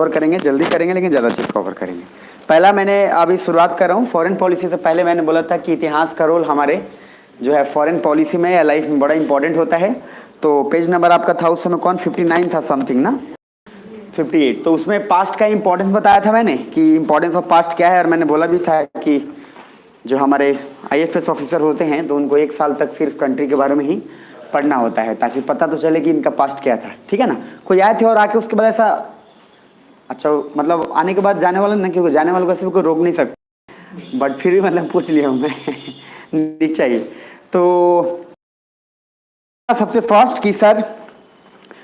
Cover करेंगे, जल्दी करेंगे लेकिन ज़्यादा चीज़ कवर करेंगे। पहला मैंने अभी शुरुआत कर रहा हूँ फॉरेन पॉलिसी से। पहले मैंने बोला था कि इतिहास का रोल हमारे जो है फॉरेन पॉलिसी में या लाइफ में बड़ा इंपॉर्टेंट होता है। तो पेज नंबर आपका था उस समय कौन 59 था समथिंग ना, 58। तो उसमें पास्ट का इंपॉर्टेंस बताया था मैंने कि इंपॉर्टेंस ऑफ पास्ट क्या है, और मैंने बोला भी था कि जो हमारे IAS ऑफिसर होते हैं तो उनको 1 साल तक सिर्फ कंट्री के बारे में ही पढ़ना होता है ताकि पता तो चले कि इनका पास्ट क्या था, ठीक है ना। कोई आए थे और आके उसके बाद ऐसा अच्छा मतलब आने के बाद जाने वाला ना, क्योंकि जाने वालों को ऐसे कोई रोक नहीं सकता, बट फिर भी मतलब पूछ लिया हूँ मैं नहीं चाहिए। तो सबसे फर्स्ट कि सर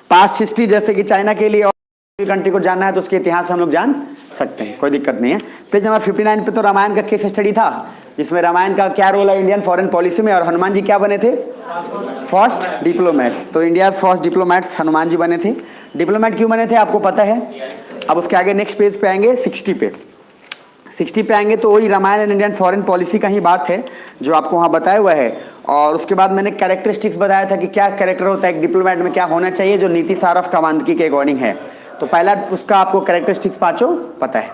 पास्ट हिस्ट्री, जैसे कि चाइना के लिए और कंट्री को जानना है तो उसके इतिहास हम लोग जान सकते हैं, कोई दिक्कत नहीं है। पेज नंबर 59 पे तो रामायण का केस स्टडी था, जिसमें रामायण का क्या रोल है इंडियन फॉरेन पॉलिसी में, और हनुमान जी क्या बने थे, फर्स्ट डिप्लोमेट्स। तो India first diplomats Hanuman ji बने थे। डिप्लोमेट क्यों बने थे आपको पता है। अब उसके आगे नेक्स्ट पेज पे आएंगे 60 पे आएंगे तो वही Ramayana and Indian foreign policy का ही बात है जो आपको वहाँ बताया हुआ है। और उसके बाद मैंने कैरेक्टरिस्टिक्स बताया था कि क्या कैरेक्टर होता है एक डिप्लोमेट में, क्या होना चाहिए, जो नीति सार ऑफ कमांडकी के अकॉर्डिंग है। तो पहला उसका आपको कैरेक्टरिस्टिक्स पांचों पता है।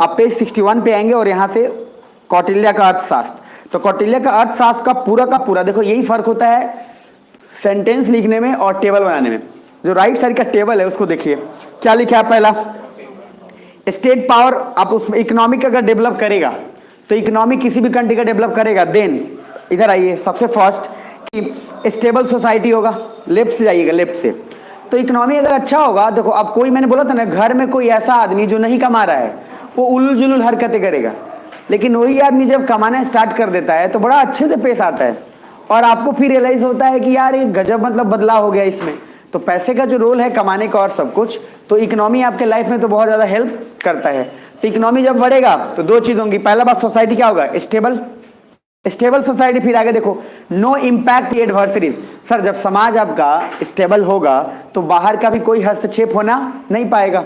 अब पेज 61 पे आएंगे और यहाँ से कौटिल्य का अर्थशास्त्र। तो कौटिल्य का अर्थशास्त्र का पूरा देखो यही फर्क होता है सेंटेंस लिखने में और टेबल बनाने में। जो राइट साइड का टेबल है उसको देखिए क्या लिखा है। पहला स्टेट पावर, आप उसमें इकोनॉमिक अगर डेवलप करेगा तो इकोनॉमी किसी भी कंट्री का डेवलप करेगा। देन इधर आइए, सबसे फर्स्ट कि स्टेबल सोसाइटी होगा। लेफ्ट से जाइएगा, लेफ्ट से। तो इकोनॉमी अगर अच्छा होगा, देखो अब कोई मैंने बोला था ना, घर में कोई ऐसा आदमी जो नहीं कमा रहा है वो उलूल जुलूल हरकतें करेगा, लेकिन वही आदमी जब कमाना स्टार्ट कर देता है तो बड़ा अच्छे से पेश आता है और आपको फिर रियलाइज होता है कि यार ये गजब मतलब बदलाव हो गया इसमें। तो पैसे का जो रोल है कमाने का और सब कुछ, तो इकोनॉमी आपके लाइफ में तो बहुत ज़्यादा हेल्प करता है। तो इकोनॉमी जब बढ़ेगा तो दो चीज़ होंगी। पहला बात सोसाइटी क्या होगा, स्टेबल सोसाइटी। फिर आगे देखो नो इम्पैक्ट एडवर्सरीज। सर जब समाज आपका स्टेबल होगा तो बाहर का भी कोई हस्तक्षेप होना नहीं पाएगा,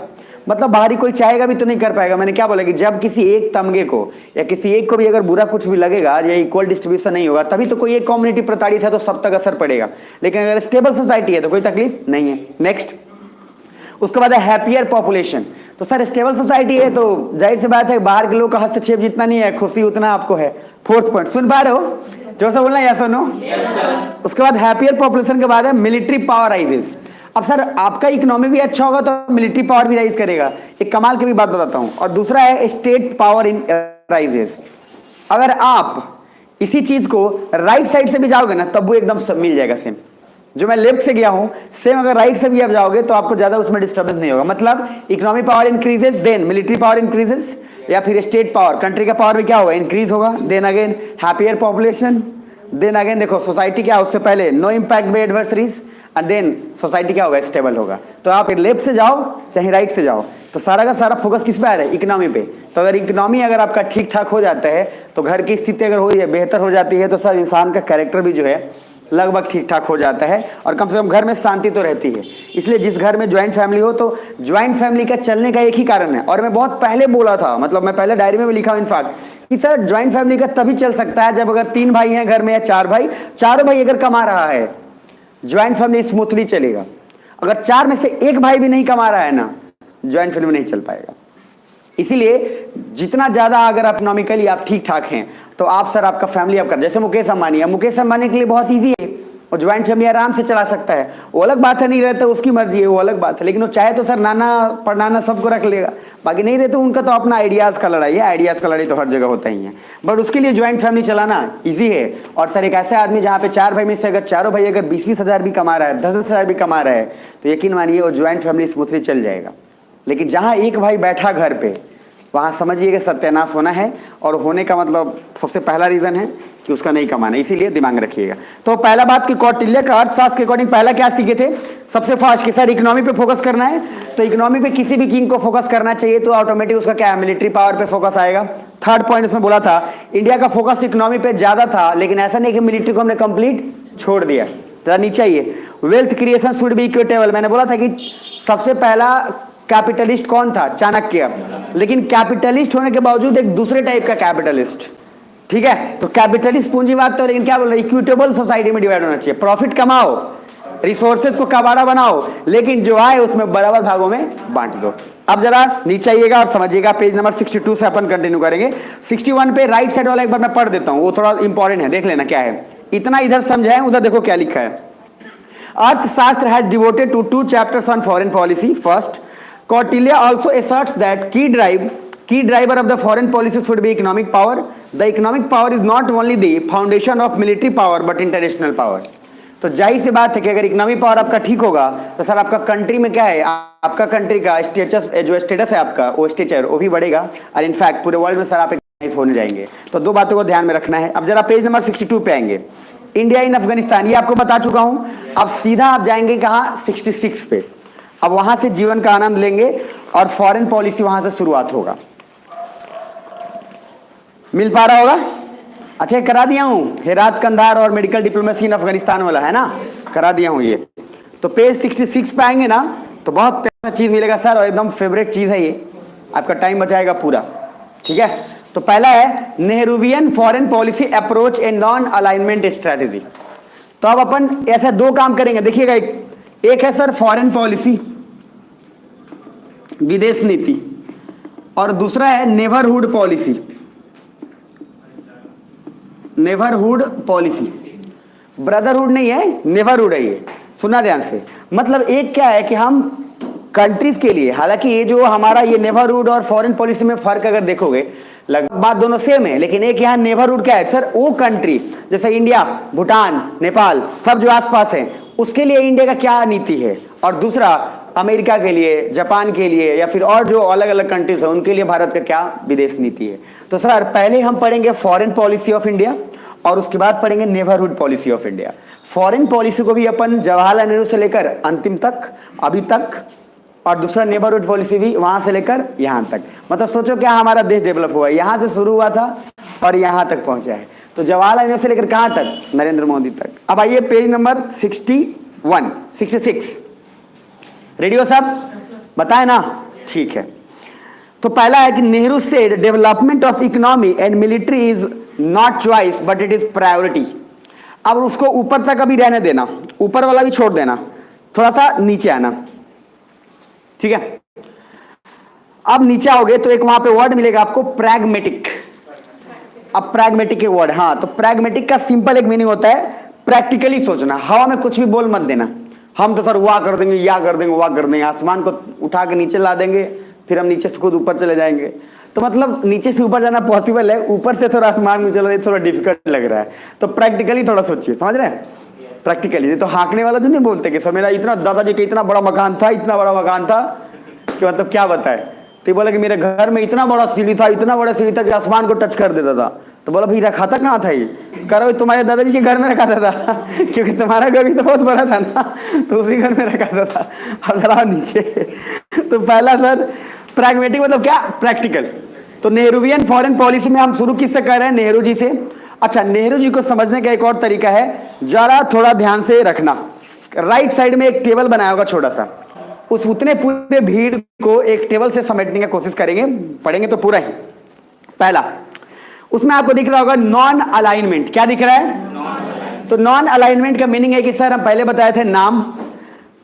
मतलब बाहरी कोई चाहेगा भी तो नहीं कर पाएगा। मैंने क्या बोला कि जब किसी एक तमगे को या किसी एक को भी अगर बुरा कुछ भी लगेगा या इक्वल डिस्ट्रीब्यूशन नहीं होगा तभी तो कोई एक कम्युनिटी प्रताड़ित है तो सब तक असर पड़ेगा, लेकिन अगर स्टेबल सोसाइटी है तो कोई तकलीफ नहीं है। नेक्स्ट उसके बाद है हैप्पियर पॉपुलेशन। तो सर स्टेबल सोसाइटी है तो जाहिर सी बात है बाहर के लोग का हस्तक्षेप जितना नहीं है खुशी उतना आपको है। फोर्थ पॉइंट सुन पा रहे हो, जो सा बोलना है या सुनो। उसके बाद हैप्पियर पॉपुलेशन के बाद है मिलिट्री पावर राइजेस। अब सर आपका इकोनॉमी भी अच्छा होगा तो मिलिट्री पावर भी राइज करेगा। एक कमाल की भी बात बताता हूं। और दूसरा है स्टेट पावर इन राइजेस। अगर आप इसी चीज को राइट साइड से भी जाओगे ना तब वो एकदम सब मिल जाएगा सेम। जो मैं लेफ्ट से गया हूं सेम अगर राइट से भी आप जाओगे तो आपको ज्यादा उसमें डिस्टर्बेंस नहीं होगा। मतलब economy power increases then military power increases, या फिर स्टेट पावर कंट्री का पावर भी क्या होगा इंक्रीज होगा। Then again happier population, then again देखो सोसाइटी क्या उससे पहले no impact by adversaries, and then society क्या होगा स्टेबल होगा। तो आप लेफ्ट से जाओ चाहे राइट से जाओ तो सारा का सारा फोकस किस पे आ रहा है, इकोनॉमी पे। तो अगर इकोनॉमी अगर आपका ठीक ठाक हो जाता है तो घर की स्थिति अगर हो है बेहतर हो जाती है तो सर इंसान का कैरेक्टर भी जो है लगभग ठीक ठाक हो जाता है और कम से कम घर में शांति तो रहती है। इसलिए जिस घर में ज्वाइंट फैमिली हो तो ज्वाइंट फैमिली का चलने का एक ही कारण है, और मैं बहुत पहले बोला था, मतलब मैं पहले डायरी में भी लिखा हूं इनफैक्ट कि सर ज्वाइंट फैमिली का तभी चल सकता है जब अगर 3 भाई हैं घर में या 4 भाई, चारों भाई अगर कमा रहा है ज्वाइंट फैमिली स्मूथली चलेगा। अगर 4 में से एक भाई भी नहीं कमा रहा है ना ज्वाइंट फैमिली नहीं चल पाएगा। इसीलिए जितना ज्यादा अगर इकोनॉमिकली आप ठीक ठाक हैं तो आप सर आपका फैमिली आपका, जैसे मुकेश अंबानी है, मुकेश अंबानी के लिए बहुत इजी है और ज्वाइंट फैमिली आराम से चला सकता है। वो अलग बात है, नहीं रहता उसकी मर्जी है, वो अलग बात है, लेकिन वो चाहे तो सर नाना पढ़नाना सबको रख लेगा, बाकी नहीं रहते उनका तो अपना आइडियाज़ का लड़ाई है। आइडियाज़ का लड़ाई तो हर जगह होता ही है, बट उसके लिए ज्वाइंट फैमिली चलाना ईजी है। और सर एक ऐसा आदमी जहाँ पे 4 भाई में से अगर चारों भाई अगर 20-20 हज़ार भी कमा रहा है, 10-10 हज़ार भी कमा रहा है तो यकीन मानिए वो ज्वाइंट फैमिली स्मूथली चल जाएगा। लेकिन जहाँ एक भाई बैठा घर पे वहाँ समझिएगा सत्यानाश होना है, और होने का मतलब सबसे पहला रीजन है कि उसका नहीं कमाना, इसीलिए दिमाग रखिएगा। तो पहला बात कि कौटिल्य का अर्थशास्त्र के अकॉर्डिंग पहला क्या सीखे थे सबसे फास्ट कि सर इकोनॉमी पे फोकस करना है। तो इकोनॉमी पे किसी भी किंग को फोकस करना चाहिए तो ऑटोमेटिक उसका क्या है मिलिट्री पावर पे फोकस आएगा। थर्ड पॉइंट इसमें बोला था इंडिया का फोकस इकोनॉमी पे ज्यादा था, लेकिन ऐसा नहीं कि मिलिट्री को हमने कंप्लीट छोड़ दिया। जरा नीचे आइए, wealth creation should be equitable. मैंने बोला था कि सबसे पहला कैपिटलिस्ट कौन था, चाणक्य, लेकिन कैपिटलिस्ट होने के बावजूद एक दूसरे टाइप का कैपिटलिस्ट, ठीक है। तो कैपिटलिस्ट पूंजीवाद तो, लेकिन क्या बोल रहे इक्विटेबल सोसाइटी में डिवाइड होना चाहिए। प्रॉफिट कमाओ रिसोर्सेज को कबाड़ा बनाओ, लेकिन जो आए उसमें बराबर भागों में बांट दो। अब जरा नीचे आइएगा और समझिएगा, पेज नंबर 62 से अपन कंटिन्यू करेंगे। 61 पे राइट साइड वाला एक बार मैं पढ़ देता हूं, वो थोड़ा इंपॉर्टेंट है, देख लेना क्या है। इतना इधर समझाएं, उधर देखो क्या लिखा है। Arthashastra has devoted to 2 chapters on foreign policy. First, Kautilya also asserts that key driver of the foreign policy should be economic power. The economic power is not only the foundation of military power but international power. तो जाहिर सी बात है कि अगर economic power आपका ठीक होगा तो सर आपका कंट्री में क्या है, आपका कंट्री का स्टेटस, जो स्टेटस है आपका, वो स्टेचर वो भी बढ़ेगा, और इनफैक्ट पूरे वर्ल्ड में सर आप होने जाएंगे। तो दो बातों को ध्यान में रखना है। अब जरा पेज नंबर 62 पे आएंगे। इंडिया इन अफगानिस्तान, ये आपको बता चुका हूं। अब सीधा आप जाएंगे कहां, 66 पे। अब वहां से जीवन का आनंद लेंगे और फॉरेन पॉलिसी वहां से शुरुआत होगा। मिल पा रहा होगा? अच्छा, करा दिया हूं, हेरात कंधार और मेडिकल डिप्लोमेसी इन अफगानिस्तान वाला है ना, करा दिया हूं ये। तो पेज 66 पे आएंगे ना तो बहुत प्यारा चीज मिलेगा सर, और एकदम फेवरेट चीज है ये, आपका टाइम बचाएगा पूरा। ठीक है, तो पहला है Nehruvian foreign policy approach and non alignment strategy. तो अब अपन ऐसे दो काम करेंगे, देखिएगा। एक है सर फॉरेन पॉलिसी, विदेश नीति, और दूसरा है neighbourhood policy. Neighbourhood policy, brotherhood नहीं है, नेबरहुड है ये, सुना ध्यान से। मतलब एक क्या है कि हम कंट्रीज के लिए, हालांकि ये जो हमारा ये नेबरहुड और फॉरेन पॉलिसी में फर्क अगर देखोगे, लगभग बात दोनों सेम है, लेकिन एक यहाँ नेबरहुड क्या है सर, वो कंट्री जैसे इंडिया, भूटान, नेपाल, सब जो आसपास है, उसके लिए इंडिया का क्या नीति है, और दूसरा अमेरिका के लिए, जापान के लिए, या फिर और जो अलग अलग कंट्रीज है उनके लिए भारत का क्या विदेश नीति है। तो सर पहले हम पढ़ेंगे फॉरेन पॉलिसी ऑफ इंडिया और उसके बाद पढ़ेंगे neighbourhood policy of India. Foreign policy को भी अपन जवाहरलाल नेहरू से लेकर अंतिम तक, अभी तक, और दूसरा नेबरहुड पॉलिसी भी वहां से लेकर यहां तक। मतलब सोचो क्या हमारा देश डेवलप हुआ, यहां से शुरू हुआ था और यहां तक पहुंचा है। तो जवाहरलाल नेहरू से लेकर कहां तक, नरेंद्र मोदी तक। अब आइए पेज नंबर 61, 66। रेडियो साहब बताए ना, ठीक है। तो पहला है कि Nehru said development of economy and military is not choice but it is priority. अब उसको ऊपर तक अभी रहने देना, ऊपर वाला भी छोड़ देना, थोड़ा सा नीचे आना, ठीक है। अब नीचे आओगे तो एक वहां पे वर्ड मिलेगा आपको, प्रैग्मेटिक। अब प्रैग्मेटिक के वर्ड, हाँ, तो प्रैग्मेटिक का सिंपल एक मीनिंग होता है प्रैक्टिकली सोचना, हवा में कुछ भी बोल मत देना। हम तो सर वाह कर देंगे, या कर देंगे, वाह कर देंगे, आसमान को उठा के नीचे ला देंगे, फिर हम नीचे से खुद ऊपर चले जाएंगे। तो मतलब नीचे से ऊपर जाना पॉसिबल है, ऊपर से थोड़ा आसमान में चला थोड़ा डिफिकल्ट लग रहा है। तो प्रैक्टिकली थोड़ा सोचिए, समझ रहे हैं? प्रैक्टिकली। तो हाँकने वाला तो नहीं बोलते कि सर मेरा इतना, दादाजी का इतना बड़ा मकान था, इतना बड़ा मकान था कि मतलब क्या बताए। तो बोला कि मेरे घर में इतना बड़ा सीढ़ी था, इतना बड़ा सीढ़ी था कि आसमान को टच कर देता था। तो बोला भाई रखा था कहाँ था ये, करो तुम्हारे दादाजी के घर में रखा था क्योंकि तुम्हारा घर भी तो बहुत बड़ा था ना, तो उसी घर में रखा था। अब जरा नीचे, तो पहला सर प्रैग्मेटिक मतलब क्या, प्रैक्टिकल। तो नेहरूवियन फॉरेन पॉलिसी में हम शुरू किससे कर रहे हैं, नेहरू जी से। अच्छा, नेहरू जी को समझने का एक और तरीका है, जरा थोड़ा ध्यान से रखना। राइट साइड में एक टेबल बनाया होगा छोटा सा, उस उतने पूरे भीड़ को एक टेबल से समेटने की कोशिश करेंगे, पढ़ेंगे तो पूरा ही। पहला, उसमें आपको दिख रहा होगा नॉन अलाइनमेंट। क्या दिख रहा है? तो नॉन अलाइनमेंट का मीनिंग है कि सर हम पहले बताए थे नाम,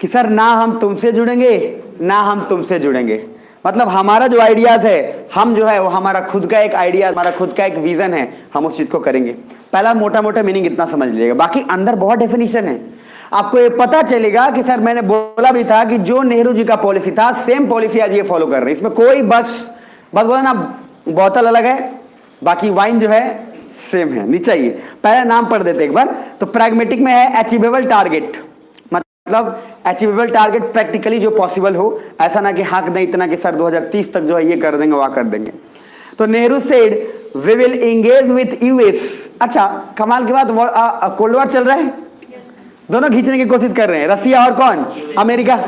कि सर ना हम तुमसे जुड़ेंगे ना हम तुमसे जुड़ेंगे। मतलब हमारा जो आइडियाज है, हम जो है वो हमारा खुद का एक आइडिया, हमारा खुद का एक विजन है, हम उस चीज को करेंगे। पहला मोटा मोटा मीनिंग इतना समझ लीजिएगा, बाकी अंदर बहुत डेफिनेशन है। आपको ये पता चलेगा कि सर मैंने बोला भी था कि जो नेहरू जी का पॉलिसी था, सेम पॉलिसी आज ये फॉलो कर रहे हैं। इसमें कोई बस बोला ना, बोतल अलग है बाकी वाइन जो है सेम है। नीचे आइए, पहला नाम पढ़ देते एक बार। तो प्रैग्मेटिक में है अचीवेबल टारगेट, मतलब अचीवेबल टारगेट प्रैक्टिकली जो पॉसिबल हो, ऐसा ना कि हाँक दें इतना कि सर 2030 तक जो है ये कर देंगे वह कर देंगे। तो Nehru said we will engage with US. अच्छा, कमाल की बात, कोल्ड वॉर चल रहा है, दोनों खींचने की कोशिश कर रहे हैं, रसिया और कौन, अमेरिका।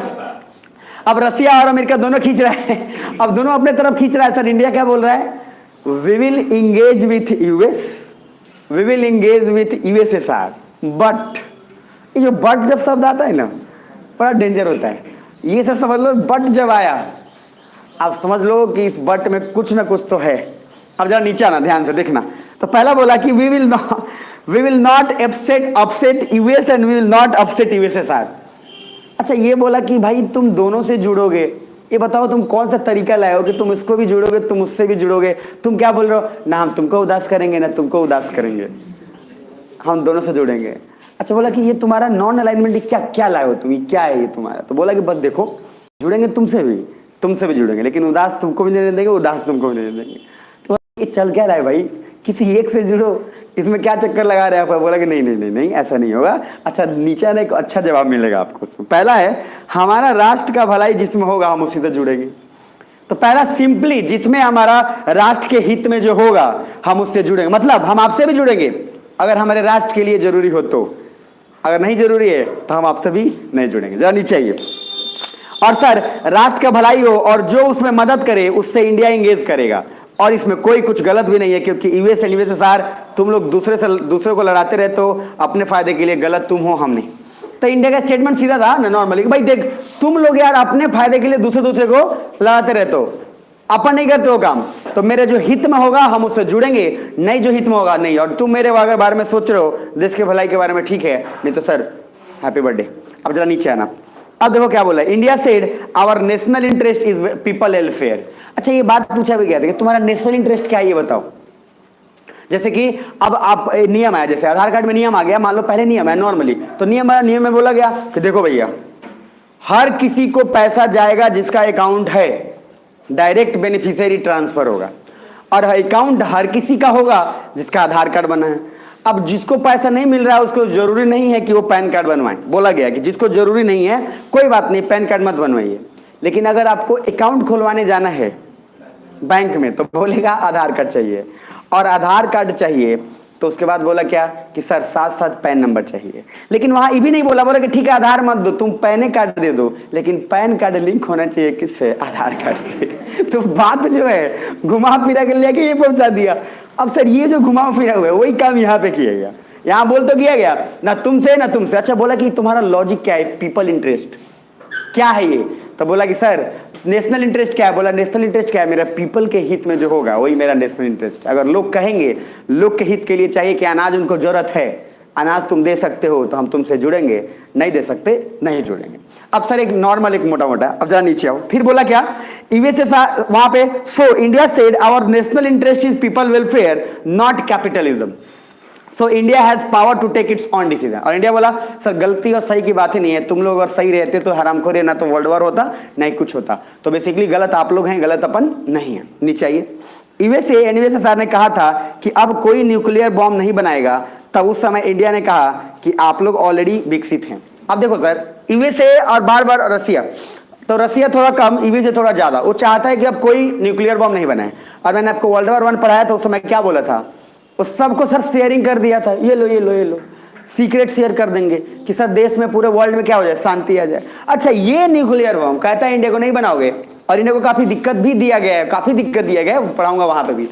अब रसिया और अमेरिका दोनों खींच रहे हैं, अब दोनों अपने तरफ खींच रहा है। सर इंडिया क्या बोल रहा है, we will engage with US, we will engage with USSR. But ये जो बट जब शब्द आता है ना, बड़ा डेंजर होता है। ये सर समझ लो, बट जब आया, आप समझ लो कि इस बट में कुछ ना कुछ तो है। अब जरा नीचे आना, ध्यान से देखना। तो पहला बोला कि we will we will not upset US and we will not upset USSR. अच्छा ये बोला कि भाई तुम दोनों से जुड़ोगे, ये बताओ तुम कौन सा तरीका लाए हो कि तुम इसको भी जुड़ोगे तुम उससे भी जुड़ोगे। तुम क्या बोल रहे हो, ना हम तुमको उदास करेंगे ना तुमको उदास करेंगे, हम दोनों से जुड़ेंगे। अच्छा बोला कि ये तुम्हारा नॉन अलाइनमेंट क्या क्या लाए हो तुम, ये क्या है ये तुम्हारा। तो बोला कि बस देखो जुड़ेंगे तुमसे भी जुड़ेंगे, लेकिन उदास तुमको भी नहीं देंगे उदास तुमको भी नहीं देंगे। तो ये चल क्या रहा है भाई, किसी एक से जुड़ो, इसमें क्या चक्कर लगा रहे हैं। बोला कि नहीं नहीं नहीं नहीं ऐसा नहीं होगा। अच्छा नीचे आने एक अच्छा जवाब मिलेगा आपको उसमें। पहला है हमारा राष्ट्र का भलाई जिसमें होगा हम उसी से जुड़ेंगे। तो पहला सिंपली जिसमें हमारा राष्ट्र के हित में जो होगा हम उससे जुड़ेंगे, मतलब हम आपसे भी जुड़ेंगे अगर हमारे राष्ट्र के लिए जरूरी हो तो, अगर नहीं जरूरी है तो हम आपसे भी नहीं जुड़ेंगे। जरा नीचे आइए। और सर राष्ट्र का भलाई हो और जो उसमें मदद करे उससे इंडिया इंगेज करेगा, और इसमें कोई कुछ गलत भी नहीं है क्योंकि यूएस एंड यूएसएसआर तुम लोग दूसरे को लड़ाते रहते हो अपने फायदे के लिए, गलत तुम हो हम नहीं। तो इंडिया का स्टेटमेंट सीधा था ना नॉर्मली, भाई देख तुम लोग यार अपने फायदे के लिए दूसरे को लड़ाते रहते हो, अपन नहीं करते हो काम, तो मेरे जो हित में होगा हम उससे जुड़ेंगे, नहीं जो हित में होगा नहीं। और तुम मेरे बारे में सोच रहे हो देश के भलाई के बारे में, ठीक है, नहीं तो सर हैप्पी बर्थडे। अब जरा नीचे आना। अब देखो क्या बोला, India said our national interest is people welfare. अच्छा ये बात पूछा भी गया था कि तुम्हारा नेशनल इंटरेस्ट क्या है ये बताओ। जैसे कि अब आप नियम है, जैसे आधार कार्ड में नियम आ गया, मान लो पहले नियम है नॉर्मली, तो नियम में बोला गया कि देखो भैया हर किसी को पैसा जाएगा जिसका अकाउंट है, डायरेक्ट बेनिफिशियरी ट्रांसफर होगा, और अकाउंट हर किसी का होगा जिसका आधार कार्ड बना है। अब जिसको पैसा नहीं मिल रहा है उसको जरूरी नहीं है कि वो पैन कार्ड बनवाए, बोला गया कि जिसको जरूरी नहीं है कोई बात नहीं पैन कार्ड मत बनवाइए, लेकिन अगर आपको अकाउंट खुलवाने जाना है बैंक में तो बोलेगा आधार कार्ड चाहिए, और आधार कार्ड चाहिए तो उसके बाद बोला क्या कि सर साथ साथ पैन नंबर चाहिए। लेकिन वहां ये भी नहीं बोला कि ठीक है आधार मत दो तुम पैन कार्ड दे दो, लेकिन पैन कार्ड लिंक होना चाहिए किससे, आधार कार्ड से। तो बात जो है घुमा फिरा के लेके ये पहुंचा दिया। अब सर ये जो घुमा फिरा हुआ है वही काम यहाँ पे किया गया, यहाँ बोल तो किया गया ना तुमसे ना तुमसे। अच्छा बोला कि तुम्हारा लॉजिक क्या है, पीपल इंटरेस्ट क्या है ये, तो बोला कि सर नेशनल इंटरेस्ट क्या है, बोला नेशनल इंटरेस्ट क्या है, मेरा पीपल के हित में जो होगा वही मेरा नेशनल इंटरेस्ट। अगर लोग कहेंगे लोग के हित के लिए चाहिए कि अनाज उनको जरूरत है, अनाज तुम दे सकते हो तो हम तुमसे जुड़ेंगे, नहीं दे सकते नहीं जुड़ेंगे। अब सर एक नॉर्मल एक मोटा मोटा, अब जरा नीचे आओ। फिर बोला क्या यूएसए वहां पे, so India said our national interest is people welfare not capitalism, so India has power to take its own decision. और इंडिया बोला सर गलती और सही की बात ही नहीं है, तुम लोग अगर सही रहते तो हरामखोरी ना तो वर्ल्ड वॉर होता नहीं कुछ होता, तो बेसिकली गलत आप लोग हैं, गलत अपन नहीं है। नीचे आइए। यूएसए एंड यूएसएसआर ने कहा था कि अब कोई न्यूक्लियर बॉम्ब नहीं बनाएगा, तब उस समय इंडिया ने कहा कि आप लोग ऑलरेडी विकसित हैं। अब देखो सर यूएसए और बार बार रसिया, तो रसिया थोड़ा कम यूएसए थोड़ा ज्यादा, वो चाहता है कि अब कोई न्यूक्लियर बॉम्ब नहीं बनाए। और मैंने आपको वर्ल्ड वॉर 1 पढ़ाया तो उस समय क्या बोला था, उस सबको सर शेयरिंग कर दिया था, ये लो ये लो ये लो, सीक्रेट शेयर कर देंगे कि सर देश में पूरे वर्ल्ड में क्या हो जाए, शांति आ जाए। अच्छा ये न्यूक्लियर बम कहता है इंडिया को नहीं बनाओगे, और इंडिया को काफी दिक्कत भी दिया गया है, काफी दिक्कत दिया गया है, पढ़ाऊंगा वहां पे भी।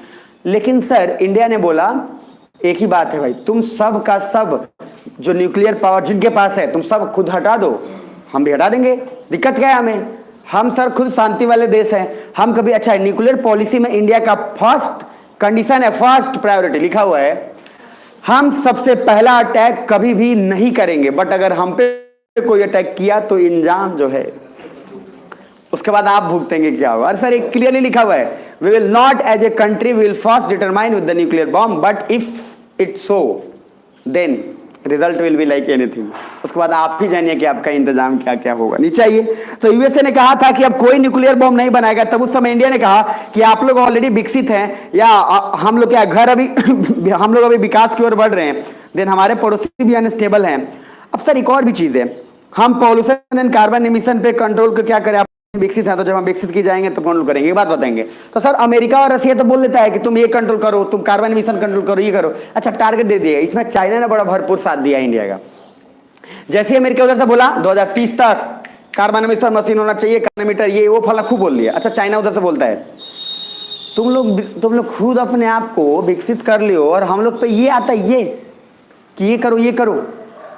लेकिन सर इंडिया ने बोला एक ही बात है भाई, तुम सब का सब जो न्यूक्लियर पावर जिनके पास है तुम सब खुद हटा दो, हम भी हटा देंगे, दिक्कत क्या है हमें, हम सर खुद शांति वाले देश हैं, हम कभी। अच्छा न्यूक्लियर पॉलिसी में इंडिया का फर्स्ट कंडीशन है, फर्स्ट प्रायोरिटी लिखा हुआ है, हम सबसे पहला अटैक कभी भी नहीं करेंगे, बट अगर हम पे कोई अटैक किया तो इंजाम जो है उसके बाद आप भुगतेंगे क्या होगा। और सर एक क्लियरली लिखा हुआ है, we will not as a country we will first determine with the nuclear bomb, but if it so then result will be like anything. उसके बाद आप ही जानिए कि आपका इंतजाम क्या क्या होगा। नीचे आइए। तो यूएसए ने कहा था कि अब कोई न्यूक्लियर बॉम्ब नहीं बनाएगा, तब उस समय इंडिया ने कहा कि आप लोग ऑलरेडी विकसित हैं, या हम लोग क्या घर अभी हम लोग अभी विकास की ओर बढ़ रहे हैं, देन हमारे पड़ोसी भी अनस्टेबल हैं। अब सर एक और भी चीज है, हम पॉल्यूशन एंड कार्बन एमिशन पे कंट्रोल को क्या करें, विकसित है तो जब हम विकसित की जाएंगे तो कंट्रोल करेंगे, ये बात बताएंगे। तो सर अमेरिका और रसिया तो बोल देता है कि तुम ये कंट्रोल करो, तुम कार्बन एमिशन कंट्रोल करो, ये करो। अच्छा टारगेट दे दिया, इसमें चाइना ने बड़ा भरपूर साथ दिया इंडिया का। जैसे अमेरिका उधर से बोला 2030 तक कार्बन एमिशन मशीन होना चाहिए, कार्बोमीटर ये वो फला खूब बोल लिया। अच्छा चाइना उधर से बोलता है तुम लोग खुद अपने आप को विकसित कर लियो, और हम लोग पे ये आता है ये कि ये करो ये करो।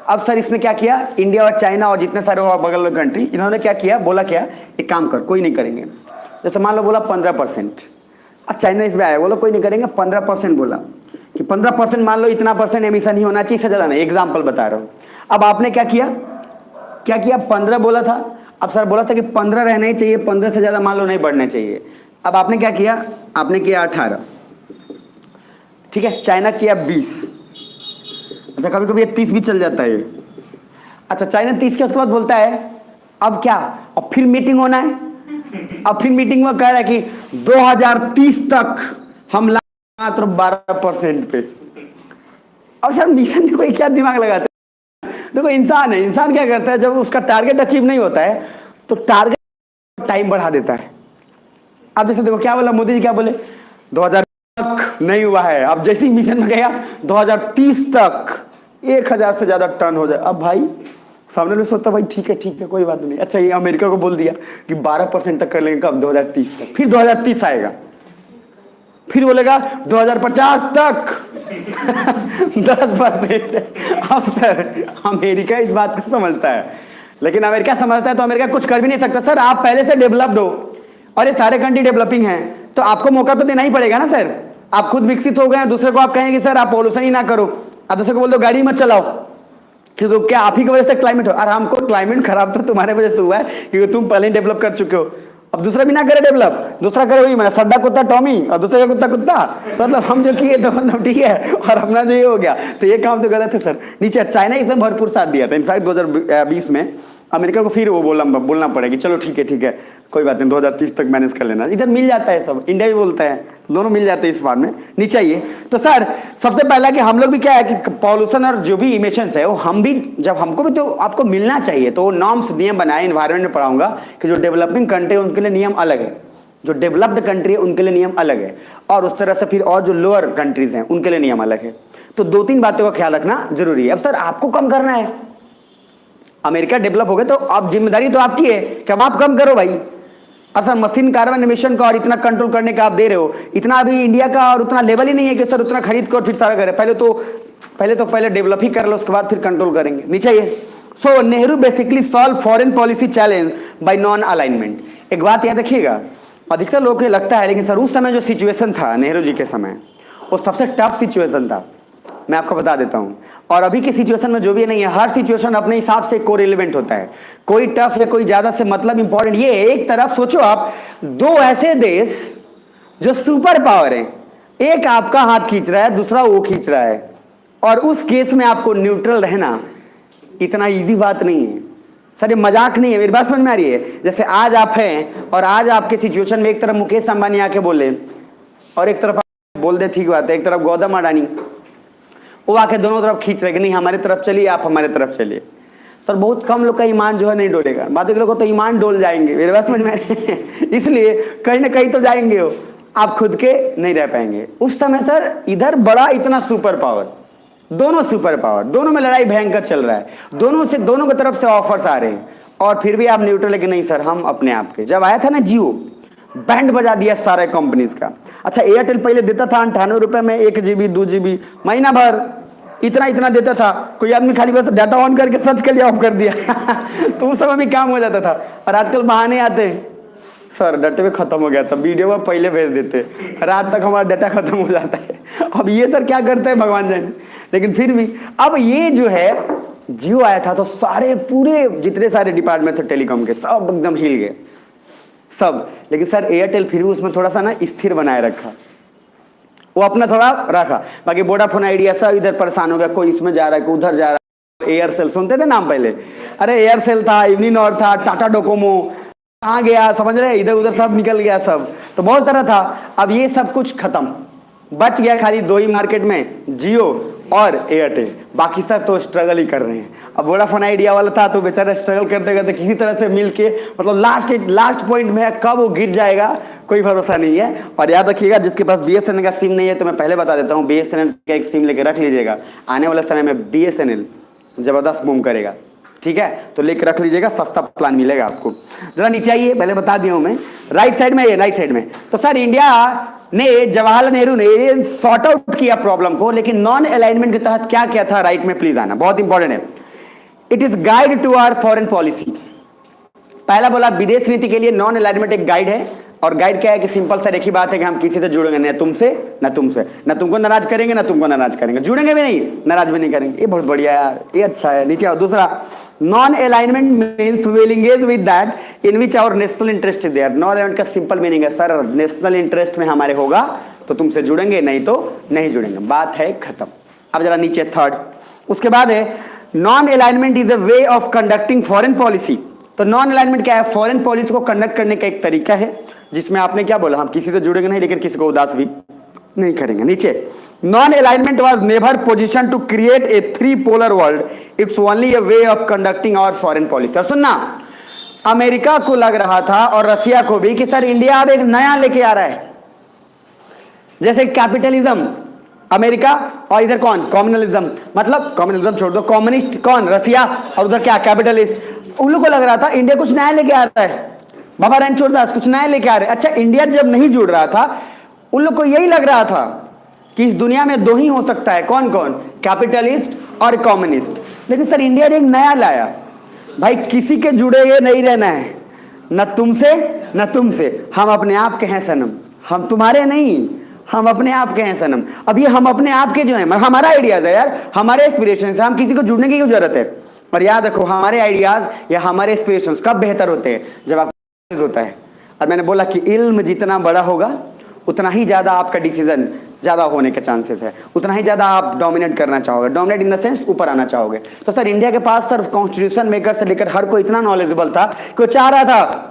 अब सर इसने क्या किया, इंडिया और चाइना और जितने सारे बगल में कंट्री, इन्होंने क्या किया, बोला क्या एक काम कर कोई नहीं करेंगे। जैसे मान लो बोला 15%, अब चाइना इसमें आया, बोला कोई नहीं करेंगे 15% बोला, कि 15% मान लो, इतना परसेंट एमिशन ही होना चाहिए, इससे ज्यादा नहीं, एग्जाम्पल बता रहा हूं। अब आपने क्या किया, 15 बोला था, अब सर बोला था कि 15 रहना ही चाहिए, 15 से ज्यादा मान लो नहीं बढ़ना चाहिए। अब आपने क्या किया, आपने किया 18, ठीक है, चाइना किया 20, अच्छा कभी कभी ये 30 भी चल जाता है। अच्छा चाइना 30 के उसके बाद बोलता है अब क्या, अब फिर मीटिंग होना है, अब फिर मीटिंग में कह रहा है कि 2030 तक हम मात्र 12% पे। और सर मिशन के कोई क्या दिमाग लगाते हैं, देखो इंसान है, इंसान क्या करता है, जब उसका टारगेट अचीव नहीं होता है तो टारगेट टाइम बढ़ा देता है। अब जैसे देखो क्या बोला मोदी जी, क्या बोले 2000 तक नहीं हुआ है, अब जैसे ही मिशन में गया 2030 तक 1000 से ज्यादा टन हो जाए। अब भाई सामने में सोचता भाई ठीक है कोई बात नहीं, अच्छा ये अमेरिका को बोल दिया कि 12% तक कर लेंगे, कब 2030 तक, फिर 2030 आएगा, फिर बोलेगा 2050 तक 10%। अब सर अमेरिका इस बात को समझता है, लेकिन अमेरिका समझता है तो अमेरिका कुछ कर भी नहीं सकता। सर आप पहले से डेवलप्ड हो और ये सारे कंट्री डेवलपिंग हैं, तो आपको मौका तो देना ही पड़ेगा ना सर। आप खुद विकसित हो गए हैं, दूसरे को आप कहेंगे सर आप पॉल्यूशन ही ना करो, आप दूसरे को बोल दो गाड़ी मत चलाओ, क्योंकि क्या आप ही की वजह से क्लाइमेट हो। और हमको क्लाइमेट खराब तो तुम्हारे वजह से हुआ है, क्योंकि तुम पहले ही डेवलप कर चुके हो। अब दूसरा भी ना करे डेवलप, दूसरा करे वही, मैंने सड्डा कुत्ता टॉमी और दूसरे का कुत्ता कुत्ता, मतलब हम जो किए तो मतलब ठीक है, और अपना जो ये हो गया, तो ये काम तो गलत है सर। नीचे चाइना इसमें भरपूर साथ दिया था, इनफैक्ट 2020 में अमेरिका को फिर वो बोलना पड़ा कि चलो ठीक है कोई बात नहीं 2030 तक मैनेज कर लेना, इधर मिल जाता है सब, इंडिया भी बोलता है, दोनों मिल जाते हैं इस बार में। नीचे आइए, तो सर सबसे पहला कि हम लोग भी क्या है कि पॉल्यूशन और जो भी इमिशंस है वो हम भी, जब हमको भी तो आपको मिलना चाहिए, तो नॉर्म्स नियम बनाए, इन्वायरमेंट में पढ़ाऊंगा कि जो डेवलपिंग कंट्री है उनके लिए नियम अलग है, जो डेवलप्ड कंट्री है उनके लिए नियम अलग है, और उस तरह से फिर और जो लोअर कंट्रीज हैं उनके लिए नियम अलग है। तो 2-3 बातों का ख्याल रखना जरूरी है। अब सर आपको कम करना है, अमेरिका डेवलप हो गए तो अब जिम्मेदारी तो आपकी है कि अब आप कम करो भाई। सर मशीन कार्बन एमिशन का और इतना कंट्रोल करने का आप दे रहे हो, इतना अभी इंडिया का और उतना लेवल ही नहीं है कि सर उतना खरीद कर फिर सारा करें, पहले डेवलप ही कर लो, उसके बाद फिर कंट्रोल करेंगे। नीचे ये, so Nehru basically solve foreign policy challenge by non alignment. एक बात याद रखिएगा, अधिकतर लोगों को लगता है, लेकिन सर उस समय जो सिचुएशन था नेहरू जी के समय, वो सबसे टफ सिचुएशन था, मैं आपको बता देता हूं। और अभी की सिचुएशन में जो भी नहीं है, हर सिचुएशन अपने हिसाब से कोरिलेवेंट होता है, कोई टफ है कोई ज्यादा से मतलब इंपॉर्टेंट। ये एक तरफ सोचो आप, 2 ऐसे देश जो सुपर पावर हैं, एक आपका हाथ खींच रहा है, दूसरा वो खींच रहा है, और उस केस में आपको न्यूट्रल रहना इतना इजी बात नहीं है सर, ये मजाक नहीं है, मेरी बात समझ में आ रही है। जैसे आज आप हैं और आज आपके सिचुएशन में एक तरफ मुकेश अंबानी आके बोले और एक तरफ बोल दे, ठीक बात है, एक तरफ गौतम अडानी, वो आके दोनों तरफ खींच रहे कि नहीं हमारे तरफ चलिए, आप हमारे तरफ चलिए। सर बहुत कम लोग का ईमान जो है नहीं डोलेगा, बाकी लोगों को तो ईमान डोल जाएंगे, मेरे बात समझ में इसलिए कहीं ना कहीं तो जाएंगे हो, आप खुद के नहीं रह पाएंगे। उस समय सर इधर बड़ा इतना सुपर पावर, दोनों सुपर पावर, दोनों में लड़ाई भयंकर चल रहा है, दोनों की तरफ से ऑफर्स आ रहे हैं, और फिर भी आप न्यूट्रल है कि नहीं सर हम अपने आप के। जब आया था ना जियो, बैंड बजा दिया सारे कंपनीज का। अच्छा एयरटेल पहले देता था 98 रुपए में 1 GB 2 GB महीना भर, इतना देता था, कोई आदमी खाली बस डाटा ऑन करके सर्च कर लिया, ऑफ कर दिया तो उस समय भी काम हो जाता था। और आजकल बहाने आते हैं, सर डाटे में खत्म हो गया था, वीडियो में पहले भेज देते, रात तक हमारा डाटा खत्म हो जाता है। अब ये सर क्या करते हैं भगवान जाने, लेकिन फिर भी अब ये जो है जियो आया था तो सारे पूरे जितने सारे डिपार्टमेंट थे टेलीकॉम के सब एकदम हिल गए सब। लेकिन सर एयरटेल फिर भी उसमें थोड़ा सा ना स्थिर बनाए रखा, वो अपना थोड़ा रखा, बाकी वोडाफोन आइडिया सब इधर परेशान हो गया, कोई इसमें जा रहा है कोई उधर जा रहा है। एयरसेल सुनते थे नाम पहले, अरे एयरसेल था, इवनिंग और था, टाटा डोकोमो कहाँ गया समझ रहे, इधर उधर सब निकल गया सब, तो बहुत सारा था। अब ये सब कुछ खत्म, बच गया खाली 2 ही मार्केट में, जियो और एयरटेल, बाकी सब तो स्ट्रगल ही कर रहे हैं। अब वोडाफोन आइडिया वाला था तो बेचारा स्ट्रगल करते करते किसी तरह से मिल के, मतलब लास्ट पॉइंट में है, कब वो गिर जाएगा कोई भरोसा नहीं है। और याद रखिएगा जिसके पास BSNL का सिम नहीं है, तो मैं पहले बता देता हूँ, BSNL का एक सिम लेके रख लीजिएगा, आने वाले समय में BSNL जबरदस्त बूम करेगा, ठीक है, तो लेकर रख लीजिएगा, सस्ता प्लान मिलेगा आपको। जरा नीचे आइए, पहले बता दिया हूं मैं, राइट साइड में, ये राइट साइड में, तो सर इंडिया ने, जवाहरलाल नेहरू ने सॉर्ट आउट किया प्रॉब्लम को, लेकिन नॉन अलाइनमेंट के तहत क्या किया था, राइट में प्लीज आना, बहुत इंपॉर्टेंट है। It is guide to our foreign policy. पहला बोला विदेश नीति के लिए नॉन अलाइनमेंट एक गाइड है, और गाइड क्या है कि सिंपल सा एक ही बात है कि हम किसी से जुड़ेंगे ना तुमसे ना तुमसे, ना तुमको नाराज करेंगे ना तुमको नाराज करेंगे, जुड़ेंगे भी नहीं नाराज भी नहीं करेंगे। ये बहुत बढ़िया यार, ये अच्छा है। नीचे आओ। दूसरा, non alignment means we will engage with that in which our national interest is there. Non alignment का सिंपल मीनिंग है सर नेशनल इंटरेस्ट में हमारे होगा तो तुमसे जुड़ेंगे, नहीं तो नहीं जुड़ेंगे, बात है खत्म। अब जरा नीचे थर्ड, उसके बाद है non alignment is a way of conducting foreign policy. तो नॉन अलाइनमेंट क्या है? फॉरेन पॉलिसी को कंडक्ट करने का एक तरीका है जिसमें आपने क्या बोला, हम किसी से जुड़ेंगे नहीं लेकिन किसी को उदास भी नहीं करेंगे। नीचे, non alignment was never position to create a three polar world, its only a way of conducting our foreign policy. और सुनना, अमेरिका को लग रहा था और रशिया को भी कि सर इंडिया अब एक नया लेके आ रहा है, जैसे कैपिटलिज्म अमेरिका और इधर कौन कम्युनलिज्म, मतलब कम्युनलिज्म छोड़ दो, कम्युनिस्ट कौन रसिया और उधर क्या कैपिटलिस्ट। उन लोगों को लग रहा था इंडिया कुछ नया लेके आ रहा है, बाबा राम छोड़दास कुछ नया लेके आ रहे हैं। अच्छा, इंडिया जब नहीं जुड़ रहा था उन लोग को यही लग रहा था कि इस दुनिया में दो ही हो सकता है, कौन कौन, कैपिटलिस्ट और कम्युनिस्ट। लेकिन सर इंडिया ने एक नया लाया, भाई किसी के जुड़े हुए नहीं रहना है, न तुमसे न तुमसे, हम अपने आप के हैं सनम, हम तुम्हारे नहीं, हम अपने आप के हैं सनम। अब ये हम अपने आप के जो है हमारा आइडियाज है यार, हमारे एस्पिरेशन है, हम किसी को जुड़ने की क्यों जरूरत है। पर याद रखो हमारे आइडियाज या हमारे एस्पिरेशंस कब बेहतर होते हैं, जब आप होता है। और मैंने बोला कि इल्म जितना बड़ा होगा उतना ही ज्यादा आपका डिसीजन ज्यादा होने के चांसेस है, उतना ही ज्यादा आप डोमिनेट करना चाहोगे, डोमिनेट इन द सेंस ऊपर आना चाहोगे। तो सर इंडिया के पास सर कॉन्स्टिट्यूशन मेकर से लेकर हर कोई इतना नॉलेजेबल था कि वो चाह रहा था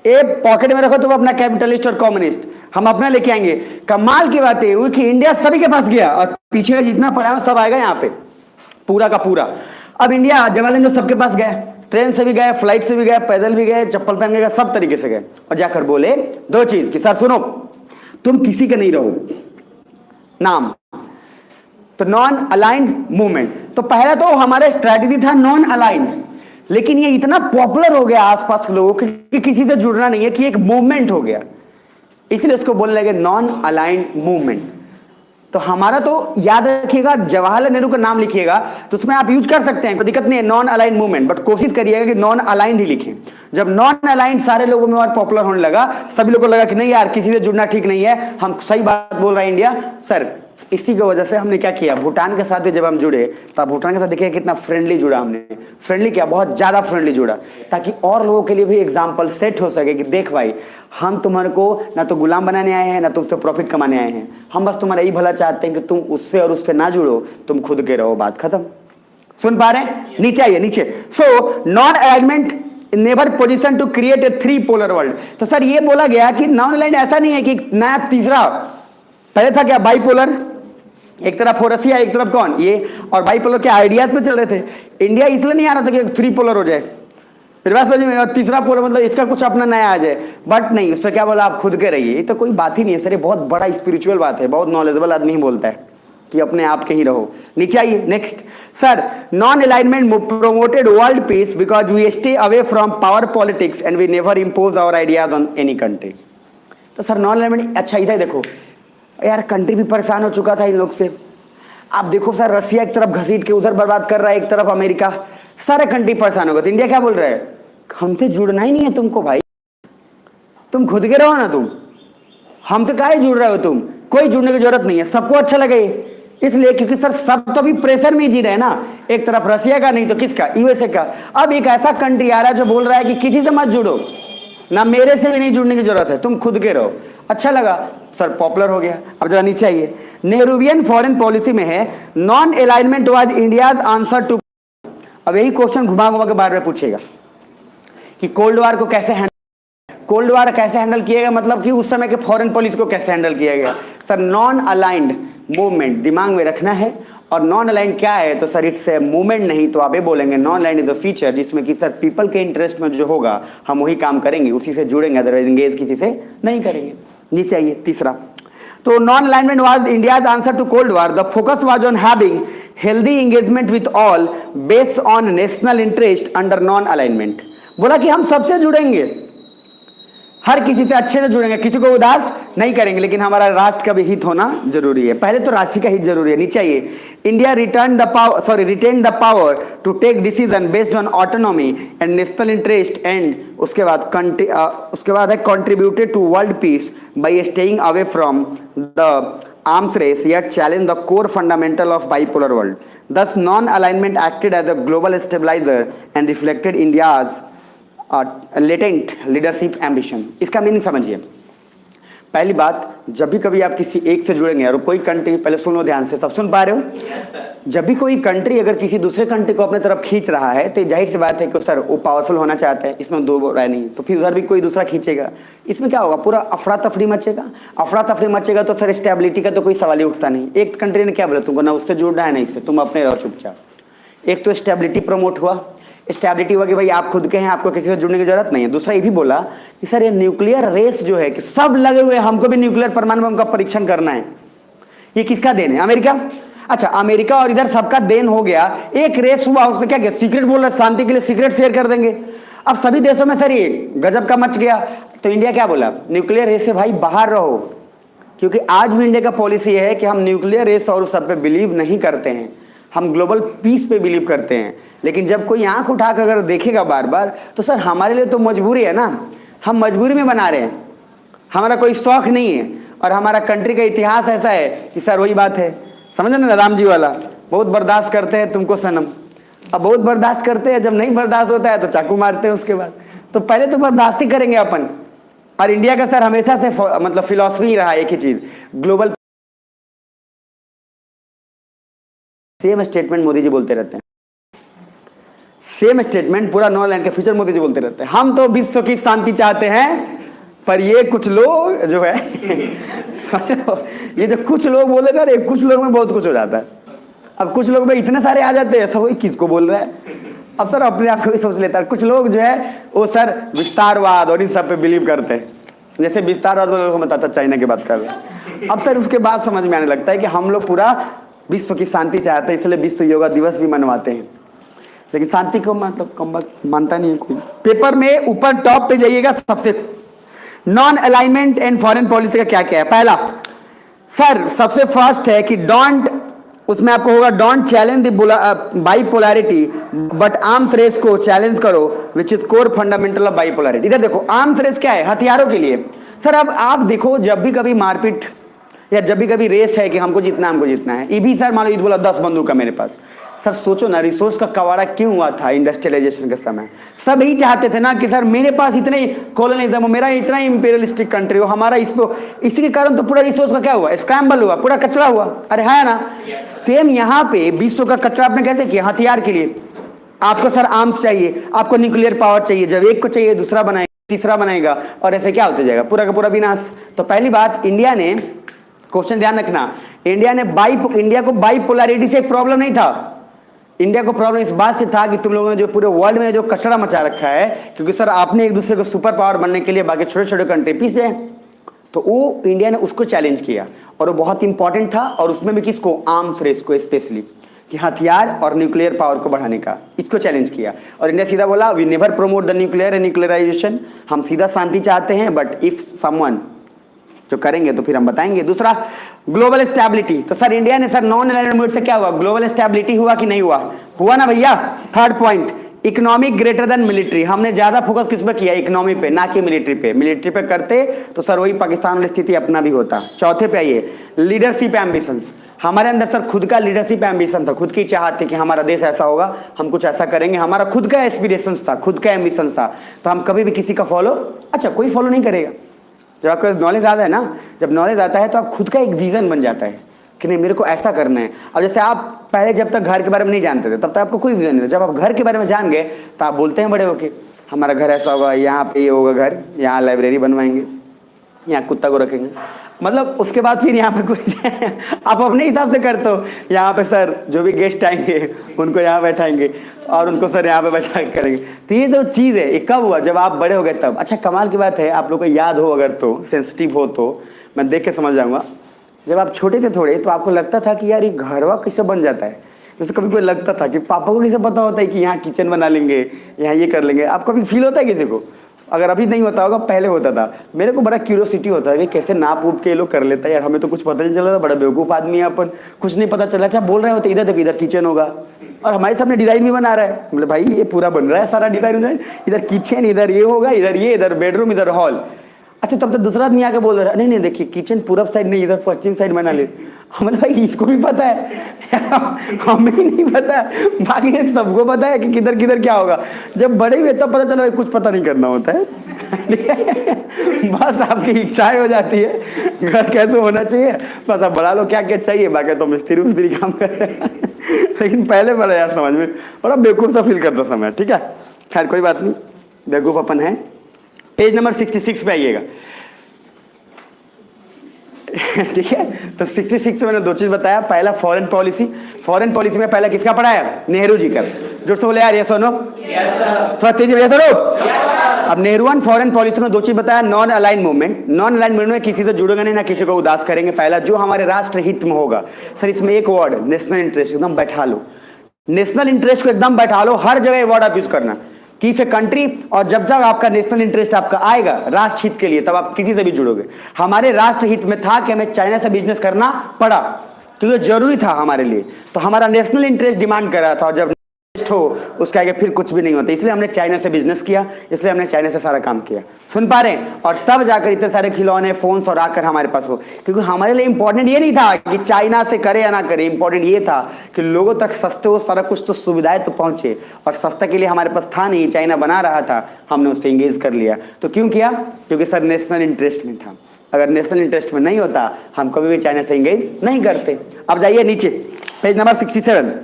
ए पॉकेट में रखो तुम अपना कैपिटलिस्ट और कम्युनिस्ट, हम अपना लेके आएंगे। कमाल की बात है कि इंडिया सभी के पास गया और पीछे का जितना पड़ा है सब आएगा यहाँ पे पूरा का पूरा। अब इंडिया जवाहरलाल नेहरू सबके पास गए, ट्रेन से भी गए, फ्लाइट से भी गए, पैदल भी गए, चप्पल पहन के गए, सब तरीके से गए और जाकर बोले दो चीज कि सर सुनो तुम किसी के नहीं रहो, नाम तो नॉन अलाइंड मूवमेंट। तो पहला तो हमारा स्ट्रैटेजी था नॉन अलाइंड, लेकिन ये इतना पॉपुलर हो गया आसपास के लोगों कि किसी से जुड़ना नहीं है कि एक मूवमेंट हो गया, इसलिए उसको बोलने लगे नॉन अलाइंड मूवमेंट। तो हमारा तो याद रखिएगा जवाहरलाल नेहरू का नाम लिखिएगा तो उसमें आप यूज कर सकते हैं, कोई दिक्कत नहीं है, नॉन अलाइंड मूवमेंट, बट कोशिश करिएगा कि नॉन अलाइंड ही लिखें। जब नॉन अलाइंड सारे लोगों में और पॉपुलर होने लगा, सभी लोगों को लगा कि नहीं यार किसी से जुड़ना ठीक नहीं है, हम सही बात बोल रहा है इंडिया। सर इसी की वजह से हमने क्या किया, भूटान के साथ भी जब हम जुड़े तब भूटान के साथ देखिए कितना फ्रेंडली जुड़ा, हमने फ्रेंडली क्या बहुत ज्यादा फ्रेंडली जुड़ा, ताकि और लोगों के लिए भी एग्जाम्पल सेट हो सके कि देख भाई हम तुम्हारे को ना तो गुलाम बनाने आए हैं ना तुमसे प्रॉफिट कमाने आए हैं, हम बस तुम्हारा यही भला चाहते हैं कि तुम उससे और उससे ना जुड़ो, तुम खुद के रहो, बात खत्म। सुन पा रहे हैं? नीचे आइए नीचे। So non alignment never position to create a three polar world. तो सर ये बोला गया कि नॉन अलाइंड ऐसा नहीं है कि नया तीसरा, पहले था क्या बाइपोलर, एक तरफ हो रसिया एक तरफ कौन ये, और बाइपोलर के आइडियाज पे चल रहे थे। इंडिया इसलिए नहीं आ रहा था कि थ्री पोलर हो जाए, फिर बात समझ में, तीसरा पोलर मतलब इसका कुछ अपना नया आ जाए, बट नहीं, उससे क्या बोला आप खुद के रहिए। ये तो कोई बात ही नहीं है सर, ये बहुत बड़ा स्पिरिचुअल बात है, बहुत नॉलेजेबल आदमी ही बोलता है कि अपने आप के ही रहो। नीचे आइए next. Sir non alignment promoted world peace because we stay away from power politics and we never impose our ideas on any country. तो सर नॉन अलाइनमेंट, अच्छा इधर देखो यार, कंट्री भी परेशान हो चुका था इन लोग से। आप देखो सर रसिया एक तरफ घसीट के उधर बर्बाद कर रहा है, एक तरफ अमेरिका, सारे कंट्री परेशान हो गए। तो इंडिया क्या बोल रहा है, हमसे जुड़ना ही नहीं है तुमको भाई, तुम खुद के रहो ना, तुम हमसे काहे जुड़ रहे हो, तुम कोई जुड़ने की जरूरत नहीं है, सबको अच्छा लगे इसलिए क्योंकि सर सब तो अभी प्रेशर में जी रहे हैं ना, एक तरफ रसिया का नहीं तो किसका, यूएसए का। अब एक ऐसा कंट्री आ रहा है जो बोल रहा है कि किसी से मत जुड़ो, ना मेरे से भी नहीं जुड़ने की जरूरत है, तुम खुद के रहो। अच्छा लगा सर, पॉपुलर हो गया। अब जरा नीचे आइए। नेहरूवियन फॉरेन पॉलिसी में है non alignment was India's answer to. अब यही क्वेश्चन घुमा घुमा के बार बार पूछेगा कि कोल्ड वार को कैसे कोल्ड वार कैसे हैंडल किया गया, मतलब कि उस समय के फॉरेन पॉलिसी को कैसे हैंडल किया गया। सर नॉन अलाइंड मूवमेंट दिमाग में रखना है, और नॉन अलाइंड क्या है, तो सर इट्स ए मूवमेंट नहीं तो आप ये बोलेंगे non aligned is a feature जिसमें कि सर पीपल के इंटरेस्ट में जो होगा हम वही काम करेंगे, उसी से जुड़ेंगे, अदरवाइज एंगेज किसी से नहीं करेंगे। नीचे आइए तीसरा। तो non alignment was India's answer to cold war, the focus was on having healthy engagement with all based on national interest under non alignment. बोला कि हम सबसे जुड़ेंगे, हर किसी से अच्छे से जुड़ेंगे, किसी को उदास नहीं करेंगे, लेकिन हमारा राष्ट्र का भी हित होना जरूरी है। पहले तो राष्ट्र का हित जरूरी है, नीचे आइए। India retain the power to take decision based on autonomy and national interest and उसके बाद है contributed to world peace by staying away from the arms race yet challenge the core fundamental of bipolar world. Thus non-alignment acted as a global stabilizer and reflected India's latent leadership ambition. इसका meaning समझिए। पहली बात, जब भी कभी आप किसी एक से जुड़ेंगे और कोई कंट्री, पहले सुन लो ध्यान से, सब सुन पा रहे हो? जब भी कोई कंट्री अगर किसी दूसरे कंट्री को अपने तरफ खींच रहा है तो जाहिर सी बात है कि सर वो पावरफुल होना चाहता है, इसमें दो राय नहीं। तो फिर उधर भी कोई दूसरा खींचेगा, इसमें क्या होगा? पूरा अफरा तफरी मचेगा। अफरा तफरी मचेगा तो सर स्टेबिलिटी का तो कोई सवाल ही उठता नहीं। एक कंट्री ने क्या बोला, तुमको ना उससे जुड़ना है ना इससे, तुम अपने रहो चुपचाप। एक तो स्टेबिलिटी प्रमोट हुआ, स्टेबिलिटी हुआ कि भाई आप खुद के हैं, आपको किसी से जुड़ने की जरूरत नहीं है। दूसरा ये भी बोला कि सर ये न्यूक्लियर रेस जो है कि सब लगे हुए हैं, हमको भी न्यूक्लियर परमाणु बम का परीक्षण करना है। ये किसका देन है? अमेरिका। अच्छा, अमेरिका और इधर सबका देन हो गया। एक रेस हुआ, उसने क्या किया? सीक्रेट बोल रहा, शांति के लिए सीक्रेट शेयर कर देंगे। अब सभी देशों में सर ये गजब का मच गया। तो इंडिया क्या बोला? न्यूक्लियर रेस से भाई बाहर रहो, क्योंकि आज भी इंडिया का पॉलिसी है कि हम न्यूक्लियर रेस और उस सब पे बिलीव नहीं करते हैं, हम ग्लोबल पीस पे बिलीव करते हैं। लेकिन जब कोई आंख उठाकर अगर देखेगा बार बार, तो सर हमारे लिए तो मजबूरी है ना, हम मजबूरी में बना रहे हैं, हमारा कोई शौक नहीं है। और हमारा कंट्री का इतिहास ऐसा है कि सर वही बात है, समझ ना, राम जी वाला, बहुत बर्दाश्त करते हैं तुमको सनम। अब बहुत बर्दाश्त करते हैं, जब नहीं बर्दाश्त होता है तो चाकू मारते हैं उसके बाद। तो पहले तो बर्दाश्त ही करेंगे अपन। और इंडिया का सर हमेशा से मतलब फिलॉसफी रहा एक ही चीज, global. Same statement Modi ji बोलते रहते हैं, सेम स्टेटमेंट पूरा 9 लाइन के फ्यूचर मोदी जी बोलते रहते हैं। हम तो विश्व की शांति चाहते हैं, पर ये कुछ लोग जो है ये जो कुछ लोग बोले ना, कुछ लोग में बहुत कुछ हो जाता है। अब कुछ लोग में इतने सारे आ जाते हैं, सब वही किसको बोल रहा है। अब सर अपने आप को भी सोच लेता है। कुछ लोग जो है वो सर विस्तारवाद और इन सब पे बिलीव करते हैं, जैसे विस्तारवाद वालों को बताता चाइना की बात कर रहे हैं। अब सर उसके बाद समझ में आने लगता है कि हम लोग पूरा विश्व की शांति चाहते हैं, इसलिए विश्व योगा दिवस भी मनवाते हैं। लेकिन शांति को मतलब कम मानता नहीं है कोई। पेपर में ऊपर टॉप पे जाइएगा, सबसे non alignment and foreign policy का क्या क्या है। पहला सर सबसे फर्स्ट है कि डोंट, उसमें आपको होगा don't challenge the bipolarity but arms race को चैलेंज करो which is core fundamental of bipolarity. इधर देखो, आर्म्स रेस क्या है? हथियारों के लिए। सर अब आप देखो, जब भी कभी मारपीट या जब भी कभी रेस है कि हमको जीतना है, ये भी सर मान लो बोला 10 बंदूक है मेरे पास। सर सोचो ना, रिसोर्स का कवाड़ा क्यों हुआ था इंडस्ट्रियलाइजेशन के समय? सब यही चाहते थे ना कि सर मेरे पास इतने कॉलोनिज्म हो, मेरा इतना इंपीरियलिस्टिक कंट्री हो, हमारा इसको, इसी के कारण तो पूरा रिसोर्स का क्या हुआ? स्क्रैम्बल हुआ, पूरा कचरा हुआ। अरे है ना, सेम यहाँ पे विश्व का कचरा आपने कैसे किया? हथियार के लिए। आपको सर आर्म्स चाहिए, आपको न्यूक्लियर पावर चाहिए, जब एक को चाहिए दूसरा बनाएगा, तीसरा बनाएगा, और ऐसे क्या होते जाएगा? पूरा का पूरा विनाश। तो पहली बात, इंडिया ने, क्वेश्चन ध्यान रखना, इंडिया को बाइपोलैरिटी से एक प्रॉब्लम नहीं था। इंडिया को प्रॉब्लम इस बात से था कि तुम लोगों ने जो पूरे वर्ल्ड में जो कचरा मचा रखा है, क्योंकि सर आपने एक दूसरे को सुपर पावर बनने के लिए बाकी छोटे छोटे कंट्री पीछे हैं, तो वो इंडिया ने उसको चैलेंज किया और वो बहुत इंपॉर्टेंट था। और उसमें भी किसको? आर्म्स रेस को, स्पेशली कि हथियार और न्यूक्लियर पावर को बढ़ाने का, इसको चैलेंज किया। और इंडिया सीधा बोला we never promote the nuclear and nuclearization, हम सीधा शांति चाहते हैं, बट इफ समवन जो करेंगे तो फिर हम बताएंगे। दूसरा ग्लोबल स्टेबिलिटी। तो सर इंडिया ने सर नॉन अलाइनमेंट से क्या हुआ? ग्लोबल स्टेबिलिटी हुआ कि नहीं हुआ? हुआ ना भैया। Third point, economic greater than military. हमने ज्यादा फोकस किस पे किया? इकोनॉमी पे, ना कि मिलिट्री पे। मिलिट्री पे करते तो सर वही पाकिस्तान वाली स्थिति अपना भी होता। चौथे पे आइए, लीडरशिप एम्बिशंस। हमारे अंदर सर खुद का लीडरशिप एम्बिशन था, खुद की चाहत थी कि हमारा देश ऐसा होगा, हम कुछ ऐसा करेंगे, हमारा खुद का एस्पिरेशंस था, खुद का एम्बिशन था। तो हम कभी भी किसी का फॉलो, अच्छा कोई फॉलो नहीं करेगा। जब आपके पास नॉलेज आता है ना, जब नॉलेज आता है तो आप खुद का एक विजन बन जाता है कि नहीं मेरे को ऐसा करना है। अब जैसे आप पहले जब तक घर के बारे में नहीं जानते थे, तब तक आपको कोई विजन नहीं था। जब आप घर के बारे में जान गए तो आप बोलते हैं बड़े होके, हमारा घर ऐसा होगा, यहाँ पे ये होगा घर, यहाँ लाइब्रेरी बनवाएंगे, यहाँ कुत्ता को रखेंगे। मतलब उसके बाद फिर यहाँ पे कुछ आप अपने हिसाब से करते हो। यहाँ पे सर जो भी गेस्ट आएंगे उनको यहाँ बैठाएंगे और उनको सर यहाँ पे बैठा करेंगे। तो ये जो चीज़ है, ये कब हुआ? जब आप बड़े हो गए तब। अच्छा कमाल की बात है, आप लोग को याद हो अगर तो, सेंसिटिव हो तो मैं देख के समझ जाऊँगा। जब आप छोटे थे थोड़े तो आपको लगता था कि यार ये घरवा कैसे बन जाता है। जैसे कभी कोई लगता था कि पापा को कैसे पता होता है कि यहाँ किचन बना लेंगे, यहाँ ये कर लेंगे। आप कभी फील होता है किसी को? अगर अभी नहीं होता होगा, पहले होता था। मेरे को बड़ा क्यूरियोसिटी होता है कि कैसे नाप उप के ये लोग कर लेता है यार, हमें तो कुछ पता नहीं चला था, बड़ा बेवकूफ़ आदमी है अपन, कुछ नहीं पता चला। अच्छा बोल रहे होते इधर देखो इधर किचन होगा और हमारे सामने डिज़ाइन भी बना रहा है, मतलब भाई ये पूरा बन रहा है सारा डिज़ाइन, इधर किचन, इधर ये होगा, इधर ये, इधर बेडरूम, इधर हॉल। अच्छा तब तो दूसरा आदमी आके बोल रहा है नहीं नहीं देखिए किचन पूरब साइड नहीं, इधर पश्चिम साइड बना ले। हमने भाई इसको भी पता है हमें ही नहीं पता है, बाकी सबको पता है कि किधर किधर क्या होगा। जब बड़े हुए तब पता चला कुछ पता नहीं करना होता है बस आपकी इच्छाएं हो जाती है घर कैसे होना चाहिए, बस आप बड़ा लो क्या क्या चाहिए, बाकी तो मिस्त्री उस्त्री काम कर रहे हैं लेकिन पहले बड़ा यार समझ में बड़ा बेवकूफ़ सा फील करता था मैं। ठीक है, खैर कोई बात नहीं, बेवकूफ़ अपन है। पेज नंबर 66 पे आइएगा। ठीक है, तो 66 में मैंने दो चीज बताया। पहला फॉरेन पॉलिसी, फॉरेन पॉलिसी में पहला किसका पढ़ाया? नेहरू जी का। जोर से बोले यार, यस और नो? थोड़ा तेजी में, यस और नो? अब नेहरू फॉरेन पॉलिसी में दो चीज बताया। Non align movement, non align movement में किसी से जुड़ेंगे नहीं, ना किसी को उदास करेंगे। पहला जो हमारे राष्ट्र हित में होगा। सर इसमें एक वर्ड नेशनल इंटरेस्ट एकदम बैठा लो, नेशनल इंटरेस्ट को एकदम बैठा लो, हर जगह वर्ड आप यूज करना कि इफ ए कंट्री, और जब जब आपका नेशनल इंटरेस्ट आपका आएगा राष्ट्र हित के लिए, तब आप किसी से भी जुड़ोगे। हमारे राष्ट्र हित में था कि हमें चाइना से बिजनेस करना पड़ा क्योंकि जरूरी था हमारे लिए, तो हमारा नेशनल इंटरेस्ट डिमांड कर रहा था। और जब हो उसके आगे फिर कुछ भी नहीं होता, इसलिए हमने चाइना से बिजनेस किया, इसलिए हमने चाइना से सारा काम किया। सुन पा रहे हैं? और तब जाकर इतने सारे खिलौने फोन्स और आकर हमारे पास हो, क्योंकि हमारे लिए इंपॉर्टेंट ये नहीं था कि चाइना से करे या ना करे, इंपॉर्टेंट ये था कि लोगों तक सस्ते हो, सारा कुछ तो सुविधाएं तो पहुंचे। और सस्ता के लिए हमारे पास था नहीं, चाइना बना रहा था, हमने उससे इंगेज कर लिया। तो क्यों किया? क्योंकि सर नेशनल इंटरेस्ट में था। अगर नेशनल इंटरेस्ट में नहीं होता हम कभी भी चाइना से इंगेज नहीं करते। अब जाइए नीचे, page number 67,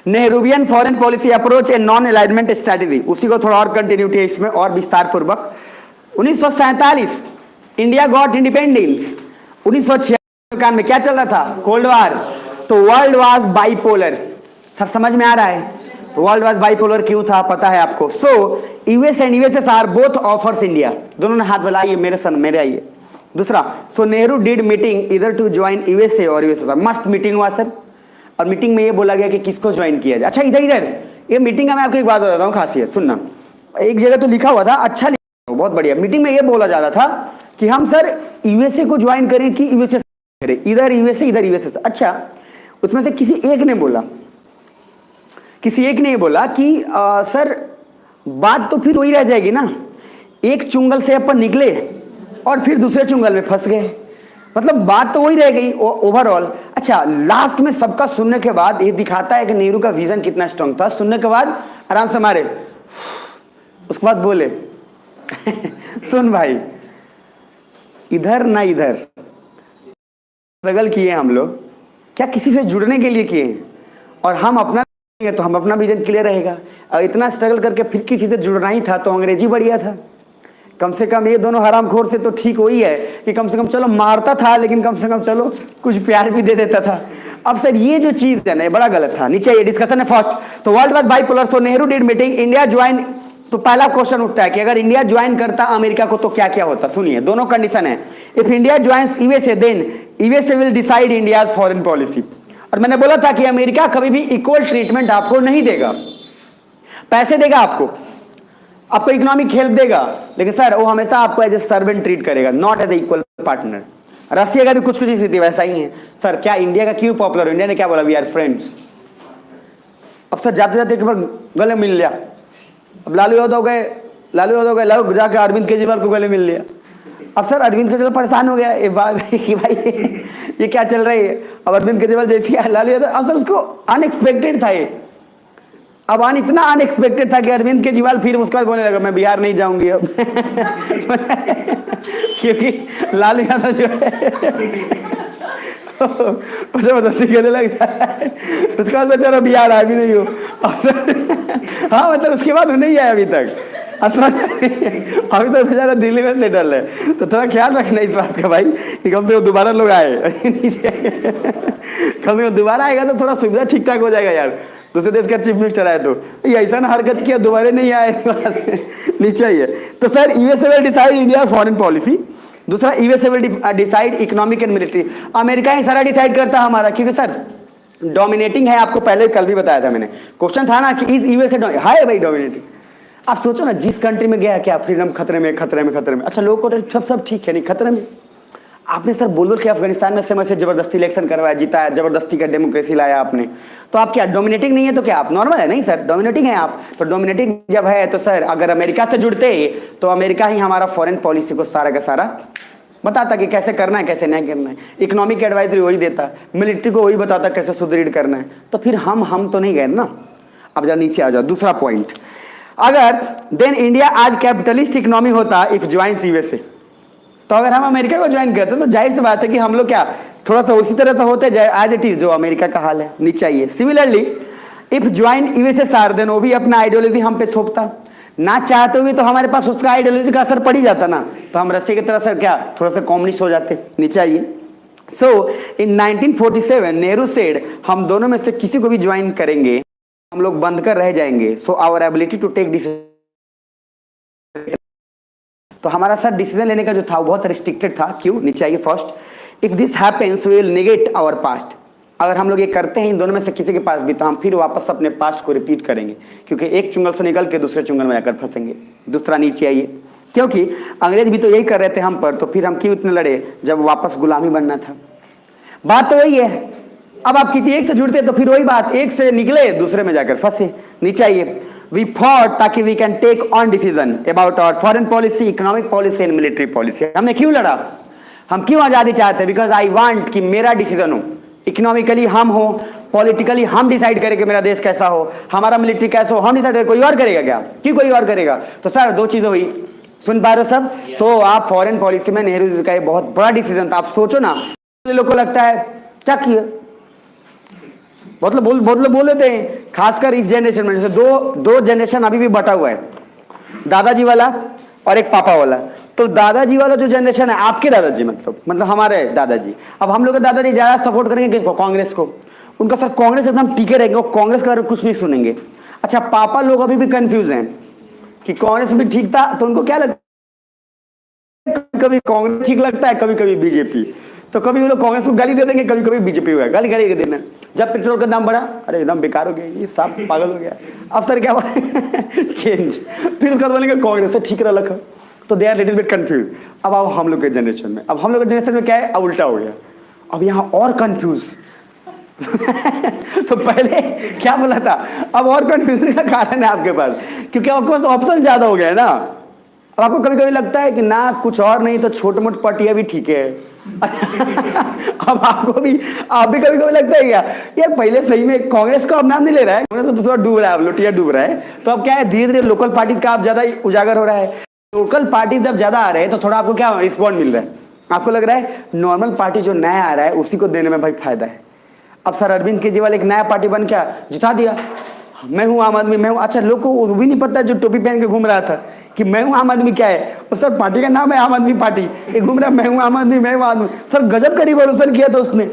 Nehruvian foreign policy approach and non alignment strategy. उसी को थोड़ा और कंटिन्यूटी है इसमें और विस्तार पूर्वक। 1947 इंडिया गॉट इंडिपेंडेंस। 1946 में क्या चल रहा था? Cold war. तो वर्ल्ड वाज बाइपोलर। सर समझ में आ रहा है? वर्ल्ड वाज बाइपोलर क्यों था पता है आपको? So US and USSR both offers India. दोनों ने हाथ मिलाइए, मेरे सन मेरे आइए। दूसरा, सो नेहरू डिड मीटिंग इधर टू ज्वाइन यूएसए और यूएसएसआर। मस्ट मीटिंग हुआ सर, और मीटिंग में ये बोला गया कि किसको ज्वाइन किया जाए। अच्छा इधर इधर ये मीटिंग का मैं आपको एक बात बताता हूँ, खासियत सुनना। एक जगह तो लिखा हुआ था, अच्छा लिखा, बहुत बढ़िया। मीटिंग में ये बोला जा रहा था कि हम सर यूएसए को ज्वाइन करें कि यूएसए करें, इधर यूएसए इधर यूएसए। अच्छा उसमें से किसी एक ने बोला, किसी एक ने ये बोला कि सर बात तो फिर वही रह जाएगी ना, एक चुंगल से अपन निकले और फिर दूसरे चुंगल में फंस गए, मतलब बात तो वही रह गई ओवरऑल। अच्छा लास्ट में सबका सुनने के बाद ये दिखाता है कि नेहरू का विजन कितना स्ट्रांग था। सुनने के बाद आराम से मारे, उसके बाद बोले सुन भाई, इधर ना इधर स्ट्रगल किए हम लोग, क्या किसी से जुड़ने के लिए किए? और हम अपना तो हम अपना विजन क्लियर रहेगा। और इतना स्ट्रगल करके फिर किसी से जुड़ना ही था तो अंग्रेजी बढ़िया था। कम से कम ये दोनों हरामखोर से तो ठीक वही है कि कम से कम चलो मारता था, लेकिन कम से कम चलो कुछ प्यार भी दे देता था। अब सर ये जो चीज है ना बड़ा गलत था। नीचे ये डिस्कशन है फर्स्ट। तो world was bipolar, so Nehru did meeting, India join. तो पहला क्वेश्चन उठता है कि अगर इंडिया ज्वाइन करता अमेरिका को तो क्या क्या होता? सुनिए, दोनों कंडीशन है। If India joins USA then USA will decide India's foreign policy. और मैंने बोला था कि अमेरिका कभी भी इक्वल ट्रीटमेंट आपको नहीं देगा, पैसे देगा आपको इकोनॉमिक हेल्प देगा, लेकिन सर वो हमेशा आपको एज ए सर्वेंट ट्रीट करेगा, not as a equal partner. Russia का भी कुछ कुछ स्थिति वैसा ही है। सर क्या इंडिया का क्यों पॉपुलर? इंडिया ने क्या बोला? We are friends. अब सर जाते जाते एक बार गले मिल लिया, अब लालू यादव गए लालू जाकर अरविंद केजरीवाल को गले मिल लिया। अब सर अरविंद केजरीवाल परेशान हो गया एक बार कि भाई ये क्या चल रही है। अब अरविंद केजरीवाल जैसे लालू यादव, अब सर उसको अनएक्सपेक्टेड था ये। अब इतना अनएक्सपेक्टेड था कि अरविंद केजरीवाल फिर उसके बाद बोलने लगा मैं बिहार नहीं जाऊंगी अब क्योंकि लालू यादव जो है उसे जबरदस्ती कहने लग जाता है। उसके बाद बेचारा बिहार आ भी नहीं हो। हाँ मतलब उसके बाद वो नहीं आया अभी तक, अभी तो बेचारा दिल्ली में सेटल है। तो थोड़ा ख्याल रखना इस बात का भाई कि कम से कम दोबारा लोग आए कम से कम दोबारा आएगा तो थोड़ा सुविधा ठीक ठाक हो जाएगा यार। दूसरे देश का चीफ मिनिस्टर आए तो ऐसा ना हरकत किया दोबारा नहीं आए नीचे आइए। तो sir USA will decide India foreign policy. दूसरा, USA will decide economic and military. America ही सारा डिसाइड करता है हमारा, क्योंकि सर डोमिनेटिंग है। आपको पहले कल भी बताया था मैंने, क्वेश्चन था ना कि इज यूएसए हाय भाई डोमिनेटिंग। आप सोचो ना, जिस कंट्री में गया क्या फ्रीडम खतरे में, खतरे में, खतरे में। अच्छा, लोगों को सब ठीक है, नहीं खतरे में। आपने सर बोल के अफगानिस्तान में समय से जबरदस्ती इलेक्शन करवाया, जीताया, जबरदस्ती का डेमोक्रेसी लाया आपने, तो आप क्या डोमिनेटिंग नहीं है तो क्या आप नॉर्मल है? नहीं सर, डोमिनेटिंग है आप। तो डोमिनेटिंग जब है तो सर अगर अमेरिका से जुड़ते तो अमेरिका ही हमारा फॉरेन पॉलिसी को सारा का सारा बताता कि कैसे करना है, कैसे नहीं करना है। इकोनॉमिक एडवाइजरी वही देता, मिलिट्री को वही बताता कैसे सुदृढ़ करना है। तो फिर हम तो नहीं गए ना। अब जरा नीचे आ जाओ, दूसरा पॉइंट। अगर देन इंडिया आज कैपिटलिस्ट इकोनॉमी होता इफ ज्वाइन यूएसए, तो अगर हम अमेरिका को ज्वाइन करते तो जाहिर सी बात है कि हम लोग क्या थोड़ा सा उसी तरह से होते एज इट इज जो अमेरिका का हाल है। नीचे आइए। सिमिलरली इफ ज्वाइन यूएसए सार, देन वो भी अपना आइडियोलॉजी हम पे थोपता, ना चाहते हुए तो हमारे पास उसका आइडियोलॉजी का असर पड़ ही जाता ना, तो हम रशिया की तरह से क्या थोड़ा सा कम्युनिस्ट हो जाते। नीचे आइए। सो इन 1947 नेहरू सेड, हम दोनों में से किसी को भी ज्वाइन करेंगे हम लोग बंद कर रह जाएंगे। So our ability to take decision, तो हमारा सर डिसीजन लेने का जो था वो बहुत रिस्ट्रिक्टेड था। क्यों? नीचे आइए। First, if this happens we will negate our past, अगर हम लोग ये करते हैं इन दोनों में से किसी के पास भी, तो हम फिर वापस अपने पास्ट को रिपीट करेंगे, क्योंकि एक चुंगल से निकल के दूसरे चुंगल में जाकर फंसेंगे। दूसरा, नीचे आइए। क्योंकि अंग्रेज भी तो यही कर रहे थे हम पर, तो फिर हम क्यों इतने लड़े जब वापस गुलामी बनना था। बात तो वही है। अब आप किसी एक से जुड़ते तो फिर वही बात, एक से निकले दूसरे में जाकर फंसे। नीचे आइए। वी फॉट ताकि we can take on decision about our foreign policy, economic policy and military policy. हमने क्यों लड़ा? हम क्यों आजादी चाहते हैं? बिकॉज आई वांट कि मेरा डिसीजन हो, इकोनॉमिकली हम हो, पॉलिटिकली हम डिसाइड करें कि मेरा देश कैसा हो, हमारा मिलिट्री कैसा हो, हम डिसाइड करें। कोई और करेगा क्या? क्यों कोई और करेगा? तो सर दो चीजें हुई, सुन पा रहे हो सब? तो आप फॉरेन पॉलिसी में नेहरू जी का बहुत बड़ा डिसीजन था। आप सोचो ना, लोग को लगता है क्या किया, बहुत लोग बोल लेते हैं, खासकर इस जनरेशन में। जैसे दो जनरेशन अभी भी बटा हुआ है, दादाजी वाला और एक पापा वाला। तो दादाजी वाला जो जनरेशन है, आपके दादाजी मतलब हमारे दादाजी, अब हम लोग के दादाजी ज्यादा सपोर्ट करेंगे किसको? कांग्रेस को। उनका सर कांग्रेस एकदम टीके रहेंगे, वो कांग्रेस का कुछ नहीं सुनेंगे। अच्छा, पापा लोग अभी भी कंफ्यूज हैं कि कांग्रेस भी ठीक था, तो उनको क्या लगता है, कभी कांग्रेस ठीक लगता है, कभी कभी बीजेपी। तो कभी वो लोग कांग्रेस को गाली दे देंगे, कभी कभी बीजेपी हुआ गाली गाली देना। जब पेट्रोल का दाम बढ़ा, अरे एकदम बेकार हो गया, ये सब पागल हो गया। अब सर क्या चेंज, फिर उसका बोलेंगे कांग्रेस से ठीक रहा लखा। तो they are little bit confuse. अब आओ हम लोग के जनरेशन में, अब हम लोग के जनरेशन में क्या है, अब उल्टा हो गया, अब यहाँ और कंफ्यूज तो पहले क्या बोला था, अब और कंफ्यूजन का कारण है आपके पास, क्योंकि आपके पास ऑप्शन ज्यादा हो गया है ना। अब आपको कभी कभी लगता है कि ना कुछ और नहीं तो छोटे मोटे पार्टियां भी ठीक है। अब आप भी कभी कभी लगता है क्या यार, पहले सही में कांग्रेस का अब नाम नहीं ले रहा है, कांग्रेस तो दूसरा डूब रहा है, अब लोटिया डूब रहा है। तो अब क्या है, धीरे धीरे लोकल पार्टीज का आप ज्यादा उजागर हो रहा है। लोकल पार्टीज जब ज्यादा आ रहे हैं तो थोड़ा आपको क्या रिस्पॉन्ड मिल रहा है, आपको लग रहा है नॉर्मल पार्टी जो नया आ रहा है उसी को देने में भाई फायदा है। अब सर अरविंद केजरीवाल एक नया पार्टी बन क्या जिता दिया, मैं हूं आम आदमी, मैं हूं। अच्छा, लोग को वो भी नहीं पता जो टोपी पहन के घूम रहा था कि मैं हूं आम आदमी क्या है, और सर पार्टी का नाम है आम आदमी पार्टी, ये घूम रहा मैं हूं आम आदमी, मैं हूं आदमी। सर गजब का रिवॉल्यूशन किया था उसने,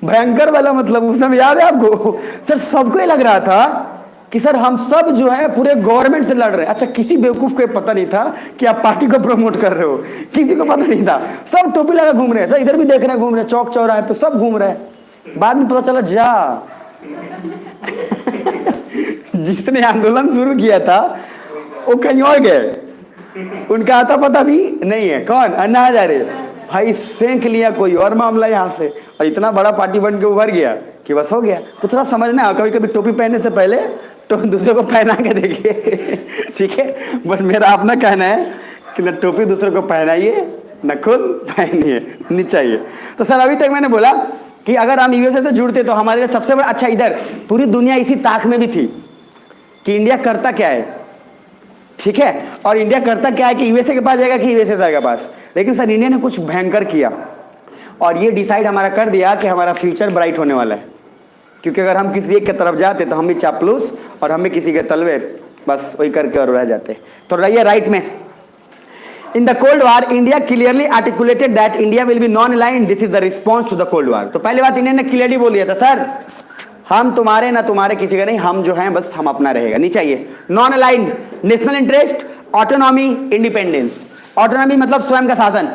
भयंकर वाला, मतलब उस समय याद है आपको? सर सबको ये लग रहा था कि सर हम सब जो है पूरे गवर्नमेंट से लड़ रहे हैं। अच्छा, किसी बेवकूफ को पता नहीं था कि आप पार्टी को प्रमोट कर रहे हो, किसी को पता नहीं था, सब टोपी लगा घूम रहे हैं। सर इधर भी देख रहे हैं, घूम रहे हैं, चौक चौराहे पे सब घूम रहे हैं। बाद में पता चला जा जिसने आंदोलन शुरू किया था वो कहीं और गए, उनका आता पता भी नहीं है। कौन? अन्ना हजारे। भाई सेंक लिया कोई और मामला यहाँ से, और इतना बड़ा पार्टी बन के उभर गया कि बस हो गया। तो थोड़ा समझना, कभी कभी टोपी पहनने से पहले तो दूसरे को पहना के देखिए, ठीक है। बट मेरा अपना कहना है कि न टोपी दूसरे को पहनाइए न खुद पहनिए, नहीं चाहिए। तो सर अभी तक मैंने बोला कि अगर हम यूएसए से जुड़ते तो हमारे लिए सबसे बड़ा, अच्छा इधर पूरी दुनिया इसी ताक में भी थी कि इंडिया करता क्या है, ठीक है, और इंडिया करता क्या है कि यूएसए के पास जाएगा कि यूएसए जाएगा पास। लेकिन सर इंडिया ने कुछ भयंकर किया और ये डिसाइड हमारा कर दिया कि हमारा फ्यूचर ब्राइट होने वाला है। क्योंकि अगर हम किसी एक की तरफ जाते तो हम भी चापलूस और हम भी किसी के तलवे बस वही करके और रह जाते। तो रहिए राइट में। In the Cold War, India clearly articulated that India will be non-aligned. This is the response to the Cold War. तो पहली बात इंडिया ने क्लियरली बोल दिया था, सर हम तुम्हारे ना तुम्हारे किसी का नहीं, हम जो हैं बस हम अपना रहेगा। नहीं चाहिए non aligned, national interest, autonomy, independence. Autonomy मतलब स्वयं का शासन,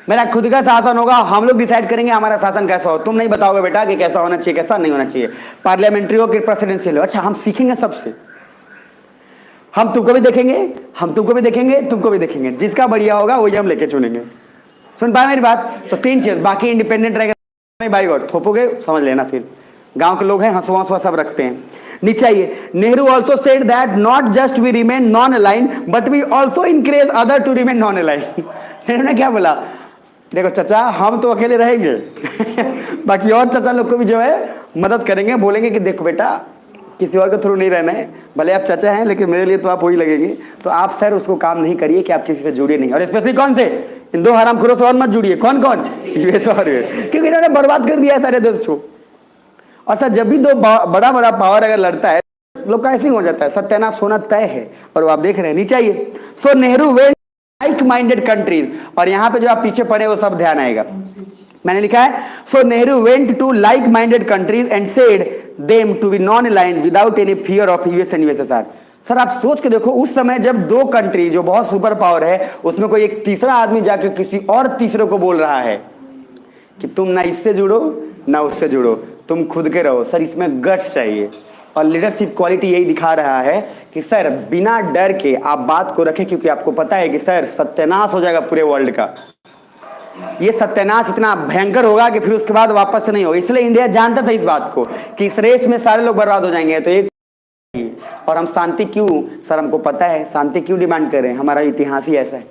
मेरा खुद का शासन होगा, हम लोग डिसाइड करेंगे हमारा शासन कैसा हो, तुम नहीं बताओगे बेटा कि कैसा होना चाहिए कैसा नहीं होना चाहिए, पार्लियामेंट्री हो कि प्रेसिडेंशियल हो। अच्छा, हम सीखेंगे सबसे। हम तुमको भी देखेंगे, हम तुमको भी देखेंगे, तुमको भी देखेंगे, जिसका बढ़िया होगा वही हम लेके चुनेंगे। सुन पाए मेरी बात? तो 3 चीज, बाकी इंडिपेंडेंट रहेगा नहीं भाई, और थोपोगे समझ लेना, फिर गांव के लोग हैं, हंसुआ हंसुआ सब रखते हैं। नीचे आइए, Nehru also said that not just we remain non align but we also encourage other to remain non align. Nehru ने क्या बोला? देखो चाचा, हम तो अकेले रहेंगे बाकी और चाचा लोग को भी जो है मदद करेंगे, बोलेंगे कि देखो बेटा किसी और के थ्रू नहीं रहना है, भले आप चाचा हैं लेकिन मेरे लिए तो आप वही लगेंगे, तो आप सर उसको काम नहीं करिए कि आप किसी से जुड़िए नहीं, और स्पेशली कौन से, इन 2 हरामखोरों से और मत जुड़िए। कौन कौन? यूएस और क्योंकि इन्होंने बर्बाद कर दिया है सारे देश को। और सर जब भी 2 बड़ा बड़ा पावर अगर लड़ता है लोग का ऐसे ही हो जाता है, सत्यानाश होना तय है, और वो आप देख रहे हैं। नीचे आइए, so Nehru went like minded countries, और यहाँ पे जो आप पीछे पढ़े वो सब ध्यान आएगा, मैंने लिखा है, so Nehru went to like minded countries and said them to be non aligned without any fear of US and USSR. Sir आप सोच के देखो, उस समय जब 2 कंट्री जो बहुत सुपर पावर है उसमें कोई एक तीसरा आदमी जाके किसी और तीसरे को बोल रहा है कि तुम ना इससे जुड़ो ना उससे जुड़ो, तुम खुद के रहो। सर इसमें गट्स चाहिए, और लीडरशिप क्वालिटी यही दिखा रहा है कि सर बिना डर के आप बात को रखें, क्योंकि आपको पता है कि सर सत्यानाश हो जाएगा पूरे वर्ल्ड का। ये सत्यानाश इतना भयंकर होगा कि फिर उसके बाद वापस से नहीं होगा। इसलिए इंडिया जानता था इस बात को कि इस रेस में सारे लोग बर्बाद हो जाएंगे, तो एक, और हम शांति क्यों, सर हमको पता है शांति क्यों डिमांड कर रहे हैं, हमारा इतिहास ही ऐसा है।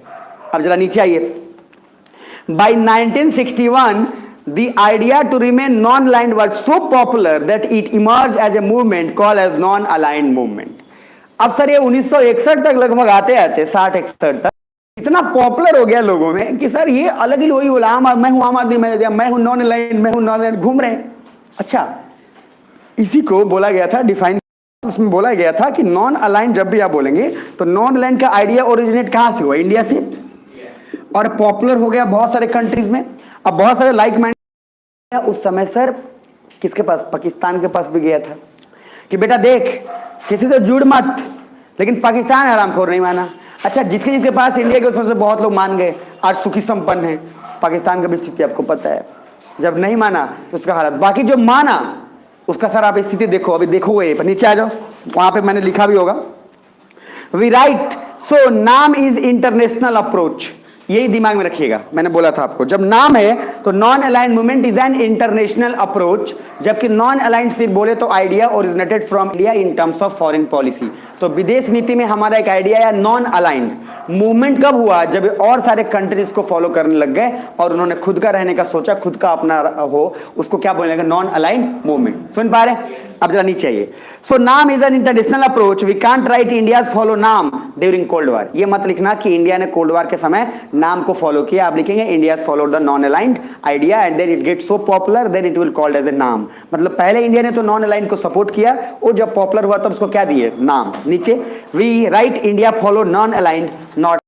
अब जरा नीचे आइए, bye 1961 the idea to remain non-aligned was so popular that it emerged as a movement called as non-aligned movement। अब सर ये 1961 तक लगभग आते आते 60-61 तक इतना पॉपुलर हो गया लोगों में कि सर ये अलग ही वही बोला, मैं हूं आम आदमी, मैं हूं नॉन अलाइन्ड, मैं हूं नॉन अलाइन्ड, घूम रहे हैं। अच्छा, इसी को बोला गया था, डिफाइन उसमें बोला गया था कि नॉन अलाइन्ड जब भी आप बोलेंगे तो नॉन अलाइन्ड का आइडिया ओरिजिनेट कहां से हुआ? इंडिया से, और पॉपुलर हो गया बहुत सारे कंट्रीज में। अब बहुत सारे लाइक माइंड उस समय सर किसके पास? पाकिस्तान के पास भी गया था कि बेटा देख किसी से जुड़ मत, लेकिन पाकिस्तान हरामखोर नहीं माना। अच्छा, जिसके जिसके पास इंडिया के उसमें से बहुत लोग मान गए, आज सुखी संपन्न है। पाकिस्तान का भी स्थिति आपको पता है, जब नहीं माना तो उसका हालत, बाकी जो माना उसका सर आप स्थिति देखो, अभी देखोगे, पर नीचे आ जाओ, वहां पे मैंने लिखा भी होगा, we right so NAM is international approach. यही दिमाग में रखिएगा, मैंने बोला था आपको, जब नाम है तो non aligned movement is an international approach, जबकि नॉन अलाइन्ड सिर्फ बोले तो idea originated from India in terms of foreign policy. तो विदेश नीति में हमारा एक आइडिया या नॉन अलाइन्ड मूवमेंट कब हुआ? जब और सारे कंट्रीज को फॉलो करने लग गए और उन्होंने खुद का रहने का सोचा, खुद का अपना हो, उसको क्या बोलेंगे? Non aligned movement. सुन पा रहे? अब जरा नीचे आइए, so NAM is an international approach, we can't write India follow NAM during cold war. ये मत लिखना कि इंडिया ने कोल्ड वार के समय नाम को फॉलो किया, आप लिखेंगे India follow the non aligned idea and then it get so popular then it will called as a NAM. मतलब पहले इंडिया ने तो नॉन अलाइन्ड को सपोर्ट किया, वो जब पॉपुलर हुआ तब उसको क्या दिए? नाम। नीचे, we write India follow non aligned not.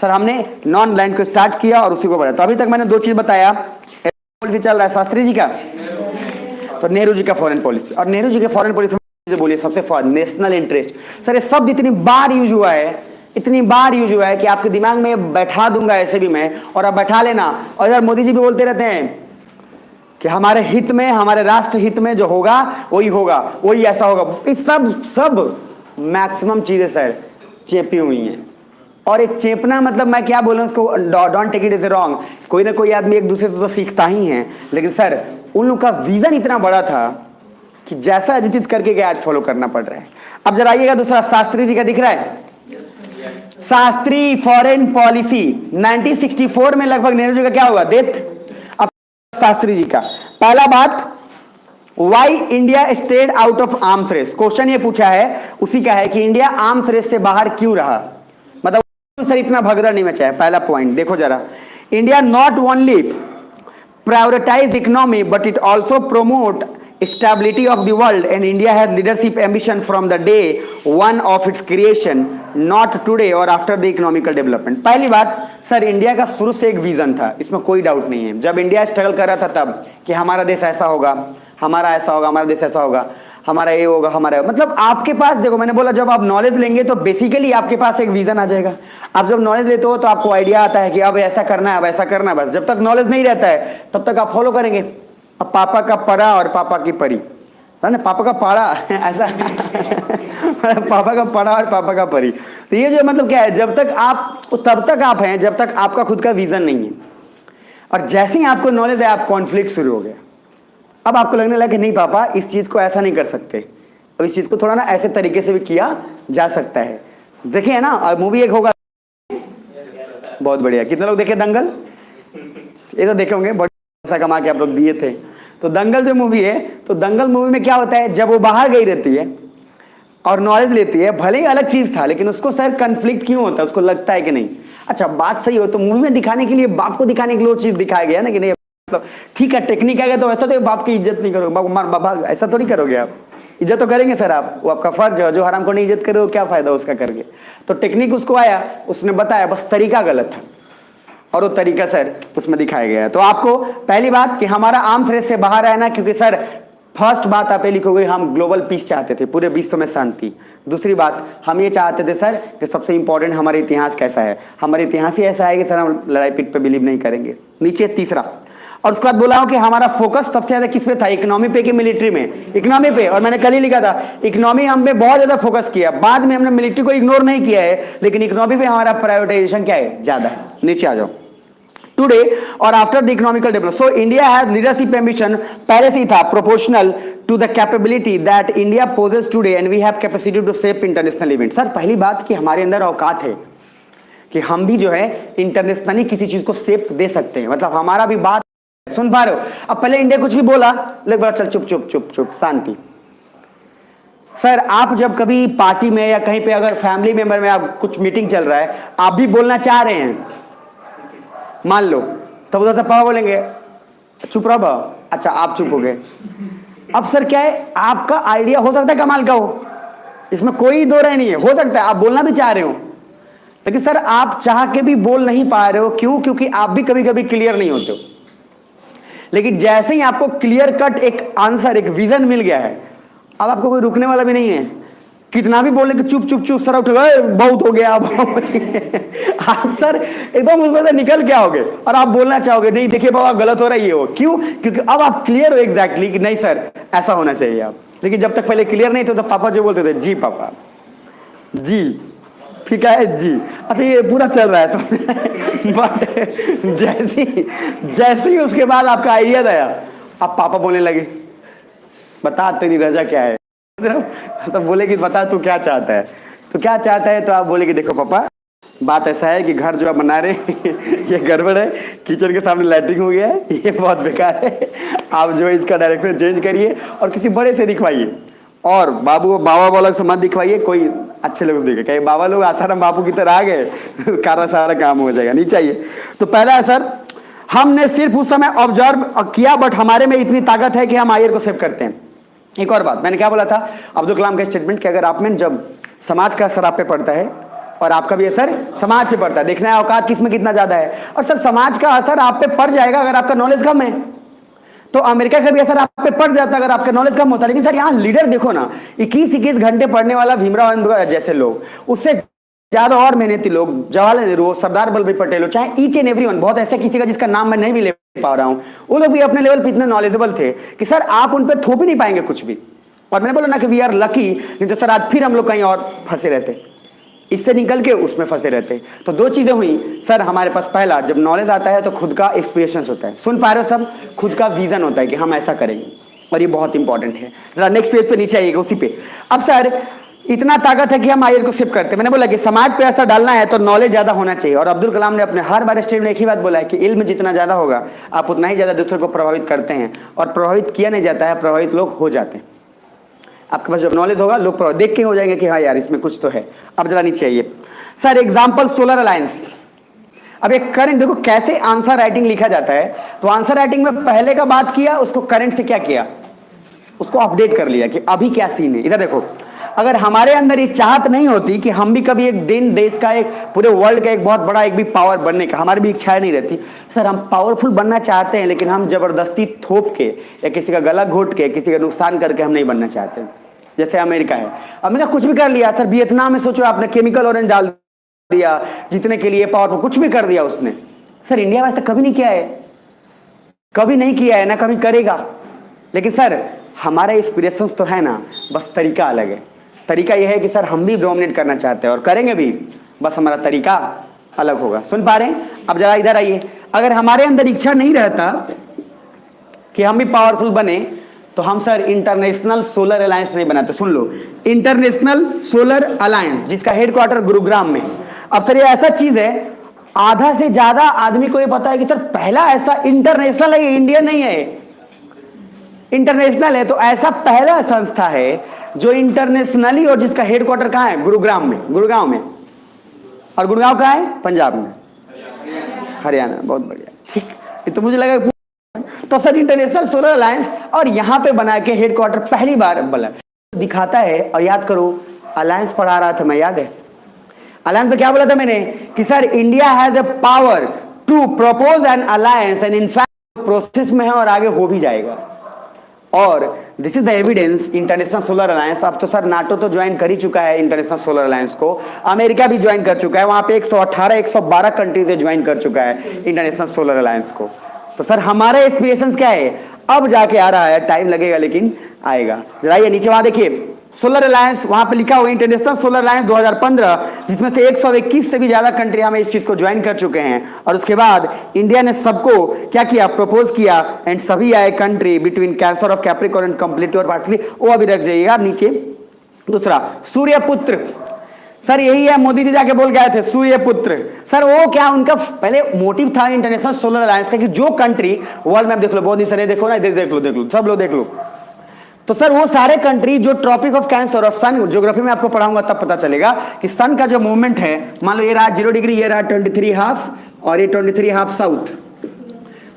Sir हमने नॉन अलाइन्ड को स्टार्ट किया और उसी को बढ़ाया। तो अभी तक मैंने 2 चीज बताया, पॉलिसी चल रहा है शास्त्री जी का, तो नेहरू जी का फॉरेन पॉलिसी। और नेहरू जी के फॉरेन पॉलिसी में बोलिए सबसे नेशनल इंटरेस्ट। सर ये शब्द इतनी बार यूज हुआ है, इतनी बार यूज हुआ है कि आपके दिमाग में बैठा दूंगा ऐसे भी मैं, और आप बैठा लेना। और इधर मोदी जी भी बोलते रहते हैं कि हमारे हित में, हमारे राष्ट्र हित में जो होगा वही होगा, वही ऐसा होगा। इस सब मैक्सिमम चीजें सर चेपी हुई हैं। और एक चेपना मतलब मैं क्या बोलूं उसको, don't take it is wrong, कोई ना कोई आदमी एक दूसरे से तो सीखता ही है, लेकिन सर उन लोग का विजन इतना बड़ा था कि जैसा एडिटिव करके गया आज फॉलो करना पड़ रहा है। अब जरा आइएगा दूसरा, शास्त्री जी का दिख रहा है, शास्त्री फॉरेन पॉलिसी 1964 में लगभग नेहरू जी का क्या हुआ? डेथ। अब शास्त्री जी का पहला बात, why India stayed out of arms race. Question ये पूछा है उसी का है कि इंडिया आर्म्स रेस से बाहर क्यों रहा, मतलब सर इतना भगदड़ नहीं मचा है। पहला पॉइंट देखो जरा, India not only prioritize economy but it also promote stability of the world, and India has leadership ambition from the day one of its creation, not today or after the economical development। पहली बात sir, India का शुरू से एक vision था, इसमें कोई doubt नहीं है। जब इंडिया स्ट्रगल कर रहा था तब कि हमारा देश ऐसा होगा, हमारा ऐसा होगा, हमारा देश ऐसा होगा, हमारा ये होगा, हमारा, मतलब आपके पास देखो, मैंने बोला जब आप नॉलेज लेंगे तो बेसिकली आपके पास एक विजन आ जाएगा। आप जब नॉलेज लेते हो तो आपको आइडिया आता है कि अब ऐसा करना है, अब ऐसा करना है। बस जब तक नॉलेज नहीं रहता है तब तक आप फॉलो करेंगे। अब पापा का परा और पापा की परी, ना, पापा का पाड़ा ऐसा पापा का पाड़ा और पापा का परी। तो ये जो मतलब क्या है, जब तक आप तब तक आप हैं जब तक आपका खुद का विजन नहीं है, और जैसे ही आपको नॉलेज है आप कॉन्फ्लिक्ट शुरू हो गया। अब आपको लगने लगा कि नहीं पापा इस चीज को ऐसा नहीं कर सकते, अब इस चीज को थोड़ा ना ऐसे तरीके से भी किया जा सकता है। देखिए ना मूवी एक होगा, बहुत बढ़िया, कितने लोग देखे दंगल? ये तो देखे होंगे, बहुत पैसा कमा के आप लोग दिए थे। तो दंगल जो मूवी है, तो दंगल मूवी में क्या होता है, जब वो बाहर गई रहती है और नॉलेज लेती है, भले ही अलग चीज था लेकिन उसको सर कंफ्लिक्ट क्यों होता है, उसको लगता है कि नहीं अच्छा बात सही हो, तो मूवी में दिखाने के लिए, बाप को दिखाने के लिए वो चीज दिखाया गया ना कि नहीं मतलब ठीक है टेक्निक आ गया, तो ऐसा तो बाप की इज्जत नहीं करोगे, बाप मार बाबा ऐसा तो नहीं करोगे आप, इज्जत तो करेंगे सर आप, वो आपका फर्ज है, जो हराम को नहीं इज्जत करे वो क्या फायदा उसका करके। तो टेक्निक उसको आया, उसने बताया, बस तरीका गलत था, और वो तरीका सर उसमें दिखाया गया है। तो आपको पहली बात कि हमारा आर्म्स रेस से बाहर आना, क्योंकि सर फर्स्ट बात आप ये लिखोगे हम ग्लोबल पीस चाहते थे, पूरे विश्व में शांति। दूसरी बात हम ये चाहते थे सर कि सबसे इंपॉर्टेंट हमारा इतिहास कैसा है, हमारा इतिहास ही ऐसा है कि सर हम लड़ाई पीट पे बिलीव नहीं करेंगे। नीचे तीसरा, और उसके बाद बोला हूं कि हमारा फोकस सबसे ज्यादा किस पे था, इकोनॉमी पे कि मिलिट्री में? इकोनॉमी पे। और मैंने कल ही लिखा था इकोनॉमी हम पे बहुत ज्यादा फोकस किया, बाद में हमने मिलिट्री को इग्नोर नहीं किया है, लेकिन इकोनॉमी पे हमारा प्रायोरिटाइजेशन क्या है, ज्यादा है। नीचे आ जाओ। Today or after the economical development, so India has leadership ambition, पहले से ही था, proportional to the capability that India possesses today and we have capacity to shape international events। Sir पहली बात कि हमारे अंदर औकात है कि हम भी जो है इंटरनेशनली किसी चीज को शेप दे सकते हैं, मतलब हमारा भी बात सुन पा रहे हो। अब पहले इंडिया कुछ भी बोला, लेकिन बोला चल चुप चुप चुप चुप शांति। सर आप जब कभी पार्टी में या कहीं पे अगर फैमिली मेंबर में आप कुछ मीटिंग चल रहा है, आप भी बोलना चाह रहे हैं, मान लो, तब उधर से पापा बोलेंगे चुप रहो, अच्छा आप चुप हो गए। अब सर क्या है, आपका आइडिया हो सकता है कमाल का हो, इसमें कोई दो राय नहीं है, हो सकता है आप बोलना भी चाह रहे हो, लेकिन सर आप चाह के भी बोल नहीं पा रहे हो। क्यों? क्योंकि आप भी कभी कभी क्लियर नहीं होते हो। लेकिन जैसे ही आपको क्लियर कट एक आंसर, एक विजन मिल गया है, अब आपको कोई रुकने वाला भी नहीं है। कितना भी बोले कि चुप चुप चुप सर उठ गए, बहुत हो गया अब आप सर एकदम उसमें से निकल के आओगे और आप बोलना चाहोगे नहीं देखिए बाबा गलत हो रही है वो। क्यों? क्योंकि अब आप क्लियर हो एग्जैक्टली कि नहीं सर ऐसा होना चाहिए आप। लेकिन जब तक पहले क्लियर नहीं थे तो पापा जो बोलते थे जी पापा जी, ठीक है जी, अच्छा ये पूरा चल रहा है तो बट जैसे ही उसके बाद आपका आइडिया आया, आप पापा बोलने लगे बता तेरी रजा क्या है, तो बोले कि बता तू क्या चाहता है, तो क्या चाहता है, तो आप बोले कि देखो पापा बात ऐसा है कि घर जो आप बना रहे ये गड़बड़ है, किचन के सामने लैट्रिन हो गया है, ये बहुत बेकार है, आप जो है इसका डायरेक्शन चेंज करिए और किसी बड़े से दिखवाइए, और बाबा वाला से मत दिखवाइए, कोई अच्छे लोग देखे, कहीं बाबा लोग आसाराम बापू की तरह आ गए कारा सारा काम हो जाएगा, नहीं चाहिए। तो पहला है सर हमने सिर्फ उस समय ऑब्जर्व किया, बट हमारे में इतनी ताकत है कि हम आयर को सेव करते हैं। एक और बात मैंने क्या बोला था, अब्दुल कलाम का स्टेटमेंट कि अगर आप में जब समाज का असर आप पे पड़ता है और आपका भी असर समाज पे पड़ता है, देखना है औकात किसमें कितना ज्यादा है। और सर समाज का असर आप पे पड़ जाएगा अगर आपका नॉलेज कम है, तो अमेरिका का भी असर आप पे पड़ जाता है अगर आपका नॉलेज कम होता है। लेकिन सर यहाँ लीडर देखो ना, 21-21 घंटे पढ़ने वाला भीमराव अम्बेडकर जैसे लोग, उससे ज्यादा और मेहनती लोग, जवाहरलाल नेहरू, सरदार वल्लभ भाई पटेल, चाहे ईच एंड एवरीवन, बहुत ऐसा किसी का जिसका नाम मैं नहीं भी ले पा रहा हूं, वो लोग भी अपने लेवल पे इतने नॉलेजेबल थे कि सर आप उन पे थोप ही नहीं पाएंगे कुछ भी। और मैंने बोला ना कि वी आर लकी, नहीं तो सर आज फिर हम लोग कहीं और फंसे रहते, इससे निकल के उसमें फंसे रहते। तो दो चीजें हुई सर हमारे पास, पहला जब नॉलेज आता है तो खुद का एक्सपीरियंस होता है, सुन पा रहे हो सब, खुद का विजन होता है कि हम ऐसा करेंगे, और ये बहुत इंपॉर्टेंट है। जरा नेक्स्ट पेज पे नीचे आइएगा, उसी पे। अब सर इतना ताकत है कि हम आयर को शिफ्ट करते हैं। मैंने बोला कि समाज पे ऐसा डालना है तो नॉलेज ज्यादा होना चाहिए, और अब्दुल कलाम ने अपने हर बार स्टेट में एक ही बात बोला है कि इल्म जितना ज्यादा होगा आप उतना ही ज्यादा दूसरों को प्रभावित करते हैं, और प्रभावित किया नहीं जाता है, प्रभावित लोग हो जाते हैं। आपके पास जब नॉलेज होगा लोग देख के हो जाएंगे कि हाँ यार इसमें कुछ तो है। अब जरा नीचे आइए सर, एग्जाम्पल सोलर अलायंस। अब एक करंट देखो कैसे आंसर राइटिंग लिखा जाता है, तो आंसर राइटिंग में पहले का बात किया, उसको करंट से क्या किया, उसको अपडेट कर लिया कि अभी क्या सीन है। इधर देखो, अगर हमारे अंदर ये चाहत नहीं होती कि हम भी कभी एक दिन देश का, एक पूरे वर्ल्ड का एक बहुत बड़ा एक भी पावर बनने का, हमारी भी इच्छा नहीं रहती। सर हम पावरफुल बनना चाहते हैं, लेकिन हम जबरदस्ती थोप के या किसी का गला घोट के, किसी का नुकसान करके हम नहीं बनना चाहते। जैसे अमेरिका है, अमेरिका कुछ भी कर लिया सर, वियतनाम में सोचो आपने केमिकल ऑरेंज डाल दिया जितने के लिए पावरफुल, कुछ भी कर दिया उसने। सर इंडिया वैसा कभी नहीं किया है, कभी नहीं किया है ना कभी करेगा। लेकिन सर हमारा एस्पिरेशंस तो है ना, बस तरीका अलग है। तरीका यह है कि सर हम भी डोमिनेट करना चाहते हैं और करेंगे भी, बस हमारा तरीका अलग होगा। सुन पा रहे हैं? अब जरा इधर आइए। अगर हमारे अंदर इच्छा नहीं रहता कि हम भी पावरफुल बने तो हम सर इंटरनेशनल सोलर अलायंस नहीं बनाते। सुन लो, इंटरनेशनल सोलर अलायंस जिसका हेडक्वार्टर गुरुग्राम में। अब सर ये ऐसा चीज है, आधा से ज्यादा आदमी को ये पता है कि सर पहला ऐसा इंटरनेशनल है, ये इंडियन नहीं है, इंटरनेशनल है। तो ऐसा पहला संस्था है जो इंटरनेशनली और जिसका हेडक्वार्टर कहां है? गुरुग्राम में, गुड़गांव में। और गुड़गांव कहां है? पंजाब में, हरियाणा। बहुत बढ़िया, ठीक। ये तो मुझे लगा तो सर इंटरनेशनल सोलर अलायंस और यहां पे बना के हेडक्वार्टर पहली बार बना दिखाता है। और याद करो, अलायंस पढ़ा रहा था मैं, याद है? अलायंस में क्या बोला था मैंने कि sir India has a power to propose an alliance and in fact process में है और आगे हो भी जाएगा। और this is the evidence international solar alliance. अब तो सर नाटो तो ज्वाइन कर ही चुका है इंटरनेशनल सोलर अलायंस को, अमेरिका भी ज्वाइन कर चुका है, वहां पे 118 112 कंट्रीज ज्वाइन कर चुका है इंटरनेशनल सोलर अलायंस को। तो सर हमारा एस्पिरेशंस क्या है? अब जाके आ रहा है, टाइम लगेगा लेकिन आएगा। जरा ये नीचे वहां देखिए, सोलर अलायंस वहां पे लिखा हुआ इंटरनेशनल सोलर अलायंस 2015, जिसमें से 121 से भी ज्यादा कंट्री हमें इस चीज को ज्वाइन कर चुके हैं। और उसके बाद इंडिया ने सबको क्या किया? प्रपोज किया एंड सभी आए country between cancer of Capricorn and completely और पार्टली। वो अभी रख जाइएगा नीचे। दूसरा सूर्यपुत्र, सर यही है, मोदी जी जाके बोल गए थे सूर्यपुत्र। सर वो क्या उनका पहले मोटिव था इंटरनेशनल सोलर अलायंस का कि जो कंट्री, वर्ल्ड मैप देख लो, बहुत ही सर देखो ना, देख लो सब लोग देख लो। तो सर वो सारे कंट्री जो ट्रॉपिक ऑफ कैंसर और सन, ज्योग्राफी में आपको पढ़ाऊंगा तब पता चलेगा कि सन का जो मूवमेंट है, मान लो ये रहा 0 डिग्री, ये रहा 23.5 और ये 23.5 साउथ।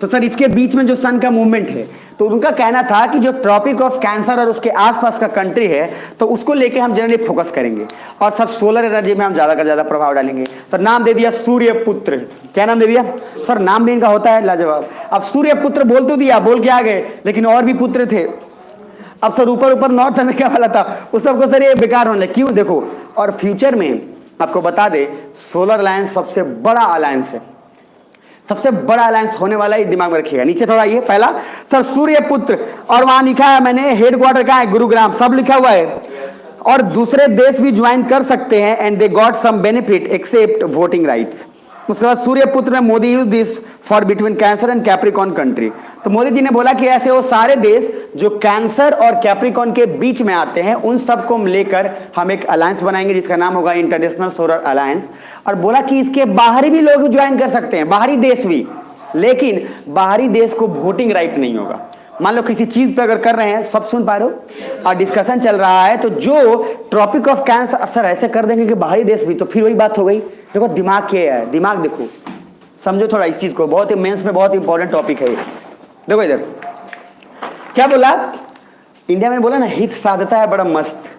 तो सर इसके बीच में जो सन का मूवमेंट है, तो उनका कहना था कि जो ट्रॉपिक ऑफ कैंसर और उसके आसपास का कंट्री है, तो उसको लेके हम जनरली फोकस करेंगे और सर सोलर एनर्जी में हम ज्यादा का ज्यादा प्रभाव डालेंगे। तो नाम दे दिया सूर्यपुत्र। क्या नाम दे दिया? सर नाम भी इनका होता है लाजवाब। अब सूर्यपुत्र बोल तो दिया, बोल के आ गए, लेकिन और भी पुत्र थे। अब सर ऊपर नॉर्थ अमेरिका वाला था, उस सबको सर ये बेकार होने लगे। क्यों? देखो, और फ्यूचर में आपको बता दे, सोलर अलायंस सबसे बड़ा अलायंस है, सबसे बड़ा अलायंस होने वाला है, दिमाग में रखिएगा। नीचे थोड़ा ये पहला सर सूर्यपुत्र, और वहां लिखा है मैंने हेडक्वार्टर का है गुरुग्राम, सब लिखा हुआ है। और दूसरे देश भी ज्वाइन कर सकते हैं and they got some benefit except voting rights. उसके बाद सूर्यपुत्र में Modi use this for between cancer and capricorn country. तो मोदी जी ने बोला कि ऐसे वो सारे देश जो कैंसर और कैप्रिकॉर्न के बीच में आते हैं, उन सबको लेकर हम एक अलायंस बनाएंगे जिसका नाम होगा इंटरनेशनल सोलर अलायंस। और बोला कि इसके बाहरी भी लोग ज्वाइन कर सकते हैं, बाहरी देश भी, लेकिन बाहरी देश को वोटिंग राइट नहीं होगा। मान लो किसी चीज पे अगर कर रहे हैं, सब सुन पा रहे हो, और डिस्कशन चल रहा है, तो जो ट्रॉपिक ऑफ कैंसर सर ऐसे कर देंगे कि बाहरी देश भी, तो फिर वही बात हो गई। देखो दिमाग क्या है, दिमाग देखो, समझो थोड़ा इस चीज को, बहुत ही मेंस में बहुत इंपॉर्टेंट टॉपिक है ये। देखो इधर क्या बोला, इंडिया में बोला ना हित साधता है बड़ा मस्त।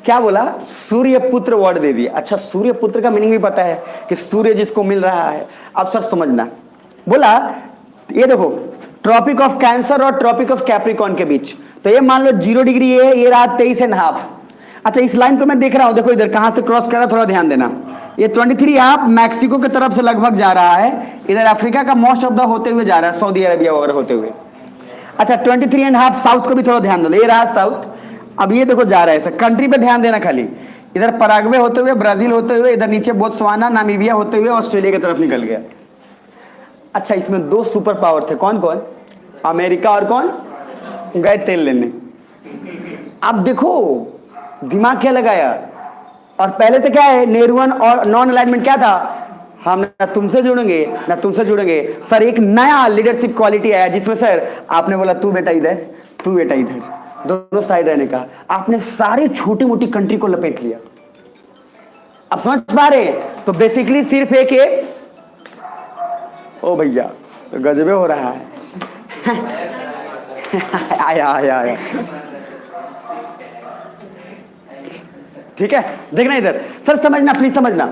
क्या बोला? सूर्यपुत्र वर्ड दे दिया। अच्छा, सूर्यपुत्र का मीनिंग भी पता है कि सूर्य जिसको मिल रहा है। अब सर समझना, बोला ये देखो ट्रॉपिक ऑफ कैंसर और ट्रॉपिक ऑफ कैप्रिकॉर्न के बीच, तो ये मान लो 0 डिग्री ये रहा 23.5। अच्छा, इस लाइन को मैं देख रहा हूं, देखो इधर कहां से क्रॉस कर रहा है, थोड़ा ध्यान देना। ये 23.5 मैक्सिको की तरफ से लगभग जा रहा है, इधर अफ्रीका का मोस्ट ऑफ द होते हुए जा रहा है, सऊदी अरेबिया वगैरह होते हुए। अच्छा, 23.5 साउथ को भी थोड़ा ध्यान दो, ये रहा साउथ। अब ये देखो जा रहा है, कंट्री पे ध्यान देना खाली, इधर पराग्वे होते हुए, ब्राजील होते हुए, इधर नीचे बोत्सवाना नामीबिया होते हुए ऑस्ट्रेलिया की तरफ निकल गया। अच्छा, इसमें 2 सुपर पावर थे, कौन कौन? अमेरिका और कौन? गए तेल लेने। अब देखो दिमाग क्या लगाया, और पहले से क्या है, नेहरूवन और नॉन अलाइनमेंट क्या था, हम ना तुमसे जुड़ेंगे ना तुमसे जुड़ेंगे। सर एक नया लीडरशिप क्वालिटी आया जिसमें सर आपने बोला तू बेटा इधर, तू बेटा इधर, दोनों साइड रहने का। आपने सारी छोटी मोटी कंट्री को लपेट लिया। अब समझ पा रहे? तो बेसिकली सिर्फ एक ओ भैया तो गजबे हो रहा है। आया ठीक है, देखना इधर सर, समझना प्लीज समझना,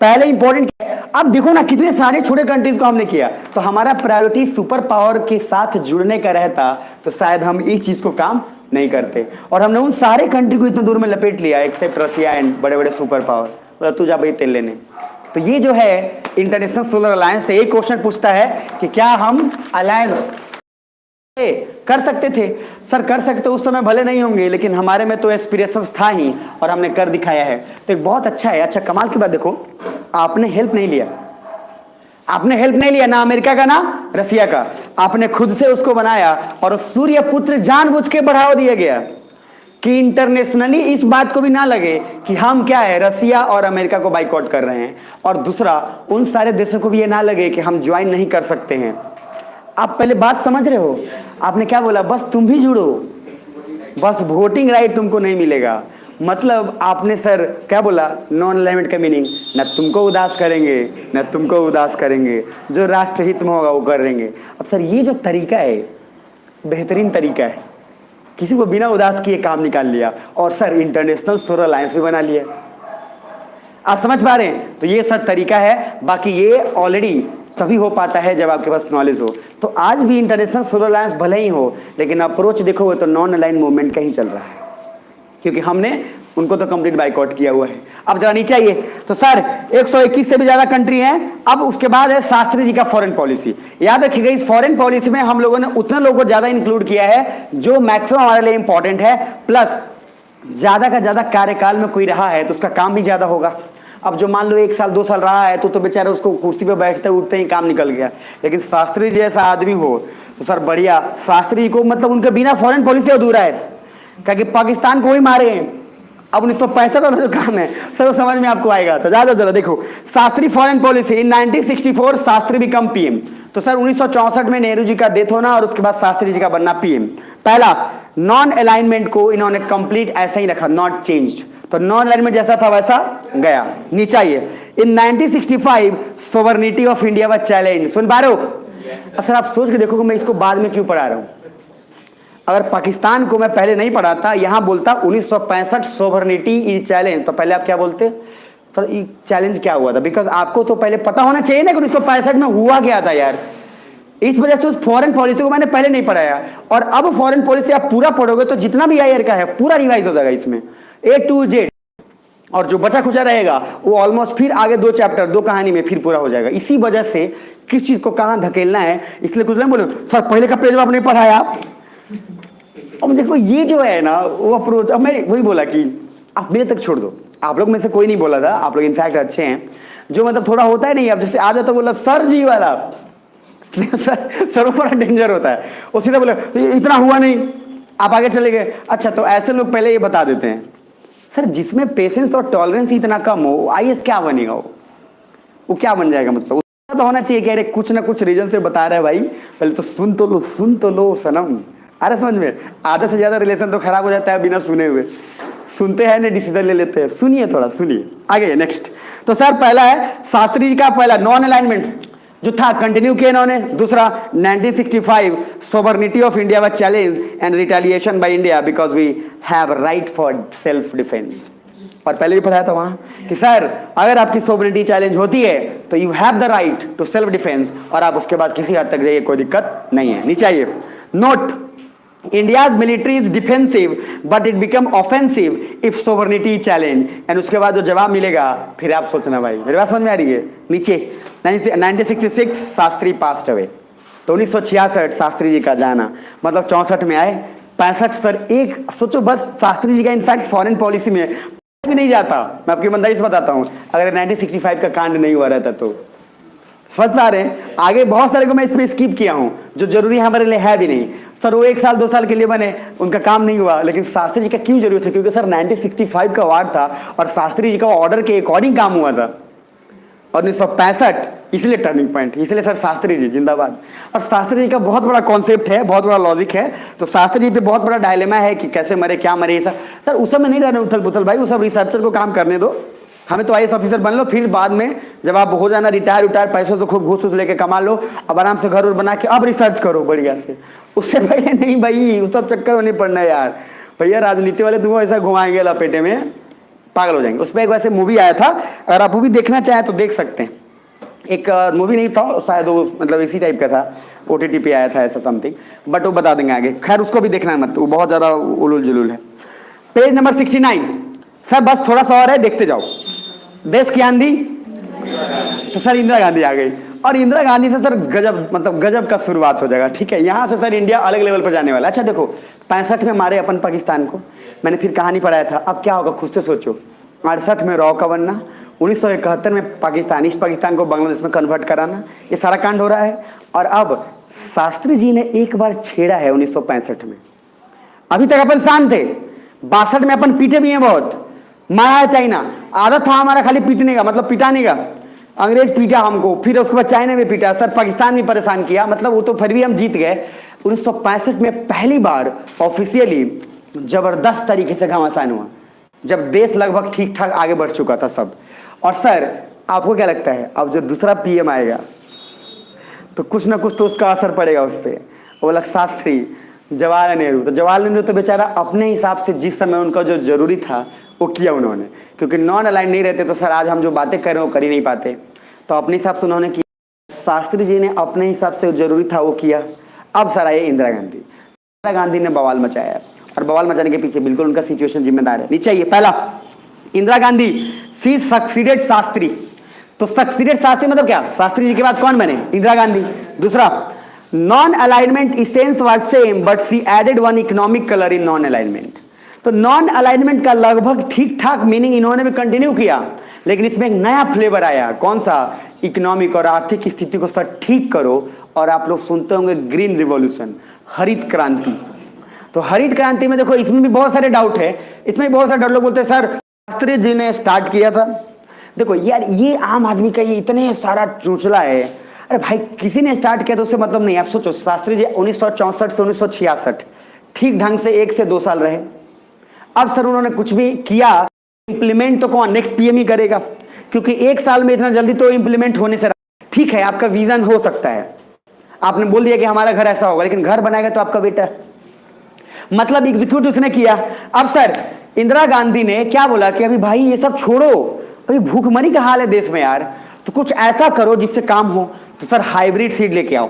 पहले इंपॉर्टेंट। अब देखो ना कितने सारे छोटे कंट्रीज को हमने किया, तो हमारा प्रायोरिटी सुपर पावर के साथ जुड़ने का रहता तो शायद हम इस चीज को काम नहीं करते। और हमने उन सारे कंट्री को इतने दूर में लपेट लिया एक्सेप्ट रशिया एंड बड़े बड़े सुपर पावर। बोला तू जा भाई तेल लेने। तो ये जो है इंटरनेशनल सोलर अलायंस से एक क्वेश्चन पूछता है कि क्या हम अलायंस कर सकते थे सर, कर सकते उस समय भले नहीं होंगे, लेकिन हमारे में तो एस्पिरेशंस था ही और हमने कर दिखाया है। तो एक बहुत अच्छा है। अच्छा कमाल की बात देखो, आपने हेल्प नहीं लिया, आपने हेल्प नहीं लिया ना अमेरिका का ना रसिया का, आपने खुद से उसको बनाया और सूर्य पुत्र जानबूझ के बढ़ावा दिया गया कि इंटरनेशनली इस बात को भी ना लगे कि हम क्या है रसिया और अमेरिका को बाइकआउट कर रहे हैं, और दूसरा उन सारे देशों को भी ये ना लगे कि हम ज्वाइन नहीं कर सकते हैं। आप पहले बात समझ रहे हो, आपने क्या बोला, बस तुम भी जुड़ो, बस वोटिंग राइट तुमको नहीं मिलेगा। मतलब आपने सर क्या बोला, नॉन अलाइनमेंट का मीनिंग, न तुमको उदास करेंगे न तुमको उदास करेंगे, जो राष्ट्रहित में होगा वो करेंगे। अब सर ये जो तरीका है बेहतरीन तरीका है, किसी को बिना उदास किए काम निकाल लिया, और सर इंटरनेशनल सोलर अलायंस भी बना लिया। आप समझ पा रहे हैं? तो ये सर तरीका है, बाकी ये ऑलरेडी तभी हो पाता है जब आपके पास नॉलेज हो। तो आज भी इंटरनेशनल सोलर अलायंस भले ही हो, लेकिन अप्रोच देखोगे तो नॉन अलाइन मूवमेंट का ही चल रहा है, क्योंकि हमने उनको तो कंप्लीट बाइकआउट किया हुआ है। अब जरा नीचे आइए, तो सर 121 से भी ज्यादा कंट्री हैं। अब उसके बाद है शास्त्री जी का फॉरेन पॉलिसी। याद रखिएगा, इस फॉरेन पॉलिसी में हम लोगों ने उतने लोगों को ज्यादा इंक्लूड किया है जो मैक्सिमम हमारे लिए इंपॉर्टेंट है, प्लस ज्यादा का ज्यादा कार्यकाल में कोई रहा है तो उसका काम भी ज्यादा होगा। अब जो मान लो 1 साल 2 साल रहा है तो बेचारा उसको कुर्सी पे बैठते उठते ही काम निकल गया, लेकिन शास्त्री जी जैसा आदमी हो तो सर बढ़िया। शास्त्री को मतलब उनके बिना फॉरेन पॉलिसी अधूरा है, क्योंकि पाकिस्तान को ही मारे हैं। अब 1965 वाला जो काम है सर वो समझ में आपको आएगा, तो ज्यादा जरा देखो। Shastri foreign policy in 1964 Shastri become PM. तो सर 1964 में नेहरू जी का डेथ होना और उसके बाद शास्त्री जी का बनना पीएम। पहला, नॉन अलाइनमेंट को इन्होंने कंप्लीट ऐसा ही रखा, नॉट चेंज्ड। तो नॉन अलाइनमेंट जैसा था वैसा गया। नीचे आइए, in 1965 sovereignty of India was challenge. सुन पा रहे हो? अब सर आप सोच के देखो कि मैं इसको बाद में क्यों पढ़ा रहा हूं। अगर पाकिस्तान को मैं पहले नहीं पढ़ाता, यहां बोलता 1965 सोवरेनिटी इज चैलेंज, तो पहले आप क्या बोलते सर, ये चैलेंज क्या हुआ था? बिकॉज आपको तो पहले पता होना चाहिए ना कि 1965 में हुआ क्या था यार। इस वजह से उस फॉरेन पॉलिसी को मैंने पहले नहीं पढ़ाया, और अब फॉरेन पॉलिसी आप पूरा पढ़ोगे तो जितना भी ईयर का है पूरा रिवाइज हो जाएगा इसमें A to Z, और जो बचा खुचा रहेगा वो ऑलमोस्ट फिर आगे 2 चैप्टर 2 कहानी में फिर पूरा हो जाएगा। इसी वजह से किस चीज को कहां धकेलना है, इसलिए कुछ नहीं बोलो सर पहले का पेज आपने पढ़ाया। अब मुझे को ये जो है ना वो अप्रोच, अब मैं वही बोला कि आप मेरे तक छोड़ दो। आप लोग में से कोई नहीं बोला था, आप लोग इनफैक्ट अच्छे हैं। जो मतलब थोड़ा होता है नहीं, अब जैसे आ जाता बोला सर जी वाला सर वो बड़ा डेंजर होता है, वो सीधा बोला तो इतना हुआ नहीं, आप आगे चले गए। अच्छा तो ऐसे लोग पहले ये बता देते हैं सर जिसमें पेशेंस और टॉलरेंस इतना कम हो आईएएस क्या बनेगा, वो क्या बन जाएगा? मतलब उसका तो होना चाहिए कि अरे कुछ ना कुछ रीजन से बता रहा है भाई, पहले तो सुन तो लो सनम। अरे समझ में, आधे से ज्यादा रिलेशन तो खराब हो जाता है बिना सुने हुए। सुनते हैं ना डिसीजन ले लेते हैं। सुनिए थोड़ा सुनिए, आगे नेक्स्ट। तो सर पहला है शास्त्री जी का पहला नॉन अलाइनमेंट जो था कंटिन्यू किया इन्होंने। दूसरा 1965 sovereignty of India was challenge and retaliation by India because we have right for self defence. और पहले भी पढ़ाया था वहां कि सर अगर आपकी सोवरेनिटी चैलेंज होती है तो you have the right to self defence, और आप उसके बाद किसी हद तक जाइए, कोई दिक्कत नहीं है। नीचे आइए, note India's military is defensive but it become offensive if sovereignty challenge, and उसके बाद जो जवाब मिलेगा फिर आप सोचना भाई। मेरी बात समझ में आ रही है? नीचे 1966 शास्त्री पास्ट अवे, तो 1966 शास्त्री जी का जाना, मतलब 64 में आए, 65 सर एक सोचो बस। शास्त्री जी का इनफैक्ट फॉरेन पॉलिसी में भी नहीं जाता, मैं आपकी ईमानदारी से बताता हूं, अगर 1965 का कांड नहीं हुआ रहता तो। समझ पा रहे हैं? आगे बहुत सारे को मैं इसमें स्किप किया हूं जो जरूरी हमारे लिए है भी नहीं। सर वो 1 साल 2 साल के लिए बने, उनका काम नहीं हुआ, लेकिन शास्त्री जी का क्यों जरूरत है? क्योंकि सर 1965 का वार था और शास्त्री जी का ऑर्डर के अकॉर्डिंग काम हुआ था, और 1965 इसलिए टर्निंग पॉइंट, इसलिए सर शास्त्री जी जिंदाबाद। और शास्त्री जी का बहुत बड़ा कॉन्सेप्ट है, बहुत बड़ा लॉजिक है, तो शास्त्री जी पे बहुत बड़ा डायलेमा है कि कैसे मरे क्या मरे। सर उस समय नहीं रहना उथल पुथल भाई, वो सब रिसर्चर को काम करने दो, हमें तो आईएएस ऑफिसर बन लो, फिर बाद में जब आप हो जाना रिटायर पैसों से खूब घूस लेके कमा लो, अब आराम से घर बना के अब रिसर्च करो बढ़िया से। उससे पहले नहीं भाई, उस सब चक्कर में नहीं पड़ना यार भैया। राजनीति वाले तुमको ऐसा घुमाएंगे लपेटे में, पागल हो जाएंगे। उस पर एक वैसे मूवी आया था, अगर आप मूवी देखना चाहें तो देख सकते हैं। एक मूवी नहीं था शायद, वो मतलब इसी टाइप का था, ओटीटी पे आया था ऐसा समथिंग, बट वो बता देंगे आगे। खैर उसको भी देखना मत, वो बहुत ज़्यादा उलूल जुलूल है। पेज नंबर 69 सर, बस थोड़ा सा और है, देखते जाओ। देश की आंधी, तो सर इंदिरा गांधी आ गई। और इंदिरा गांधी से सर गजब, मतलब गजब का शुरुआत हो जाएगा, ठीक है। यहाँ से सर इंडिया अलग लेवल पर जाने वाला है। अच्छा देखो, 65 में मारे अपन पाकिस्तान को, मैंने फिर कहानी पढ़ाया था। अब क्या होगा खुद से सोचो। 68 में रॉ का बनना, 1971 में पाकिस्तान, ईस्ट पाकिस्तान को बांग्लादेश में कन्वर्ट कराना, ये सारा कांड हो रहा है। और अब शास्त्री जी ने एक बार छेड़ा है 1965 में। अभी तक अपन शांत थे, 62 में अपन पीटे भी हैं बहुत, मारा है चाइना, आदत था हमारा खाली पीटने का, मतलब पिटाने का। अंग्रेज पीटा हमको, फिर उसके बाद चाइना भी पीटा, सर पाकिस्तान भी परेशान किया, मतलब वो तो फिर भी हम जीत गए। 1965 में पहली बार ऑफिशियली जबरदस्त तरीके से घमासान हुआ, जब देश लगभग ठीक ठाक आगे बढ़ चुका था सब। और सर आपको क्या लगता है, अब जो दूसरा पीएम आएगा तो कुछ ना कुछ तो उसका असर पड़ेगा उस पर। बोला शास्त्री, जवाहरलाल नेहरू। तो जवाहरलाल नेहरू तो बेचारा अपने हिसाब से जिस समय उनका जो जरूरी था वो किया उन्होंने, क्योंकि नॉन अलाइन नहीं रहते तो सर आज हम जो बातें कर रहे हैं वो कर ही नहीं पाते। तो अपने हिसाब से उन्होंने किया, शास्त्री जी ने अपने हिसाब से जो जरूरी था वो किया। अब सर आइए इंदिरा गांधी। इंदिरा गांधी ने बवाल मचाया, और बवाल मचाने के पीछे बिल्कुल उनका सिचुएशन जिम्मेदार है। नीचे आइए, पहला इंदिरा गांधी सी सक्सीडेड शास्त्री। तो सक्सीडेड शास्त्री मतलब क्या, शास्त्री जी के बाद कौन बने, इंदिरा गांधी। दूसरा, non alignment essence was same but she added one economic colour in non alignment. तो नॉन अलाइनमेंट का लगभग ठीक ठाक मीनिंग इन्होंने भी कंटिन्यू किया, लेकिन इसमें एक नया फ्लेवर आया। कौन सा, इकोनॉमिक और आर्थिक स्थिति को सर ठीक करो। और आप लोग सुनते होंगे ग्रीन रिवॉल्यूशन, हरित क्रांति। तो हरित क्रांति में देखो इसमें भी बहुत सारे डाउट है, इसमें भी बहुत सारे डाउट। लोग बोलते हैं सर शास्त्री जी ने स्टार्ट किया था। देखो यार, ये आम आदमी का ये इतने सारा चूचला है। अरे भाई, किसी ने स्टार्ट किया तो उससे मतलब नहीं। आप सोचो, शास्त्री जी 1964 से 1966 ठीक ढंग से 1 से 2 साल रहे। अब सर उन्होंने कुछ भी किया, इंप्लीमेंट तो कौन, नेक्स्ट पीएम ही करेगा, क्योंकि 1 साल में इतना जल्दी तो इंप्लीमेंट होने से, ठीक है आपका विजन हो सकता है, आपने बोल दिया कि हमारा घर ऐसा होगा, लेकिन घर बनाएगा तो आपका बेटा, मतलब एग्जीक्यूट उसने किया। अब सर इंदिरा गांधी ने क्या बोला कि अभी भाई ये सब छोड़ो, अभी भूखमरी का हाल है देश में यार, तो कुछ ऐसा करो जिससे काम हो। तो सर हाइब्रिड सीड लेके आओ,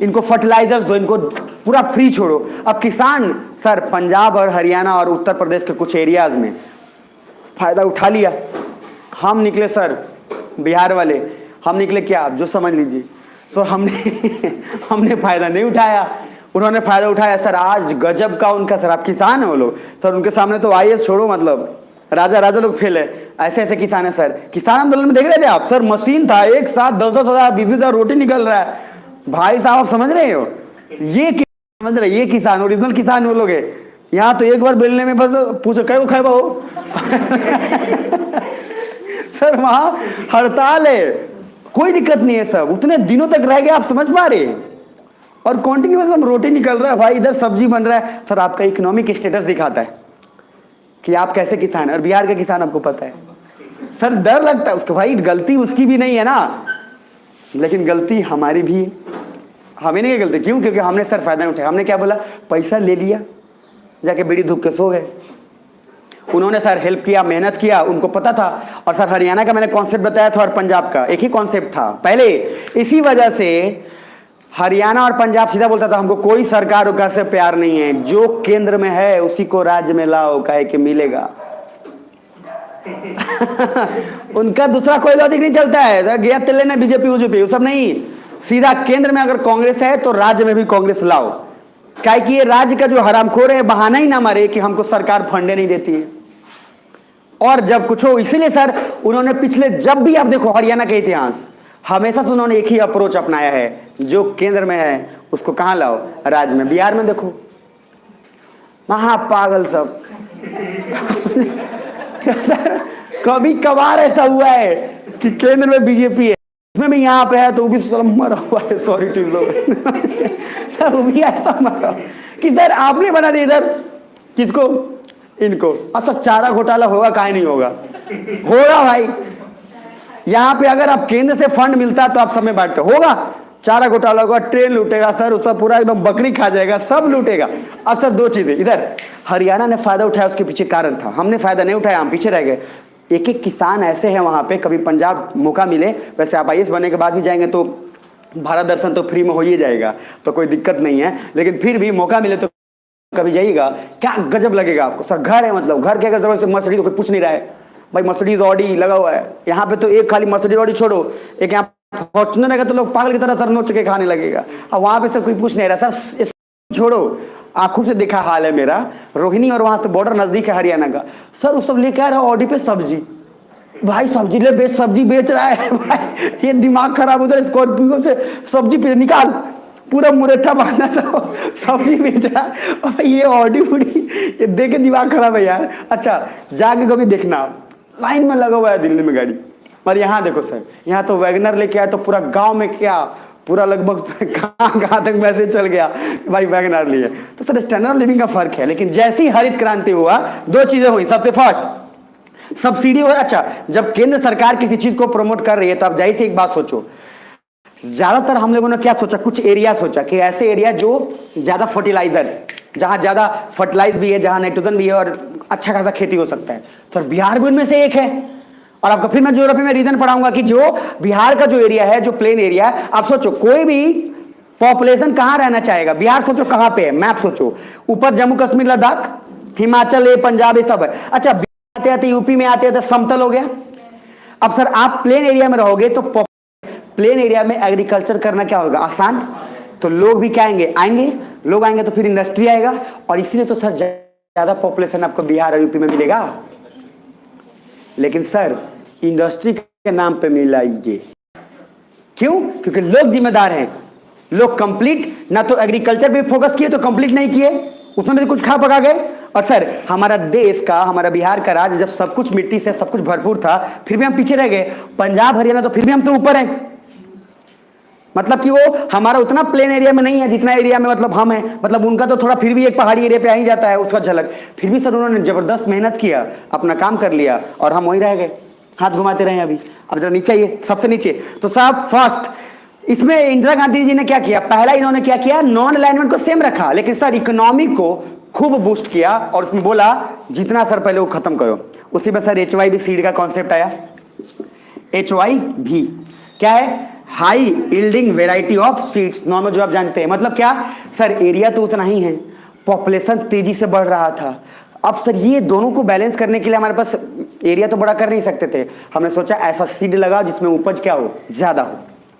इनको फर्टिलाइजर्स दो, इनको पूरा फ्री छोड़ो। अब किसान सर पंजाब और हरियाणा और उत्तर प्रदेश के कुछ एरियाज में फायदा उठा लिया। हम निकले सर बिहार वाले, हम निकले क्या, जो समझ लीजिए। सो हमने फायदा नहीं उठाया, उन्होंने फायदा उठाया। सर आज गजब का उनका, सर आप किसान है वो लोग, सर उनके सामने तो आईएएस छोड़ो, मतलब राजा लोग फेल है। ऐसे ऐसे किसान है सर। किसान आंदोलन में देख रहे थे आप, सर मशीन था, एक साथ 10-10 हजार 20-20 हजार रोटी निकल रहा है। भाई साहब आप समझ रहे हो, ये समझ रहे, ये किसान ओरिजिनल किसान वो लोग है। यहाँ तो एक बार बेलने में बस पूछो कई खाए हो सर वहां हड़ताल है, कोई दिक्कत नहीं है, सब उतने दिनों तक रह गए, आप समझ पा रहे हैं। और कॉन्टिन्यूस हम रोटी निकल रहा है भाई, इधर सब्जी बन रहा है। सर आपका इकोनॉमिक स्टेटस दिखाता है कि आप कैसे किसान है। और बिहार के किसान आपको पता है सर, डर लगता है उसको, भाई गलती उसकी भी नहीं है ना, लेकिन गलती हमारी भी है। हमें नहीं गलती, क्यों, क्योंकि हमने सर फायदा नहीं उठाया। हमने क्या बोला, पैसा ले लिया, जाके बीड़ी धूप के सो गए। उन्होंने सर हेल्प किया, मेहनत किया, उनको पता था। और सर हरियाणा का मैंने कॉन्सेप्ट बताया था और पंजाब का एक ही कॉन्सेप्ट था पहले। इसी वजह से हरियाणा और पंजाब सीधा बोलता था हमको कोई सरकार उकार से प्यार नहीं है, जो केंद्र में है उसी को राज्य में लाओ, काहे कि मिलेगा उनका दूसरा कोई लॉजिक नहीं चलता है, गया तेले ने बीजेपी वो सब नहीं, सीधा केंद्र में अगर कांग्रेस है तो राज्य में भी कांग्रेस लाओ, काहे कि ये राज्य का जो हरामखोर है बहाना ही ना मारे कि हमको सरकार फंडे नहीं देती है। और जब कुछ हो, इसीलिए सर उन्होंने पिछले, जब भी आप देखो हरियाणा का इतिहास, हमेशा से उन्होंने एक ही अप्रोच अपनाया है, जो केंद्र में है उसको कहां लाओ, राज्य में। बिहार में देखो महापागल सब सर कभी कभार ऐसा हुआ है कि केंद्र में बीजेपी है, उसमें भी यहाँ पे है तो वो भी मरा हुआ है, सॉरी टू लोग सर वो भी ऐसा मरा कि सर आपने बना दिया इधर किसको, इनको। अच्छा चारा घोटाला होगा, काहे नहीं होगा, होगा भाई। यहाँ पे अगर आप केंद्र से फंड मिलता तो आप सब में बांटते, होगा चारा घोटाला होगा, ट्रेन लूटेगा सर, उसका पूरा एकदम बकरी खा जाएगा, सब लूटेगा। अब सर 2 चीजें, इधर हरियाणा ने फायदा उठाया, उसके पीछे कारण था, हमने फायदा नहीं उठाया, हम पीछे रह गए। एक एक किसान ऐसे हैं वहां पे, कभी पंजाब मौका मिले, वैसे आप आईएएस बनने के बाद भी जाएंगे तो भारत दर्शन तो फ्री में हो ही जाएगा, तो कोई दिक्कत नहीं है, लेकिन फिर भी मौका मिले तो कभी जाइएगा, क्या गजब लगेगा आपको। सर घर है, मतलब घर के अगर जरूरत से मर्सिडीज तो कोई पूछ नहीं रहा है, भाई मर्सिडीज ऑडी लगा हुआ है यहाँ पे, तो एक खाली मर्सिडीज ऑडी छोड़ो, एक यहाँ फॉर्च्यूनर रहेगा तो लोग पागल की तरह सर नोच के खाने लगेगा। अब वहां पे सर कोई पूछ नहीं रहा, सर छोड़ो, आंखों से देखा हाल है मेरा, रोहिणी और वहां से बॉर्डर नजदीक है हरियाणा का, सर उस सब लेके आ रहा ऑडी पे सब्जी, भाई सब्जी ले बेच, सब्जी बेच रहा है भाई, ये दिमाग खराब, उधर स्कॉर्पियो से सब्जी पे निकाल, पूरा मुरेठा बांधा सब्जी बेच रहा है, ये ऑडी उड़ी, ये देख के दिमाग खराब है यार। अच्छा जाके कभी देखना, लाइन में लगा हुआ है दिल्ली में गाड़ी, और यहाँ देखो सर, यहाँ तो वैगनर लेके आया तो पूरा गांव में क्या, पूरा लगभग कहाँ तक मैसेज चल गया भाई वैगनर लिए। तो सर स्टैंडर्ड लिविंग का फर्क है। लेकिन जैसी हरित क्रांति हुआ, दो चीजें हुई। सबसे फर्स्ट सब्सिडी हो। अच्छा, जब केंद्र सरकार किसी चीज को प्रमोट कर रही है तो आप जाहिर से एक बात सोचो, ज्यादातर हम लोगों ने क्या सोचा, कुछ एरिया सोचा कि ऐसे एरिया जो ज्यादा फर्टिलाइजर है, जहां ज्यादा फर्टिलाइज भी है, जहां नाइट्रोजन भी है और अच्छा खासा खेती हो सकता है। सर बिहार भी उनमें से एक है। और आपको फिर मैं ज्योग्राफी में रीजन पढ़ाऊंगा कि जो बिहार का जो एरिया है, जो प्लेन एरिया है, आप सोचो कोई भी पॉपुलेशन कहां रहना चाहेगा, बिहार सोचो कहां पे है, मैप सोचो, ऊपर जम्मू कश्मीर लद्दाख, हिमाचल ये पंजाब ये सब है। अच्छा आते आते यूपी में आते आते समतल हो गया। अब सर आप प्लेन एरिया में रहोगे तो प्लेन एरिया में एग्रीकल्चर करना क्या होगा, आसान, तो लोग भी क्या आएंगे, लोग आएंगे तो फिर इंडस्ट्री आएगा, और इसीलिए तो सर ज्यादा पॉपुलेशन आपको बिहार और यूपी में मिलेगा। लेकिन सर इंडस्ट्री के नाम पे मिला ये क्यों, क्योंकि लोग जिम्मेदार हैं, लोग कंप्लीट ना तो एग्रीकल्चर पे फोकस किए तो कंप्लीट नहीं किए, उसमें भी कुछ खा पका गए। और सर हमारा देश का, हमारा बिहार का राज्य जब सब कुछ मिट्टी से सब कुछ भरपूर था, फिर भी हम पीछे रह गए। पंजाब हरियाणा तो फिर भी हमसे ऊपर है, मतलब कि वो हमारा उतना प्लेन एरिया में नहीं है जितना एरिया में मतलब हम हैं, मतलब उनका तो थोड़ा फिर भी एक पहाड़ी एरिया पे आ ही जाता है उसका झलक। फिर भी सर उन्होंने जबरदस्त मेहनत किया, अपना काम कर लिया, और हम वहीं रह गए, हाथ घुमाते रहे। अभी अब जरा नीचे आइए, सबसे नीचे तो साहब फर्स्ट इसमें इंदिरा गांधी जी ने क्या किया, पहला इन्होंने क्या किया, नॉन अलाइनमेंट को सेम रखा, लेकिन सर इकोनॉमी को खूब बूस्ट किया, और उसमें बोला जितना सर पहले वो खत्म करो। उसी में सर HYV सीड का कॉन्सेप्ट आया। HYV क्या है, high yielding variety of seeds, normal जो आप जानते हैं, मतलब क्या सर, एरिया तो उतना ही है, पॉपुलेशन तेजी से बढ़ रहा था। अब सर ये दोनों को बैलेंस करने के लिए हमारे पास एरिया तो बड़ा कर नहीं सकते थे, हमने सोचा ऐसा सीड लगाओ जिसमें उपज क्या हो, ज्यादा हो,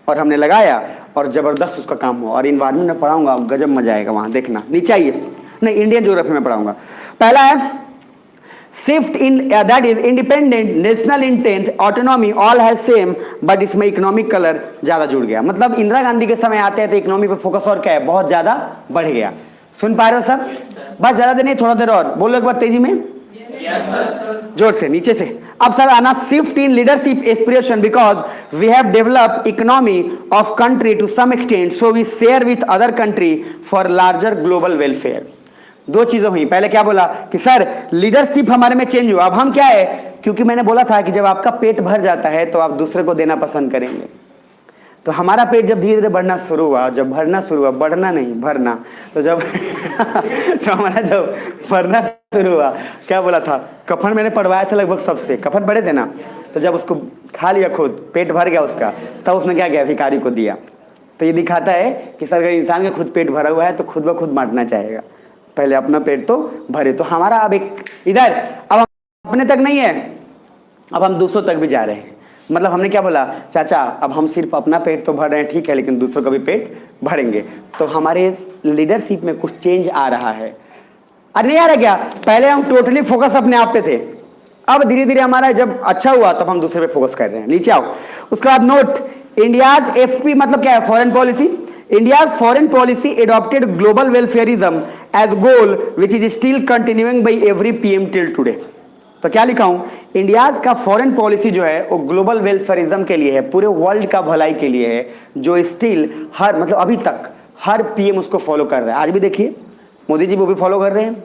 और हमने लगाया और जबरदस्त उसका काम हो। और इन्वायरमेंट में पढ़ाऊंगा, गजब मजा आएगा वहां, देखना नीचे आइए, नहीं इंडियन ज्योग्राफी में पढ़ाऊंगा। पहला है shift in, that is independent, national intent, autonomy, all has same, but इसमें इकोनॉमिक कलर ज्यादा जुड़ गया। मतलब इंदिरा गांधी के समय आते हैं तो इकोनॉमी पे फोकस और क्या है, बहुत ज्यादा बढ़ गया। सुन पा रहे हो सब, बस ज्यादा देर नहीं, थोड़ा देर और बोलो एक बार तेजी में, जोर से नीचे से। अब सर आना, shift in leadership aspiration because we have developed economy of country to some extent, so we share with other country for larger global welfare. दो चीजें हुई, पहले क्या बोला कि सर लीडरशिप हमारे में चेंज हुआ। अब हम क्या है, क्योंकि मैंने बोला था कि जब आपका पेट भर जाता है तो आप दूसरे को देना पसंद करेंगे, तो हमारा पेट जब धीरे धीरे बढ़ना शुरू हुआ, जब भरना शुरू हुआ, बढ़ना नहीं भरना, तो जब तो हमारा जब भरना शुरू हुआ, क्या बोला था, कफन मैंने पढ़वाया था लगभग सबसे, कफन पढ़े थे ना, तो जब उसको खा लिया खुद, पेट भर गया उसका, तब उसने क्या किया, भिखारी को दिया। तो ये दिखाता है कि सर अगर इंसान का खुद पेट भरा हुआ है तो खुद ब खुद बांटना चाहेगा, पहले अपना पेट तो भरे। तो हमारा अब एक इधर, अब हम अपने तक नहीं है, अब हम दूसरों तक भी जा रहे हैं। मतलब हमने क्या बोला, चाचा अब हम सिर्फ अपना पेट तो भर रहे हैं, ठीक है, लेकिन दूसरों का भी पेट भरेंगे। तो हमारे लीडरशिप में कुछ चेंज आ रहा है। अरे नहीं आ रहा क्या, पहले हम टोटली फोकस अपने आप पे थे, अब धीरे धीरे हमारा जब अच्छा हुआ तब हम दूसरे पे फोकस कर रहे हैं। नीचे आओ, उसके बाद नोट, इंडियाज FP मतलब क्या है, foreign policy. India's foreign policy adopted global welfarism as goal which is still continuing by every PM till today. तो क्या लिखा हूं, इंडियाज का फॉरेन पॉलिसी जो है वो ग्लोबल वेलफेयरिज्म के लिए है, पूरे वर्ल्ड का भलाई के लिए है, जो स्टिल हर मतलब अभी तक हर PM उसको फॉलो कर रहा है। आज भी देखिए मोदी जी वो भी फॉलो कर रहे हैं,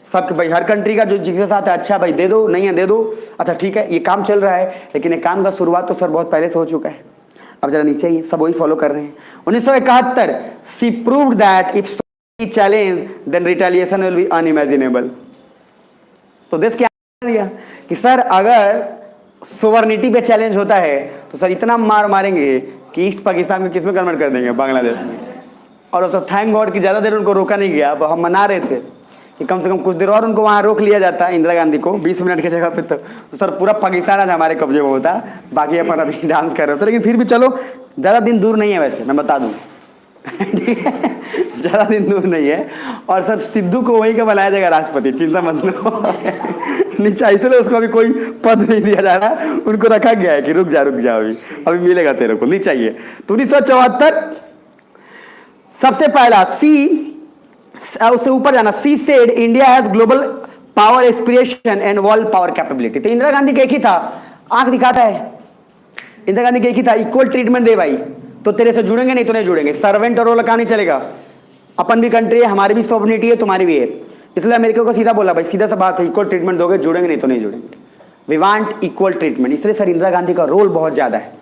सब भाई हर कंट्री का जो जिसके साथ है, अच्छा भाई दे दो, नहीं है दे दो, अच्छा ठीक है, ये काम चल रहा है, लेकिन ये काम का शुरुआत तो सर बहुत पहले से हो चुका है। अब जरा नीचे ही सब वही फॉलो कर रहे हैं। 1971 she proved that if challenge then retaliation will be unimaginable. तो देश क्या दिया कि सर अगर सोवर्निटी पे चैलेंज होता है तो सर इतना मार मारेंगे कि ईस्ट पाकिस्तान में किसमें कन्वर्ट कर देंगे, बांग्लादेश में। और तो थैंक गॉड कि ज्यादा देर उनको रोका नहीं गया, अब हम मना रहे थे कि कम से कम कुछ देर और उनको वहाँ रोक लिया जाता इंदिरा गांधी को 20 मिनट की जगह पे, तो सर पूरा पाकिस्तान आज हमारे कब्जे में होता, बाकी अपन अभी डांस कर रहे होते। लेकिन फिर भी चलो, ज़्यादा दिन दूर नहीं है वैसे, मैं बता दूँ ठीक है, ज़्यादा दिन दूर नहीं है। और सर सिद्धू को वहीं का बनाया जाएगा राष्ट्रपति, चिंता मत लो नीचा, इसलिए उसको अभी कोई पद नहीं दिया जा रहा, उनको रखा गया है कि रुक जा अभी मिलेगा तेरे को, नहीं चाहिए। तो 1974 सबसे पहला सी, उससे ऊपर जाना, सी said India has global power aspiration and world power capability. तो इंदिरा गांधी का एक ही था, आंख दिखाता है, इंदिरा गांधी का एक ही था, इक्वल ट्रीटमेंट दे भाई, तो तेरे से जुड़ेंगे नहीं तो नहीं जुड़ेंगे, सर्वेंट और रोल काम नहीं चलेगा, अपन भी कंट्री है, हमारी भी सॉवरेनिटी है, तुम्हारी भी है। इसलिए अमेरिका को सीधा बोला भाई, सीधा सा बात है, इक्वल ट्रीटमेंट दोगे, जुड़ेंगे नहीं तो नहीं जुड़ेंगे, वी वांट इक्वल ट्रीटमेंट। इसलिए सर इंदिरा गांधी का रोल बहुत ज्यादा है।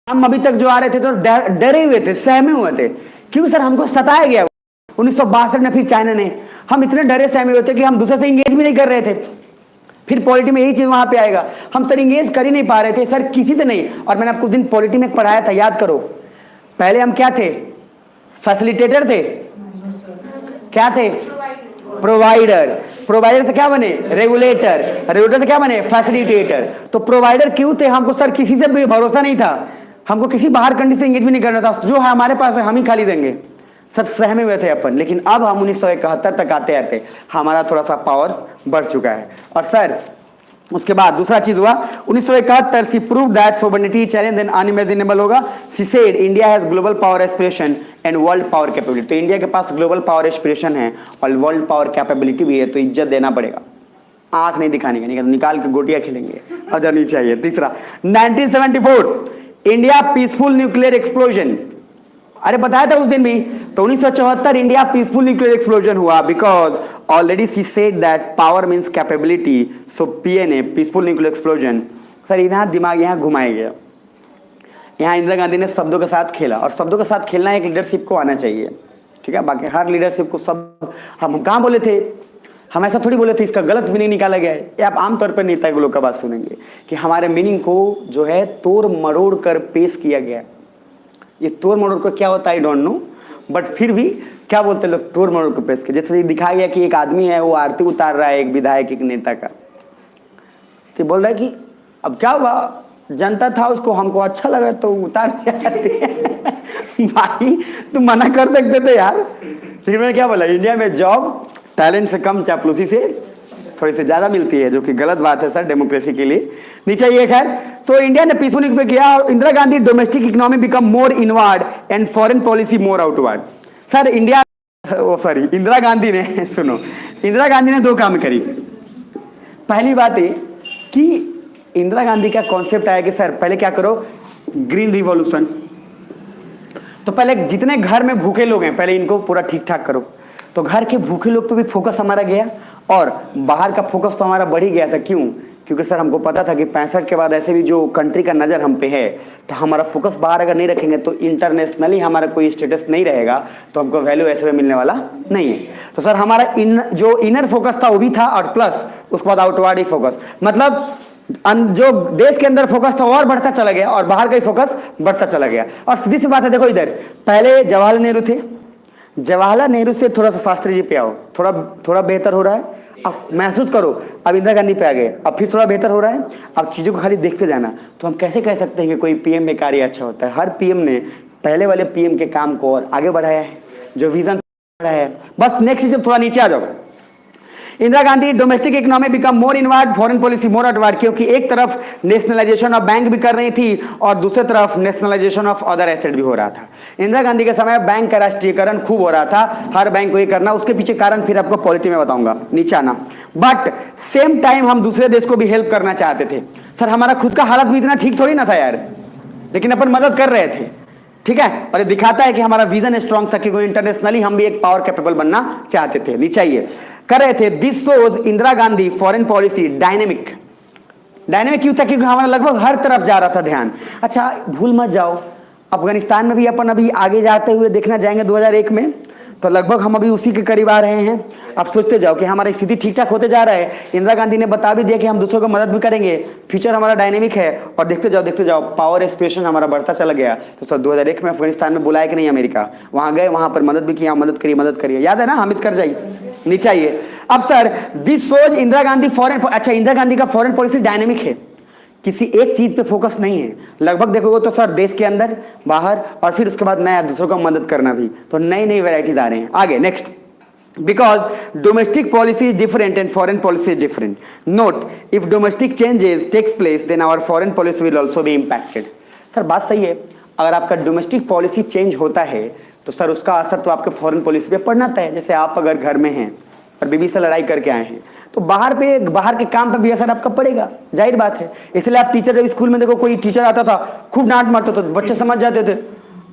हम अभी तक जो आ रहे थे तो डरे हुए थे, सहमे हुए थे, क्योंकि सर हमको सताया गया 1962 में, फिर चाइना ने, हम इतने डरे सहमे हुए थे कि हम दूसरे से इंगेज भी नहीं कर रहे थे। फिर पॉलिटी में यही चीज वहां पे आएगा, हम सर इंगेज कर ही नहीं पा रहे थे सर, किसी से नहीं। और मैंने आपको दिन पॉलिटी में पढ़ाया था, याद करो, पहले हम क्या थे, फैसिलिटेटर थे, क्या थे, प्रोवाइडर, प्रोवाइडर से क्या बने, रेगुलेटर, रेगुलेटर से क्या बने, फैसिलिटेटर। तो प्रोवाइडर क्यों थे, हमको सर किसी से भी भरोसा नहीं था, हमको किसी बाहर कंट्री से इंगेज भी नहीं करना था, जो है हमारे पास है हम ही खाली देंगे, सर सहमे हुए थे अपन। लेकिन अब हम 1971 तक आते आते हमारा थोड़ा सा पावर बढ़ चुका है। और सर उसके बाद दूसरा चीज हुआ 1971, she prove that sovereignty challenge and unimaginable होगा। She said India has global power aspiration and world power capability. तो इंडिया के पास ग्लोबल पावर एस्पिरेशन है और वर्ल्ड पावर कैपेबिलिटी भी है, तो इज्जत देना पड़ेगा, आंख नहीं दिखाने का, निकाल के गोटियां खेलेंगे, अजर नहीं चाहिए। तीसरा 1974 इंडिया पीसफुल न्यूक्लियर एक्सप्लोजन, अरे बताया था उस दिन भी, तो 1974 इंडिया पीसफुल न्यूक्लियर एक्सप्लोजन हुआ because already she said that power means capability, so PNA peaceful nuclear explosion. Sir यहाँ दिमाग यहाँ घुमाया गया, यहाँ इंदिरा गांधी ने शब्दों के साथ खेला, और शब्दों के साथ खेलना एक लीडरशिप को आना चाहिए, ठीक है। बाकी हर लीडरशिप को सब हम कहाँ बोले थे, हम ऐसा थोड़ी बोले थे, इसका गलत मीनिंग निकाला गया है। ये आप आमतौर पर नेता लोग का बात सुनेंगे कि हमारे मीनिंग को जो है तोड़ मरोड़ कर पेश किया गया। ये तोड़ मरोड़ को क्या होता है आई डोंट नो, बट फिर भी क्या बोलते लोग, तोड़ मरोड़ को पेश किया। जैसे दिखाया गया कि एक आदमी है वो आरती उतार रहा है एक विधायक एक नेता का, तो बोल रहा है कि अब क्या हुआ, जनता था उसको, हमको अच्छा लगा तो उतार दिया भाई तुम मना कर सकते थे यार। लेकिन मैंने क्या बोला, इंडिया में जॉब टैलेंट से कम चापलूसी से थोड़ी सी ज्यादा मिलती है, जो कि गलत बात है सर डेमोक्रेसी के लिए, नहीं चाहिए। खैर, तो इंडिया ने पीसफुल पे किया। Indira Gandhi domestic economy become more inward and foreign policy more outward. Sir India Indira Gandhi ने सुनो, इंदिरा गांधी ने दो काम करी। पहली बात है कि इंदिरा गांधी का कॉन्सेप्ट आया कि सर पहले क्या करो, ग्रीन रिवॉल्यूशन। तो पहले जितने घर में भूखे लोग हैं पहले इनको पूरा ठीक ठाक करो। तो घर के भूखे लोग पे भी फोकस हमारा गया और बाहर का फोकस तो हमारा बढ़ ही गया था। क्यों? क्योंकि सर हमको पता था कि 65 के बाद ऐसे भी जो कंट्री का नज़र हम पे है, तो हमारा फोकस बाहर अगर नहीं रखेंगे तो इंटरनेशनली हमारा कोई स्टेटस नहीं रहेगा, तो हमको वैल्यू ऐसे में मिलने वाला नहीं है। तो सर हमारा जो इनर फोकस था वो भी था, और प्लस उसके बाद आउटवर्ड ही फोकस, मतलब जो देश के अंदर फोकस था और बढ़ता चला गया और बाहर का ही फोकस बढ़ता चला गया। और सीधी सी बात है, देखो इधर पहले जवाहरलाल नेहरू थे, जवाहरलाल नेहरू से थोड़ा सा शास्त्री जी पे आओ, थोड़ा बेहतर हो रहा है। अब महसूस करो, अब इंदिरा गांधी पे आ गए, अब फिर थोड़ा बेहतर हो रहा है। अब चीज़ों को खाली देखते जाना। तो हम कैसे कह सकते हैं कि कोई पीएम में कार्य अच्छा होता है? हर पीएम ने पहले वाले पीएम के काम को और आगे बढ़ाया है, जो विजन बढ़ाया है। बस नेक्स्ट जब थोड़ा नीचे आ जाओ, Indira Gandhi domestic economy become more inward, foreign policy more outward. क्योंकि एक तरफ नेशनलाइजेशन ऑफ बैंक भी कर रही थी और दूसरी तरफ नेशनलाइजेशन ऑफ अदर एसेट भी हो रहा था। इंदिरा गांधी के समय बैंक का राष्ट्रीयकरण खूब हो रहा था, हर बैंक को ये करना। उसके पीछे कारण फिर आपको पॉलिटी में बताऊंगा, नीचे आना। बट सेम टाइम हम दूसरे देश को भी हेल्प करना चाहते थे। सर हमारा खुद का हालत भी इतना ठीक थोड़ी ना था यार, लेकिन अपन मदद कर रहे थे, ठीक है। और ये दिखाता है कि हमारा विजन स्ट्रांग था कि इंटरनेशनली हम भी एक पावर कैपेबल बनना चाहते थे, नहीं चाहिए कर रहे थे। This shows Indira Gandhi foreign policy dynamic क्यों था? क्योंकि हमारा लगभग हर तरफ जा रहा था ध्यान। अच्छा भूल मत जाओ, अफगानिस्तान में भी अपन अभी आगे जाते हुए देखना जाएंगे 2001 में, तो लगभग हम अभी उसी के करीब आ रहे हैं। अब सोचते जाओ कि हमारी स्थिति ठीक ठाक होते जा रहा है। इंदिरा गांधी ने बता भी दिया कि हम दूसरों को मदद भी करेंगे, फ्यूचर हमारा डायनेमिक है। और देखते जाओ पावर एक्सप्रेशन हमारा बढ़ता चला गया। तो सर 2001 में अफगानिस्तान में बुलाया कि नहीं अमेरिका, वहाँ गए, वहाँ पर मदद भी किया, मदद करिए, याद है ना हामिद करजाई, नीचे आइए। अब sir this shows Indira Gandhi foreign, अच्छा इंदिरा गांधी का फॉरेन पॉलिसी डायनेमिक है, किसी एक चीज पे फोकस नहीं है। लगभग देखोगे तो सर देश के अंदर बाहर और फिर उसके बाद नया दूसरों को मदद करना भी, तो नई नई वैरायटीज आ रहे हैं। आगे next, because domestic policy is different and foreign policy is different. Note, if domestic changes takes place then our foreign policy will also be impacted. Sir बात सही है, अगर आपका डोमेस्टिक पॉलिसी चेंज होता है तो सर उसका असर तो आपके फॉरेन पॉलिसी पे पड़ना तय है। जैसे आप अगर घर में हैं और बीवी से लड़ाई करके आए हैं तो बाहर के काम पे भी असर आपका पड़ेगा, जाहिर बात है। इसलिए आप टीचर, जब स्कूल में देखो कोई टीचर आता था खूब डांट मारता था, बच्चे समझ जाते थे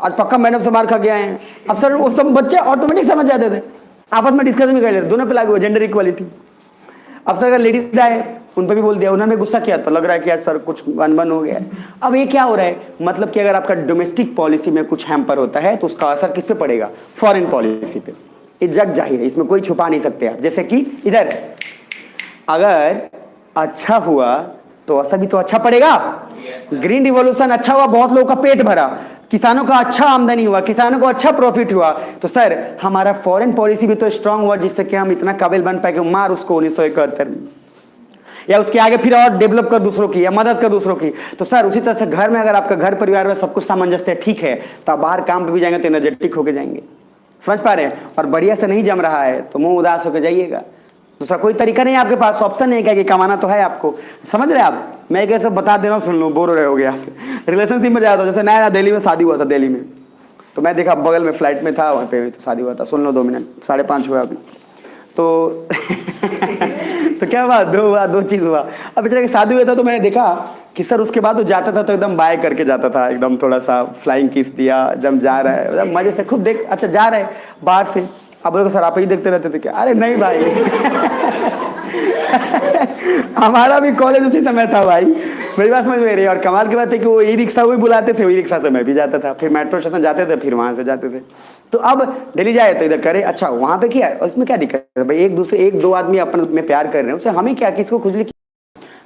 आज पक्का मैडम से मार खा के आए हैं। अब सर वो सब बच्चे ऑटोमेटिक समझ जाते थे, आपस में डिस्कशन भी कर लेते, दोनों पे लागू है जेंडर इक्वालिटी। अब सर अगर लेडीज आए उन पर भी बोल दिया, उन्होंने गुस्सा किया तो लग रहा है कि यार सर कुछ अनबन हो गया है। अब ये क्या हो रहा है, मतलब कि अगर आपका डोमेस्टिक पॉलिसी में कुछ हैम्पर होता है तो उसका असर किस पे पड़ेगा, फॉरेन पॉलिसी पे। ये जग जाहिर है, इसमें कोई छुपा नहीं सकते आप। जैसे कि इधर अगर अच्छा हुआ तो असर भी तो अच्छा पड़ेगा। ग्रीन रिवॉल्यूशन अच्छा हुआ, बहुत लोगों का पेट भरा, किसानों का अच्छा आमदनी हुआ, किसानों को अच्छा प्रॉफिट हुआ, तो सर हमारा फॉरेन पॉलिसी भी तो स्ट्रांग हुआ जिससे कि हम इतना काबिल बन पाए कि मार उसको 1971 में, या उसके आगे फिर और डेवलप कर दूसरों की या मदद कर दूसरों की। तो सर उसी तरह से घर में अगर आपका घर परिवार में सब कुछ सामंजस्य ठीक है तो आप बाहर काम पे भी जाएंगे तो एनर्जेटिक होके जाएंगे, समझ पा रहे हैं। और बढ़िया से नहीं जम रहा है तो मुंह उदास होकर जाइएगा, दूसरा कोई तरीका नहीं है आपके पास, ऑप्शन नहीं है कि कमाना तो है आपको, समझ रहे हैं आप। मैं कैसे बता दे रहा हूँ, सुन लो, बोर हो रहे हो गया। रिलेशनशिप में जाता हूँ, जैसे नया दिल्ली में शादी हुआ था, दिल्ली में तो मैं देखा बगल में फ्लाइट में था, वहाँ पे शादी हुआ था। सुन लो 2 मिनट, 5:30 हुआ अभी तो तो क्या हुआ, दो चीज़ हुआ। अब बेचारे की शादी हुआ था तो मैंने देखा कि सर उसके बाद वो जाता था तो एकदम बाय करके जाता था, एकदम थोड़ा सा फ्लाइंग किस दिया, एकदम जा रहा है, एकदम मजे से खूब देख, अच्छा जा रहे हैं बाहर से। अब बोलो सर आप ही देखते रहते थे क्या, अरे नहीं भाई हमारा भी कॉलेज उसी समय था भाई, मेरी बात समझ में रही। और कमाल की बात है कि वो ई रिक्शा वो बुलाते थे, वही रिक्शा से मैं भी जाता था, फिर मेट्रो स्टेशन जाते थे, फिर वहां से जाते थे। तो अब दिल्ली जाए तो इधर करे, अच्छा वहां पे क्या है, उसमें क्या दिक्कत है भाई, एक दो आदमी अपन में प्यार कर रहे हैं, उससे हमें क्या, किसको खुजली,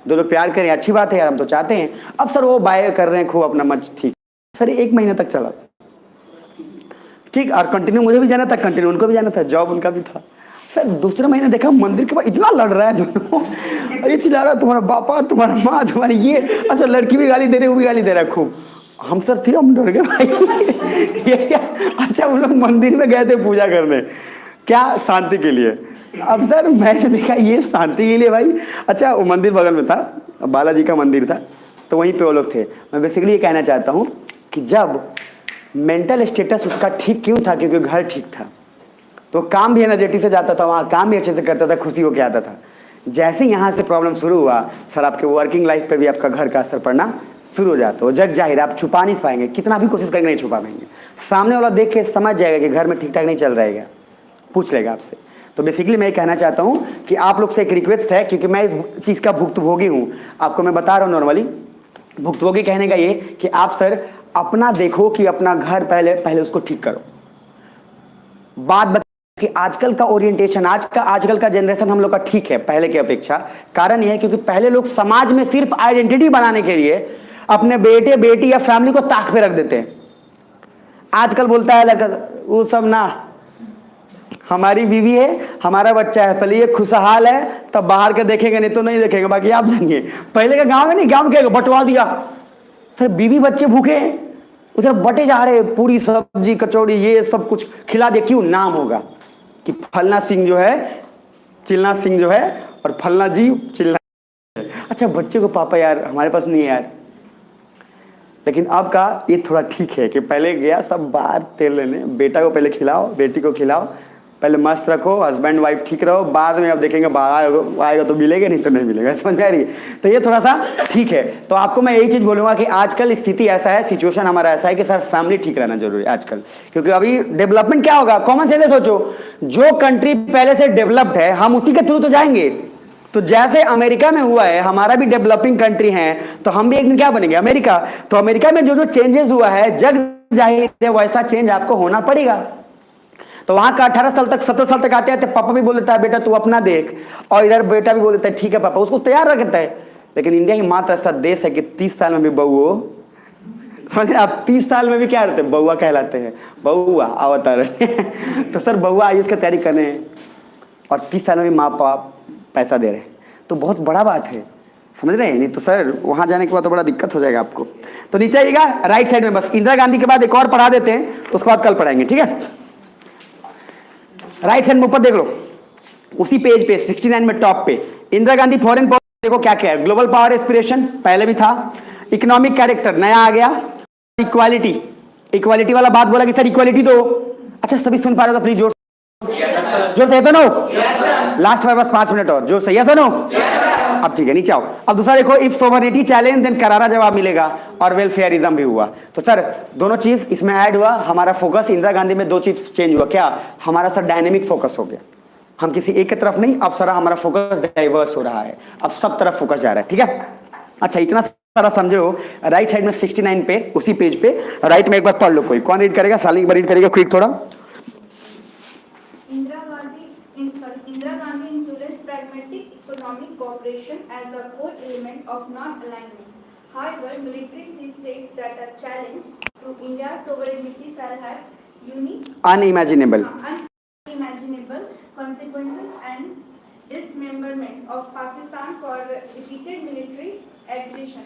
दो लोग प्यार करें, अच्छी बात है यार, हम तो चाहते हैं। अब सर वो बाय कर रहे हैं खूब अपना मच, ठीक सर 1 महीने तक चला ठीक, और कंटिन्यू मुझे भी जाना था, कंटिन्यू उनको भी जाना था, जॉब उनका भी था। सर दूसरे महीने देखा मंदिर के पास इतना लड़ रहा है दोनों, अरे चिल्ला रहा तुम्हारा बापा, तुम्हारा माँ, तुम्हारी ये, अच्छा लड़की भी गाली दे रही, वो भी गाली दे रहा है खूब। हम सर थे, हम डर गए भाई ये क्या। अच्छा उन लोग मंदिर में गए थे पूजा करने, क्या, शांति के लिए। अब सर मैंने देखा ये शांति के लिए भाई, अच्छा वो मंदिर बगल में था, बालाजी का मंदिर था, तो वहीं पे वो लोग थे। मैं बेसिकली ये कहना चाहता हूँ कि जब मेंटल स्टेटस उसका ठीक क्यों था, क्योंकि घर ठीक था, तो काम भी एनर्जेटिक से जाता था, वहाँ काम भी अच्छे से करता था, खुशी होकर आता था। जैसे यहाँ से प्रॉब्लम शुरू हुआ सर, आपके वर्किंग लाइफ पे भी आपका घर का असर पड़ना शुरू हो जाता है। जग जाहिर आप छुपा नहीं पाएंगे, कितना भी कोशिश करेंगे नहीं छुपा पाएंगे, सामने वाला देख के समझ जाएगा कि घर में ठीक ठाक नहीं चल रहा है, पूछ लेगा आपसे। तो बेसिकली मैं ये कहना चाहता हूँ कि आप लोग से एक रिक्वेस्ट है, क्योंकि मैं इस चीज़ का भुक्तभोगी हूँ, आपको मैं बता रहा हूँ नॉर्मली। भुक्तभोगी कहने का ये कि आप सर अपना देखो कि अपना घर पहले उसको ठीक करो। बात कि आजकल का ओरिएंटेशन, आजकल का जनरेशन हम लोग का ठीक है पहले की अपेक्षा। कारण यह है क्योंकि पहले लोग समाज में सिर्फ आइडेंटिटी बनाने के लिए अपने बेटे बेटी या फैमिली को ताक पे रख देते हैं। आजकल बोलता है वो सब ना, हमारी बीवी है, हमारा बच्चा है, पहले ये खुशहाल है तब बाहर के देखेंगे, नहीं तो नहीं देखेंगे, बाकी आप जानिए। पहले का गांव में नहीं, गांव के बंटवा दिया सर, बीवी बच्चे भूखे हैं उधर बटे जा रहे, पूरी सब्जी कचौड़ी ये सब कुछ खिला दे, क्यों, नाम होगा कि फलना सिंह जो है, चिल्ला सिंह जो है, और फलना जी चिल्ला। अच्छा बच्चे को पापा यार हमारे पास नहीं है यार। लेकिन अब का ये थोड़ा ठीक है कि पहले गया सब बाहर तेल लेने, बेटा को पहले खिलाओ, बेटी को खिलाओ, पहले मस्त रखो, हस्बैंड वाइफ ठीक रहो, बाद में अब देखेंगे बाहर आएगा तो मिलेगा, नहीं तो नहीं मिलेगा, समझ में आ रही है। तो ये थोड़ा सा ठीक है। तो आपको मैं यही चीज़ बोलूँगा कि आजकल स्थिति ऐसा है, सिचुएशन हमारा ऐसा है कि सर फैमिली ठीक रहना जरूरी है आजकल, क्योंकि अभी डेवलपमेंट क्या होगा, कॉमन सेंस सोचो, जो कंट्री पहले से डेवलप्ड है हम उसी के थ्रू तो जाएंगे। तो जैसे अमेरिका में हुआ है, हमारा भी डेवलपिंग कंट्री है, तो हम भी एक दिन क्या बनेंगे, अमेरिका। तो अमेरिका में जो चेंजेस हुआ है, जग जाहिर है वैसा चेंज आपको होना पड़ेगा। तो वहां का 18 साल तक 17 साल तक आते आते पापा भी बोल देता है बेटा तू अपना देख, और इधर बेटा भी बोल देता है ठीक है पापा, उसको तैयार रखता है। लेकिन इंडिया ही मात्र ऐसा देश है कि 30 साल में भी बहू हो, आप 30 साल में भी क्या रहते हैं, बहुआ कहलाते हैं, बहुआ अवतार तो सर बहुआ आइए इसका तैयारी करने हैं, और 30 साल में भी माँ बाप पैसा दे रहे हैं, तो बहुत बड़ा बात है, समझ रहे हैं? नहीं तो सर वहाँ जाने के बाद तो बड़ा दिक्कत हो जाएगा आपको। तो नीचे आइएगा राइट साइड में, बस इंदिरा गांधी के बाद एक और पढ़ा देते हैं, उसके बाद कल पढ़ाएंगे, ठीक है? राइट साइड में ऊपर देख लो, उसी पेज पे 69 में टॉप पे इंदिरा गांधी फॉरेन पॉलिसी देखो क्या क्या है। ग्लोबल पावर एस्पिरेशन पहले भी था, इकोनॉमिक कैरेक्टर नया आ गया, इक्वालिटी, इक्वालिटी वाला बात बोला कि सर इक्वालिटी दो। अच्छा सभी सुन पा रहे हो तो प्लीज जोर जोर से, ऐसा नो लास्ट में बस 5 मिनट और जोर से, ऐसा नो। अब ठीक है नीचे आओ। अब दूसरा देखो, इफ सोवरेनिटी चैलेंज देन करारा जवाब मिलेगा, और वेलफेयरिज्म भी हुआ। तो सर दोनों चीज इसमें ऐड हुआ, हमारा फोकस इंदिरा गांधी में 2 चीज चेंज हुआ। क्या? हमारा सर डायनेमिक फोकस हो गया, हम किसी एक की तरफ नहीं, अब सारा हमारा फोकस डाइवर्स हो रहा है, अब सब तरफ फोकस जा रहा है, ठीक है? अच्छा इतना सारा समझे हो। राइट साइड में 69 पे उसी पेज पे राइट में एक बार पढ़ लो, कोई कौन रीड करेगा? सालिनी रीड करेगा क्विक थोड़ा। Indira Gandhi influenced pragmatic economic cooperation as a core element of non-alignment. However, military states that are challenge to India's sovereignty shall have unimaginable consequences, and dismemberment of Pakistan for repeated military aggression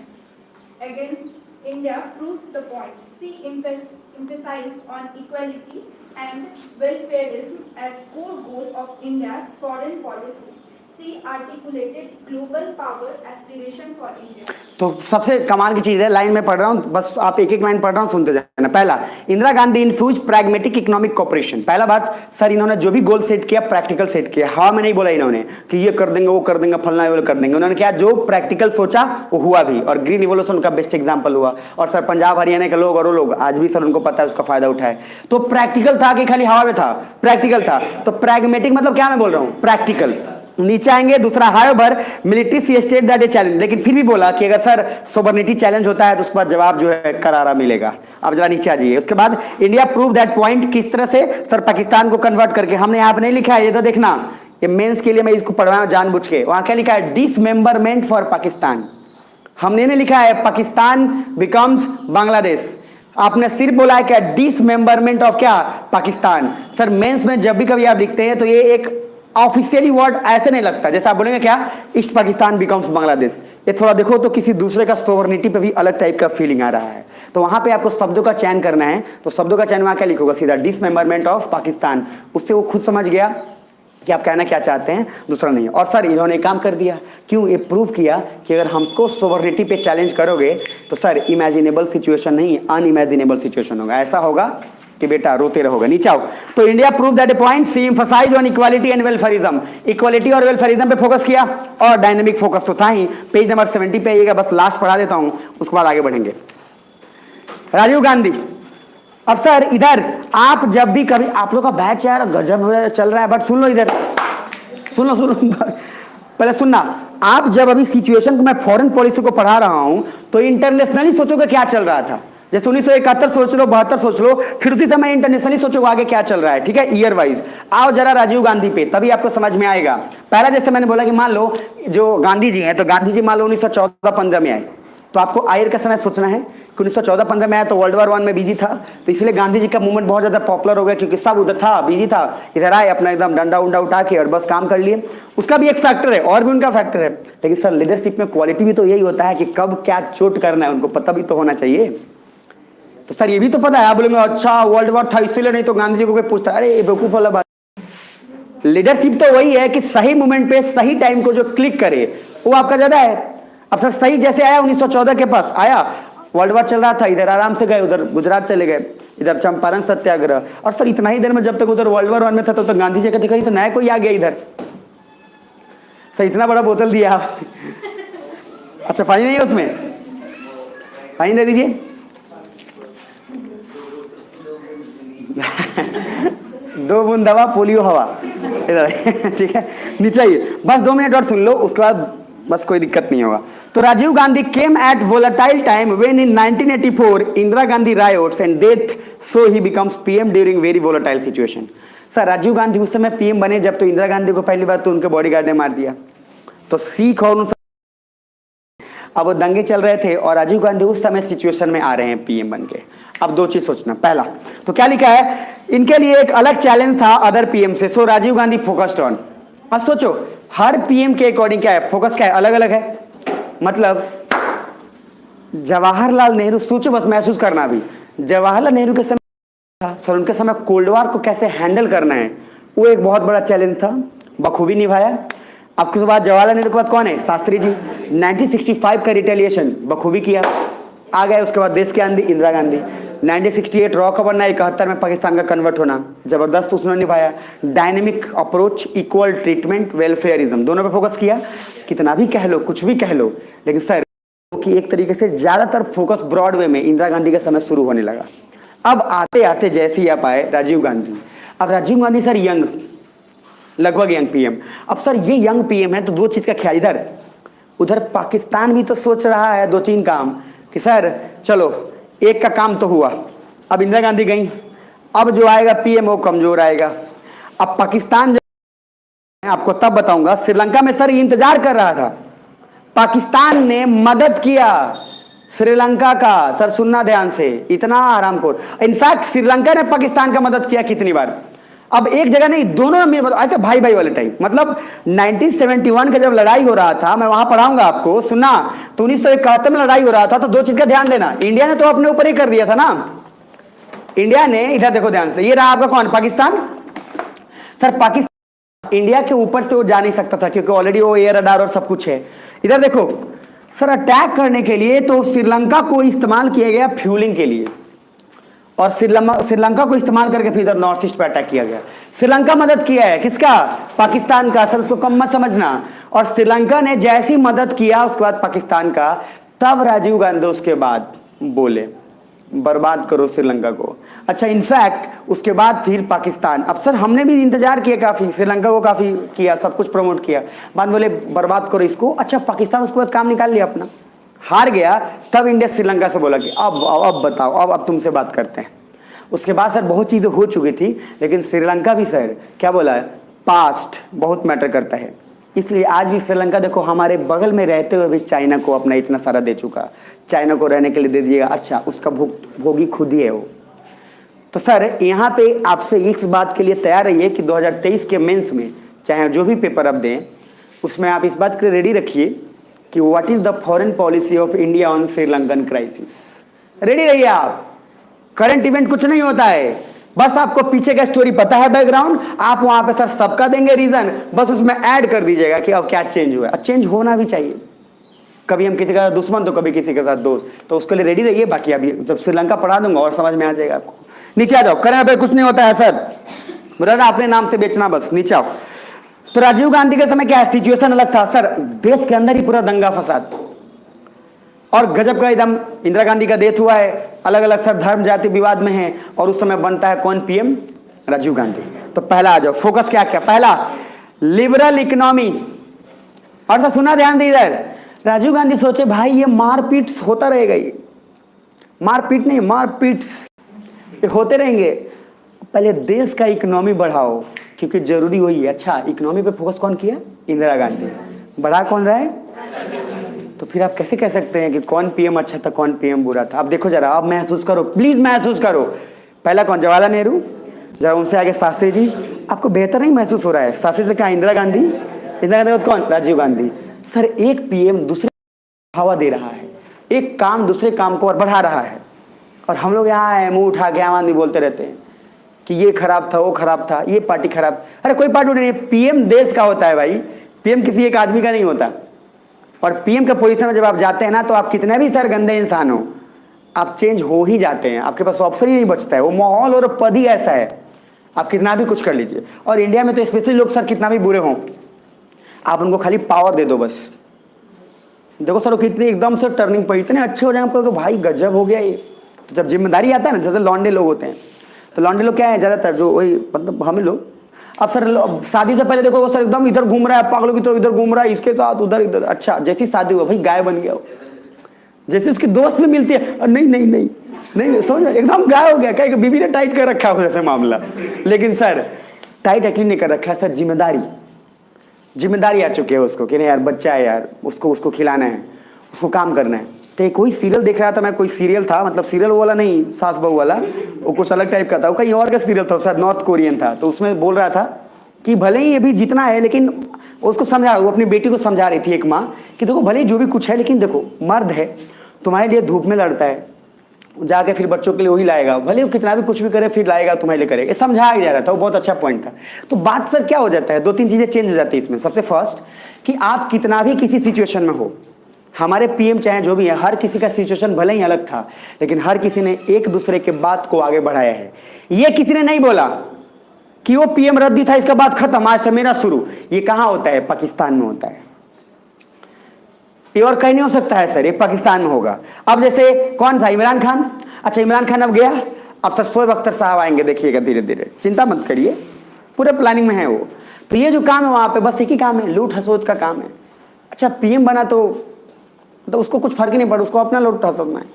against India proves the point. She emphasized on equality and welfareism as core goal of India's foreign policy. She articulated global power aspiration for India. तो सबसे कमाल की चीज है, line में पढ़ रहा हूं, बस आप एक एक लाइन पढ़ रहा हूं, सुनते जाना। पहला, Indira Gandhi infuse pragmatic economic cooperation. पहला बात सर, इन्होंने जो भी गोल सेट किया प्रैक्टिकल सेट किया। हाँ में नहीं बोला इन्होंने कि ये कर देंगे वो कर देंगे फलना वो कर देंगे, उन्होंने क्या जो प्रैक्टिकल सोचा वो हुआ भी, और ग्रीन रिवोल्यूशन का बेस्ट एग्जाम्पल हुआ। और सर पंजाब हरियाणा के लोग और वो लोग आज भी सर उनको पता है उसका फायदा उठाए। तो प्रैक्टिकल था कि खाली हवा में था? प्रैक्टिकल था। तो प्रैग्मेटिक मतलब क्या मैं बोल रहा हूँ? प्रैक्टिकल। नीचे आएंगे दूसरा, however military she state that a challenge, लेकिन फिर भी बोला कि अगर सर सोवरेनिटी चैलेंज होता है तो उसके बाद जवाब जो है करारा मिलेगा। अब जरा नीचे आ जाइए। उसके बाद इंडिया प्रूव दैट पॉइंट, किस तरह से? सर पाकिस्तान को कन्वर्ट करके। हमने यहाँ पे नहीं लिखा है, ये तो देखना, ये मेंस के लिए मैं इसको पढ़वाया जानबूझ के। वहां क्या लिखा है? Dismemberment for Pakistan. हमने नहीं लिखा है पाकिस्तान बिकम्स बांग्लादेश, आपने सिर्फ बोला है क्या? डिसमेंबरमेंट ऑफ क्या? पाकिस्तान। सर मेंस में जब भी कभी आप लिखते हैं तो ये एक ऑफिशियली वर्ड ऐसे नहीं लगता, जैसे आप बोलेंगे क्या? East Pakistan becomes Bangladesh. ये थोड़ा देखो तो किसी दूसरे का सोवरेनिटी पे भी अलग टाइप का फीलिंग आ रहा है। तो वहां पे आपको शब्दों का चयन करना है, तो शब्दों का चयन वहां क्या लिखोगा? सीधा डिसमेंबरमेंट ऑफ पाकिस्तान। उससे वो खुद समझ गया कि आप कहना क्या चाहते हैं, दूसरा नहीं। और सर इन्होंने काम कर दिया, क्यों? ये प्रूव किया कि अगर हमको सोवरेनिटी पे चैलेंज करोगे तो सर इमेजिनेबल सिचुएशन नहीं, अनइमेजिनेबल सिचुएशन होगा। ऐसा होगा कि बेटा रोते रहोगे। नीचे आओ। तो India prove that a point, she emphasize on equality and welfarism. Equality और वेलफेयरिज्म पे फोकस किया, और डायनेमिक फोकस तो था ही। पेज नंबर 70 पे आइएगा, बस लास्ट पढ़ा देता हूं, उसके बाद आगे बढ़ेंगे। राजीव गांधी। अब सर इधर आप जब भी कभी, आप लोग का बैच यार गजब चल रहा है, बट सुन लो इधर, सुन लो पहले सुनना। आप जब अभी सिचुएशन को, मैं फॉरेन पॉलिसी को पढ़ा रहा हूं, तो इंटरनेशनली सोचोगे क्या चल रहा था। जैसे 1971 सोच लो, 72 सोच लो, फिर उसी समय इंटरनेशनली सोचो आगे क्या चल रहा है, ठीक है? ईयर वाइज आओ जरा राजीव गांधी पे, तभी आपको समझ में आएगा। पहला जैसे मैंने बोला कि मान लो जो गांधी जी हैं, तो गांधी जी मान लो 1914-15 में आए, तो आपको आयर का समय सोचना है कि 1914-15 में आया तो वर्ल्ड वॉर 1 में बिजी था, तो इसलिए गांधी जी का मूवमेंट बहुत ज्यादा पॉपुलर हो गया, क्योंकि सब उधर था, बिजी था। इधर आए अपना एकदम डंडा उंडा उठा के और बस काम कर लिए। उसका भी एक फैक्टर है, और भी उनका फैक्टर है, लेकिन सर लीडरशिप में क्वालिटी भी तो यही होता है कि कब क्या चोट करना है उनको पता भी तो होना चाहिए। तो सर ये भी तो पता है। आप बोलेंगे अच्छा वर्ल्ड वॉर था इसलिए नहीं तो गांधी जी को कोई पूछता, अरे ये बेवकूफ वाला बात। लीडरशिप तो वही है कि सही मोमेंट पे सही टाइम को जो क्लिक करे वो आपका ज्यादा है। अब सर सही जैसे आया 1914 के पास आया, वर्ल्ड वॉर चल रहा था, इधर आराम से गए, उधर गुजरात चले गए, इधर चंपारण सत्याग्रह। और सर इतना ही देर में जब तक उधर वर्ल्ड वॉर 1 में था तो गांधी जी का देखा तो नया कोई आ गया इधर। सर इतना बड़ा बोतल दिया आप। अच्छा पानी नहीं है उसमें, पानी दे दीजिए। 2 बूंद दवा पोलियो हवा, इधर ठीक है। नीचे आइए, बस 2 मिनट और सुन लो, उसके बाद बस कोई दिक्कत नहीं होगा। तो Rajiv Gandhi came at volatile time when in 1984 Indira Gandhi riots and death, so he becomes PM during very volatile situation. Sir Rajiv Gandhi उस समय पीएम बने जब तो इंदिरा गांधी को पहली बार तो उनके बॉडीगार्ड ने मार दिया, तो सीख और अब वो दंगे चल रहे थे और राजीव गांधी उस समय सिचुएशन में आ रहे हैं पीएम बन के। अब 2 चीज सोचना, पहला तो क्या लिखा है, इनके लिए एक अलग चैलेंज था अदर पीएम से, सो राजीव गांधी फोकस्ड ऑन। अब सोचो हर पीएम के अकॉर्डिंग क्या है, फोकस क्या है, अलग अलग है। मतलब जवाहरलाल नेहरू, सोचो बस महसूस करना, अभी जवाहरलाल नेहरू के समय सर, उनके समय कोल्ड वॉर को कैसे हैंडल करना है, वो एक बहुत बड़ा चैलेंज था, बखूबी निभाया। आपके बाद जवाहरलाल नेहरू के बाद कौन है, शास्त्री जी, 1965 का रिटेलिएशन बखूबी किया। आ गए उसके बाद देश की आंधी, इंदिरा गांधी, 1968 रॉक बनना, 71 में पाकिस्तान का कन्वर्ट होना, जबरदस्त उन्होंने निभाया। Dynamic approach, equal treatment, welfarism, दोनों पे फोकस किया। कितना भी कह लो, कुछ भी कह लो, लेकिन सर कि एक तरीके से ज्यादातर फोकस ब्रॉडवे में इंदिरा गांधी के समय शुरू होने लगा। अब आते आते जैसे ही आप आए राजीव गांधी। अब राजीव गांधी सर यंग, लगभग यंग पीएम। अब सर ये यंग पीएम है तो दो चीज का ख्याल, इधर उधर पाकिस्तान भी तो सोच रहा है दो तीन काम कि सर चलो एक का काम तो हुआ, अब इंदिरा गांधी गई, अब जो आएगा पीएम वो कमजोर आएगा। अब पाकिस्तान आपको तब बताऊंगा, श्रीलंका में सर ये इंतजार कर रहा था, पाकिस्तान ने मदद किया श्रीलंका का, सर सुनना ध्यान से, इतना आरामखोर। इनफैक्ट श्रीलंका ने पाकिस्तान का मदद किया कितनी बार, अब एक जगह नहीं, दोनों में ऐसे भाई भाई वाले टाइप। मतलब 1971 का जब लड़ाई हो रहा था, मैं वहां पढ़ाऊंगा आपको, सुनना, तो 1971 में लड़ाई हो रहा था, तो दो चीज का ध्यान देना, इंडिया ने तो अपने ऊपर ही कर दिया था ना, इंडिया ने, इधर देखो ध्यान से, ये रहा आपका कौन, पाकिस्तान। सर पाकिस्तान इंडिया के ऊपर से वो जा नहीं सकता था क्योंकि ऑलरेडी वो एयर रडार और सब कुछ है। इधर देखो सर, अटैक करने के लिए तो श्रीलंका को इस्तेमाल किया गया फ्यूलिंग के लिए, और श्रीलंका को इस्तेमाल करके फिर इधर नॉर्थ ईस्ट पे अटैक किया गया। श्रीलंका मदद किया है किसका, पाकिस्तान का। सर उसको कम मत समझना। और श्रीलंका ने जैसी मदद किया उसके बाद पाकिस्तान का, तब राजीव गांधी उसके बाद बोले बर्बाद करो श्रीलंका को। अच्छा, इनफैक्ट उसके बाद फिर पाकिस्तान, अब सर हमने भी इंतजार किया काफी, श्रीलंका को काफी किया, सब कुछ प्रमोट किया, बाद बोले बर्बाद करो इसको। अच्छा, पाकिस्तान उसके बाद काम निकाल लिया अपना, हार गया, तब इंडिया श्रीलंका से बोला कि अब बताओ, अब तुमसे बात करते हैं। उसके बाद सर बहुत चीजें हो चुकी थी, लेकिन श्रीलंका भी सर क्या बोला है, पास्ट बहुत मैटर करता है। इसलिए आज भी श्रीलंका देखो हमारे बगल में रहते हुए भी चाइना को अपना इतना सारा दे चुका, चाइना को रहने के लिए दे दिएगा। अच्छा, उसका भोगी खुद ही है वो। तो सर यहाँ पे आपसे इस बात के लिए तैयार रहिए कि 2023 के मेंस में चाहे जो भी पेपर आप दें, उसमें आप इस बात के लिए रेडी रखिए कि what is the foreign policy of India on Sri Lankan crisis. Ready रहिए आप, करंट इवेंट कुछ नहीं होता है, बस आपको पीछे का स्टोरी पता है, बैकग्राउंड, आप वहां पे सर सबका देंगे रीजन, बस उसमें ऐड कर दीजिएगा कि अब क्या चेंज हुआ है। चेंज होना भी चाहिए, कभी हम किसी का दुश्मन तो कभी किसी के साथ दोस्त, तो उसके लिए रेडी रहिए। बाकी अभी जब श्रीलंका पढ़ा दूंगा और समझ में आ जाएगा आपको। नीचे आ जाओ, करंट अफेयर कुछ नहीं होता है सर, ब्रदर अपने नाम से बेचना बस। नीचे आओ। तो राजीव गांधी के समय क्या है, सिचुएशन अलग था सर, देश के अंदर ही पूरा दंगा फसाद और गजब का एकदम। इंदिरा गांधी का डेथ हुआ है, अलग अलग सब धर्म जाति विवाद में है, और उस समय बनता है कौन पीएम, राजीव गांधी। तो पहला आ जाओ, फोकस क्या क्या, पहला लिबरल इकोनॉमी। और सर सुना ध्यान से, इधर राजीव गांधी सोचे भाई ये मारपीट होता रहेगा, ये मारपीट नहीं, मारपीट होते रहेंगे, पहले देश का इकोनॉमी बढ़ाओ क्योंकि जरूरी वही है। अच्छा, इकोनॉमी पे फोकस कौन किया, इंदिरा गांधी, बढ़ा कौन रहा है। तो फिर आप कैसे कह सकते हैं कि कौन पीएम अच्छा था कौन पीएम बुरा था। अब देखो जरा, अब महसूस करो, प्लीज महसूस करो। पहला कौन, जवाहरलाल नेहरू, जरा उनसे आगे शास्त्री जी। आपको बेहतर नहीं महसूस हो रहा है, शास्त्री से क्या, इंदिरा गांधी, इंदिरा गांधी कौन, राजीव गांधी। सर एक पीएम दूसरे हवा दे रहा है, एक काम दूसरे काम को और बढ़ा रहा है, और हम लोग यहाँ मुंह उठा के आवाज नहीं बोलते रहते हैं कि ये खराब था वो खराब था, ये पार्टी खराब। अरे कोई पार्टी नहीं, पीएम देश का होता है भाई, पीएम किसी एक आदमी का नहीं होता। और पीएम के पोजीशन में जब आप जाते हैं ना, तो आप कितने भी सर गंदे इंसान हो, आप चेंज हो ही जाते हैं, आपके पास ऑप्शन ही नहीं बचता है। वो माहौल और पद ही ऐसा है, आप कितना भी कुछ कर लीजिए। और इंडिया में तो स्पेशली लोग सर कितना भी बुरे हों, आप उनको खाली पावर दे दो बस। देखो सर वो कितनी एकदम से टर्निंग पॉइंट, इतने अच्छे हो जाएंगे आपको, भाई गजब हो गया ये। तो जब जिम्मेदारी आता है ना, जैसे लॉन्डे लोग होते हैं, तो लॉन्डे लोग क्या है ज़्यादातर, जो वही मतलब हम लोग। अब सर शादी से पहले देखो सर एकदम इधर घूम रहा है, पागलों की तरह इधर घूम रहा है, इसके साथ उधर इधर। अच्छा, जैसी शादी हुआ भाई गाय बन गया हो, जैसे उसके दोस्त भी मिलती है, नहीं नहीं नहीं नहीं समझ, एकदम गाय हो गया, क्या बीबी ने टाइट कर रखा हो जैसे मामला। लेकिन सर टाइट एक्चुअली नहीं कर रखा है सर, जिम्मेदारी आ चुकी है उसको कि नहीं यार बच्चा है यार, उसको खिलाना है, उसको काम करना है। तो कोई सीरियल देख रहा था मैं, कोई सीरियल था, मतलब सीरियल वाला नहीं, सास बहू वाला, वो कुछ अलग टाइप का था, वो कहीं और का सीरियल था, शायद नॉर्थ कोरियन था। तो उसमें बोल रहा था कि भले ही अभी जितना है, लेकिन उसको समझा, वो अपनी बेटी को समझा रही थी एक माँ कि देखो भले ही जो भी कुछ है, लेकिन देखो मर्द है, तुम्हारे लिए धूप में लड़ता है, जाके फिर बच्चों के लिए वही लाएगा, भले वो कितना भी कुछ भी करे फिर लाएगा तुम्हारे लिए करेगा, ये समझाया जा रहा था, वो बहुत अच्छा पॉइंट था। तो बात सर क्या हो जाता है, 2-3 चीज़ें चेंज हो जाती है इसमें। सबसे फर्स्ट कि आप कितना भी किसी सिचुएशन में हो, हमारे पीएम चाहे जो भी है, हर किसी का सिचुएशन भले ही अलग था, लेकिन हर किसी ने एक दूसरे के बात को आगे बढ़ाया है। ये किसी ने नहीं बोला कि वो पीएम रद्दी था, इसका बात खत्म, आज से मेरा शुरू। ये कहाँ होता है? पाकिस्तान में होता है। ये और कहीं नहीं हो सकता है सर, ये पाकिस्तान में होगा। अब जैसे कौन था? इमरान खान। अच्छा, इमरान खान अब गया, अब सर शोएब अख्तर साहब आएंगे, देखिएगा धीरे धीरे, चिंता मत करिए, पूरे प्लानिंग में है वो। तो ये जो काम है वहाँ पे बस एक ही काम है, लूट हसोद का काम है। अच्छा, पीएम बना तो उसको कुछ फर्क ही नहीं पड़ा, उसको अपना लूट हसोदना है,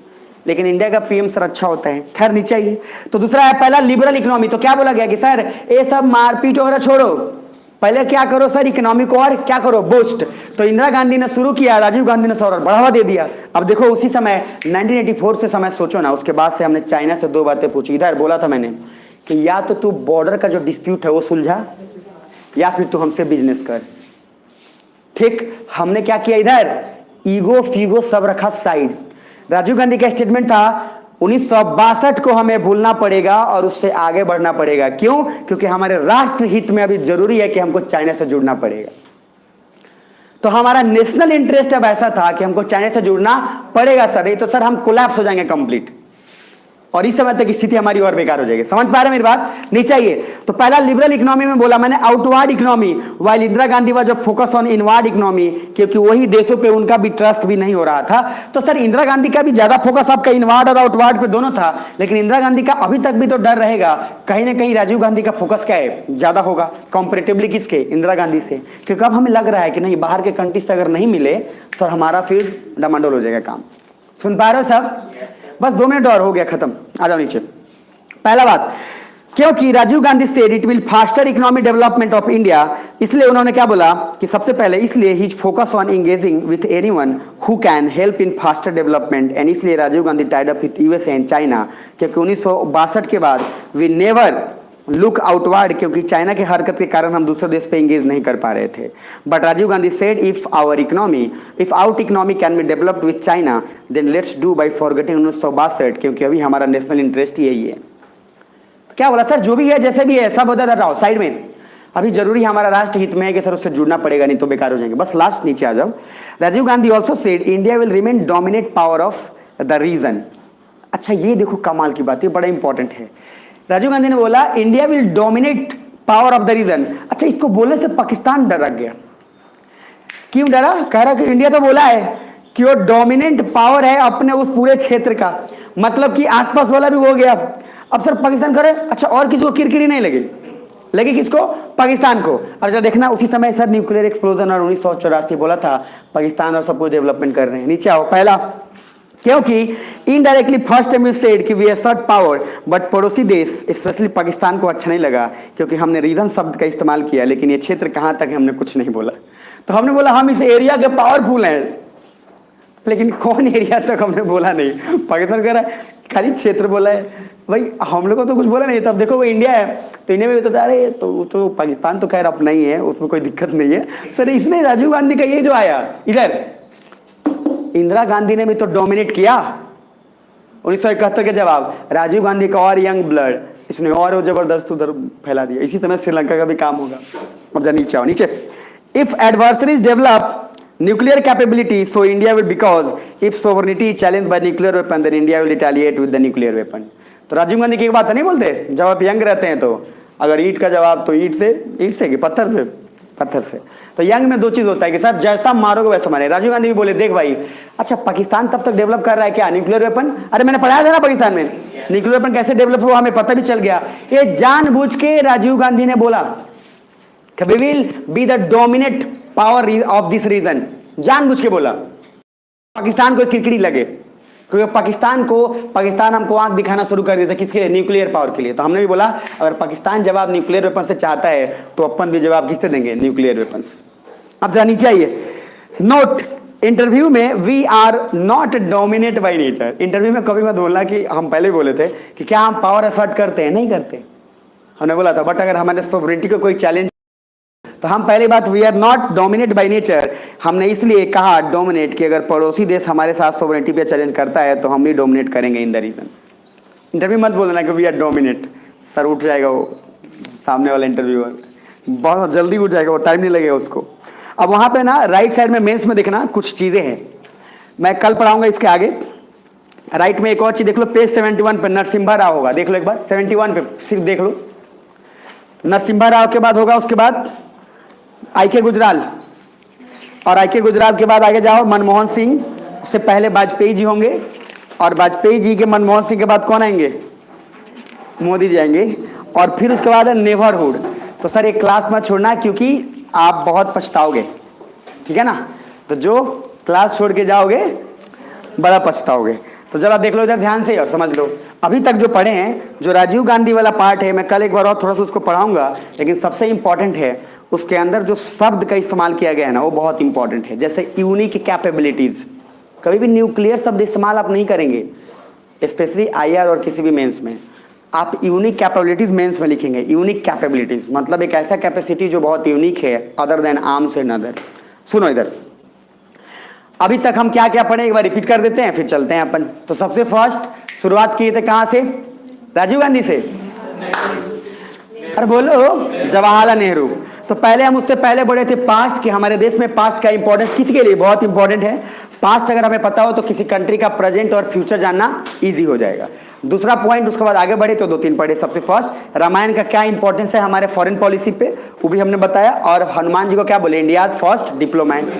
लेकिन इंडिया का पीएम सर अच्छा होता है। खैर नीचे आइए। तो दूसरा है पहला लिबरल इकोनॉमी। तो क्या बोला गया कि सर ये सब मारपीट वगैरह छोड़ो, पहले क्या करो सर, इकोनॉमी को और क्या करो, बूस्ट। तो इंदिरा गांधी ने शुरू किया, राजीव गांधी ने और बढ़ावा दे दिया। अब देखो उसी समय 1984 से समय सोचो ना, उसके बाद से हमने चाइना से 2 बातें पूछी। इधर बोला था मैंने कि या तो तू बॉर्डर का जो डिस्प्यूट है वो सुलझा, या फिर तू हमसे बिजनेस कर। ठीक, हमने क्या किया, इधर ईगो फीगो सब रखा साइड। राजीव गांधी का स्टेटमेंट था 1962 को हमें भूलना पड़ेगा और उससे आगे बढ़ना पड़ेगा। क्यों? क्योंकि हमारे राष्ट्र हित में अभी जरूरी है कि हमको चाइना से जुड़ना पड़ेगा। तो हमारा नेशनल इंटरेस्ट अब ऐसा था कि हमको चाइना से जुड़ना पड़ेगा सर, नहीं तो सर हम कोलैप्स हो जाएंगे कंप्लीट, और इस समय तक स्थिति हमारी और बेकार हो जाएगी। समझ पा रहे हैं मेरी बात? नीचे आइए। तो पहला लिबरल इकोनॉमी में बोला मैंने outward economy, while Indira Gandhi was focus on inward economy, क्योंकि वही देशों पे उनका भी ट्रस्ट भी नहीं हो रहा था। तो सर इंदिरा गांधी का भी ज्यादा फोकस आपका इनवर्ड और आउटवर्ड पे दोनों था, लेकिन इंदिरा गांधी का अभी तक भी तो डर रहेगा, कहीं ना कहीं राजीव गांधी का फोकस क्या है, ज्यादा होगा कंपेरेटिवली किसके, इंदिरा गांधी से। क्योंकि अब हमें लग रहा है कि नहीं, बाहर के कंट्री से अगर नहीं मिले सर हमारा फिर डमाडोल हो जाएगा काम। सुन पा रहे हो सब? बस 2 मिनट और हो गया, खत्म। आ जाओ नीचे। पहला बात, क्योंकि Rajiv Gandhi said it will faster economic development of India, इसलिए उन्होंने क्या बोला कि सबसे पहले इसलिए ही focus on engaging with anyone who can help in faster development, and इसलिए Rajiv Gandhi tied up with US and China, क्योंकि 1962 के बाद वी नेवर लुक आउटवर्ड, क्योंकि चाइना के हरकत के कारण हम दूसरे देश पे एंगेज नहीं कर पा रहे थे। But Rajiv Gandhi said if our economy can be developed with China then let's do by forgetting 1962, क्योंकि अभी हमारा नेशनल इंटरेस्ट यही है। तो क्या बोला सर, जो भी है जैसे भी है सब बता रहा हूँ साइड में, अभी जरूरी हमारा राष्ट्र हित में है कि सर उससे जुड़ना पड़ेगा, नहीं तो बेकार हो जाएंगे। बस लास्ट नीचे आ जाओ। Rajiv Gandhi also said India will remain dominate power of the region. अच्छा, ये देखो कमाल की बात, ये बड़ा इंपॉर्टेंट है। राजीव गांधी ने बोला India will dominate power of the region. अच्छा, इसको बोलने से पाकिस्तान डर गया। क्यों डरा? कह रहा कि इंडिया तो बोला है कि वो डोमिनेंट पावर है अपने उस पूरे क्षेत्र का, मतलब कि आसपास वाला भी हो गया। अब सर पाकिस्तान करे, अच्छा और किसी को किरकिरी नहीं लगे किसको? पाकिस्तान को। और जब देखना उसी समय सर न्यूक्लियर एक्सप्लोजन और 1984 बोला था पाकिस्तान और सब कुछ डेवलपमेंट कर रहे हैं। नीचे आओ। पहला, क्योंकि indirectly first time you said कि वी असर्ट पावर, बट पड़ोसी देश स्पेशली पाकिस्तान को अच्छा नहीं लगा क्योंकि हमने रीजन शब्द का इस्तेमाल किया, लेकिन ये क्षेत्र कहाँ तक है हमने कुछ नहीं बोला। तो हमने बोला हम इस एरिया के पावरफुल हैं, लेकिन कौन एरिया तक हमने बोला नहीं। पाकिस्तान कह रहा है खाली क्षेत्र बोला है, भाई हम लोग को तो कुछ बोला नहीं। तब देखो वो इंडिया है, तो इंडिया में तो अरे तो पाकिस्तान तो खैर अपना ही है, उसमें कोई दिक्कत नहीं है सर। इसमें राजीव गांधी का ये जो आया इधर, इंदिरा गांधी ने भी तो डोमिनेट किया 1971 के जवाब। राजीव गांधी का और यंग ब्लड, इसने और जबरदस्त उधर फैला दिया। इसी समय श्रीलंका का भी काम होगा। अब जा नीचे आओ। नीचे, if adversaries develop nuclear capability so India will, because if sovereignty challenge by nuclear weapon then India will retaliate with the nuclear weapon. तो राजीव गांधी की एक बात नहीं बोलते, जब आप यंग रहते हैं तो अगर ईंट का जवाब तो ईंट से कि पत्थर से। तो यंग में 2 चीज होता है कि सर जैसा मारोगे वैसा मारे। राजीव गांधी भी बोले देख भाई, अच्छा पाकिस्तान तब तक डेवलप कर रहा है क्या न्यूक्लियर वेपन? अरे मैंने पढ़ाया था ना पाकिस्तान में न्यूक्लियर वेपन कैसे डेवलप हुआ, हमें पता भी चल गया। ये जानबूझ के राजीव गांधी ने बोला कि we will be the dominate power of this region, जानबूझ के बोला पाकिस्तान को किरकिरी लगे, क्योंकि पाकिस्तान हमको आंख दिखाना शुरू कर देता किसके लिए? न्यूक्लियर पावर के लिए। तो हमने भी बोला अगर पाकिस्तान जवाब न्यूक्लियर वेपन से चाहता है तो अपन भी जवाब किससे देंगे? न्यूक्लियर वेपन से। अब जरा नीचे आइए। नोट, इंटरव्यू में we are not dominate by nature. Interview में कभी मत बोलना कि हम पहले बोले थे कि क्या हम पावर असर्ट करते हैं, नहीं करते। हमने बोला था बट अगर हमारे सॉवरेनिटी को कोई चैलेंज तो हम पहली बात, we are not dominate by nature. हमने इसलिए कहा डोमिनेट कि अगर पड़ोसी देश हमारे साथ सोवरेनिटी पे चैलेंज करता है तो हम भी डोमिनेट करेंगे इन द रीजन। इंटरव्यू मत बोलना कि वी आर डोमिनेट, सर उठ जाएगा वो सामने वाला इंटरव्यूअर, बहुत जल्दी उठ जाएगा वो, टाइम नहीं लगेगा उसको। अब वहाँ पे ना राइट साइड में मेंस में देखना कुछ चीज़ें हैं, मैं कल पढ़ाऊंगा इसके आगे। राइट में एक और चीज़ देख लो, पेज 71 पे नरसिम्हा राव होगा, देख लो एक बार 71 पे सिर्फ देख लो। नरसिम्हा राव के बाद होगा, उसके बाद आई के गुजराल, और आई के गुजराल के बाद आगे जाओ मनमोहन सिंह, उससे पहले वाजपेयी जी होंगे, और वाजपेयी जी के मनमोहन सिंह के बाद कौन आएंगे? मोदी जी आएंगे, और फिर उसके बाद है नेबरहुड। तो सर एक क्लास मत छोड़ना क्योंकि आप बहुत पछताओगे, ठीक है ना? तो जो क्लास छोड़ के जाओगे बड़ा पछताओगे। तो जरा देख लो इधर ध्यान से और समझ लो। अभी तक जो पढ़े हैं, जो राजीव गांधी वाला पार्ट है, मैं कल एक बार और थोड़ा सा उसको पढ़ाऊंगा, लेकिन सबसे इंपॉर्टेंट है उसके अंदर जो शब्द का इस्तेमाल किया गया है ना, वो बहुत इंपॉर्टेंट है। जैसे यूनिक कैपेबिलिटीज, कभी भी न्यूक्लियर शब्द इस्तेमाल आप नहीं करेंगे, स्पेशली IR और किसी भी मेंस में। आप यूनिक कैपेबिलिटीज मेंस में लिखेंगे। यूनिक कैपेबिलिटीज मतलब एक ऐसा कैपेसिटी जो बहुत यूनिक है other than arms and other. सुनो इधर, अभी तक हम क्या क्या पढ़े एक बार रिपीट कर देते हैं, फिर चलते हैं अपन। तो सबसे फर्स्ट शुरुआत किए थे कहाँ से? राजीव गांधी से। अरे बोलो, जवाहरलाल नेहरू। तो पहले हम उससे पहले बढ़े थे पास्ट, कि हमारे देश में पास्ट का इंपॉर्टेंस किसके लिए बहुत इंपॉर्टेंट है। पास्ट अगर हमें पता हो तो किसी कंट्री का प्रेजेंट और फ्यूचर जानना इजी हो जाएगा। दूसरा पॉइंट, उसके बाद आगे बढ़े तो 2-3 पढ़े। सबसे फर्स्ट रामायण का क्या इंपॉर्टेंस है हमारे फॉरेन पॉलिसी पे, वो भी हमने बताया। और हनुमान जी को क्या बोले, इंडिया फर्स्ट डिप्लोमैट।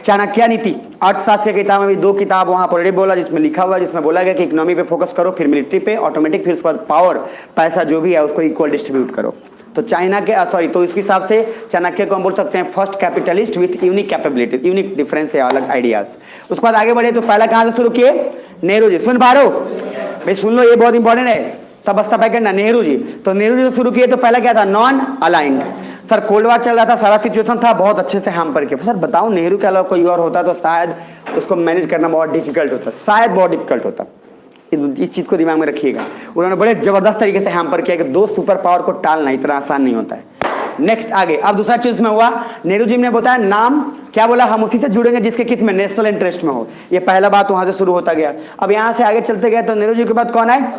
चाणक्य नीति अर्थशास्त्र की किताब में भी 2 किताब वहां ऑलरेडी बोला, जिसमें लिखा हुआ है, जिसमें बोला गया कि इकोनॉमी पे फोकस करो, फिर मिलिट्री पे ऑटोमेटिक, फिर उसके बाद पावर, पैसा जो भी है उसको इक्वल डिस्ट्रीब्यूट करो। तो चाइना के तो इसके हिसाब से चाणक्य को हम बोल सकते हैं first capitalist with unique capability, unique difference है, अलग आइडियाज। उसके बाद आगे बढ़े तो पहला कहां से शुरू किए? नेहरू जी। सुन पा रहे हो भाई, सुन लो, ये बहुत इंपॉर्टेंट है। तब बस्ता पैकेट ना, नेहरू जी। तो नेहरू जी तो शुरू किए तो पहला क्या था? Non aligned. Sir cold war चल रहा था, सारा सिचुएशन था बहुत अच्छे से हैम्पर किया। सर बताओ नेहरू के अलावा कोई और होता तो शायद उसको मैनेज करना बहुत डिफिकल्ट होता, शायद बहुत डिफिकल्ट होता। इस चीज को दिमाग में रखिएगा। उन्होंने बड़े जबरदस्त तरीके से हैम्पर किया कि 2 सुपर पावर को टालना इतना आसान नहीं होता है। नेक्स्ट आगे, अब दूसरा चीज में हुआ, नेहरू जी ने बताया नाम क्या बोला, हम उसी से जुड़ेंगे जिसके किस में नेशनल इंटरेस्ट में हो। ये पहला बात वहां से शुरू होता गया। अब यहां से आगे चलते गए तो नेहरू जी के बाद कौन आए?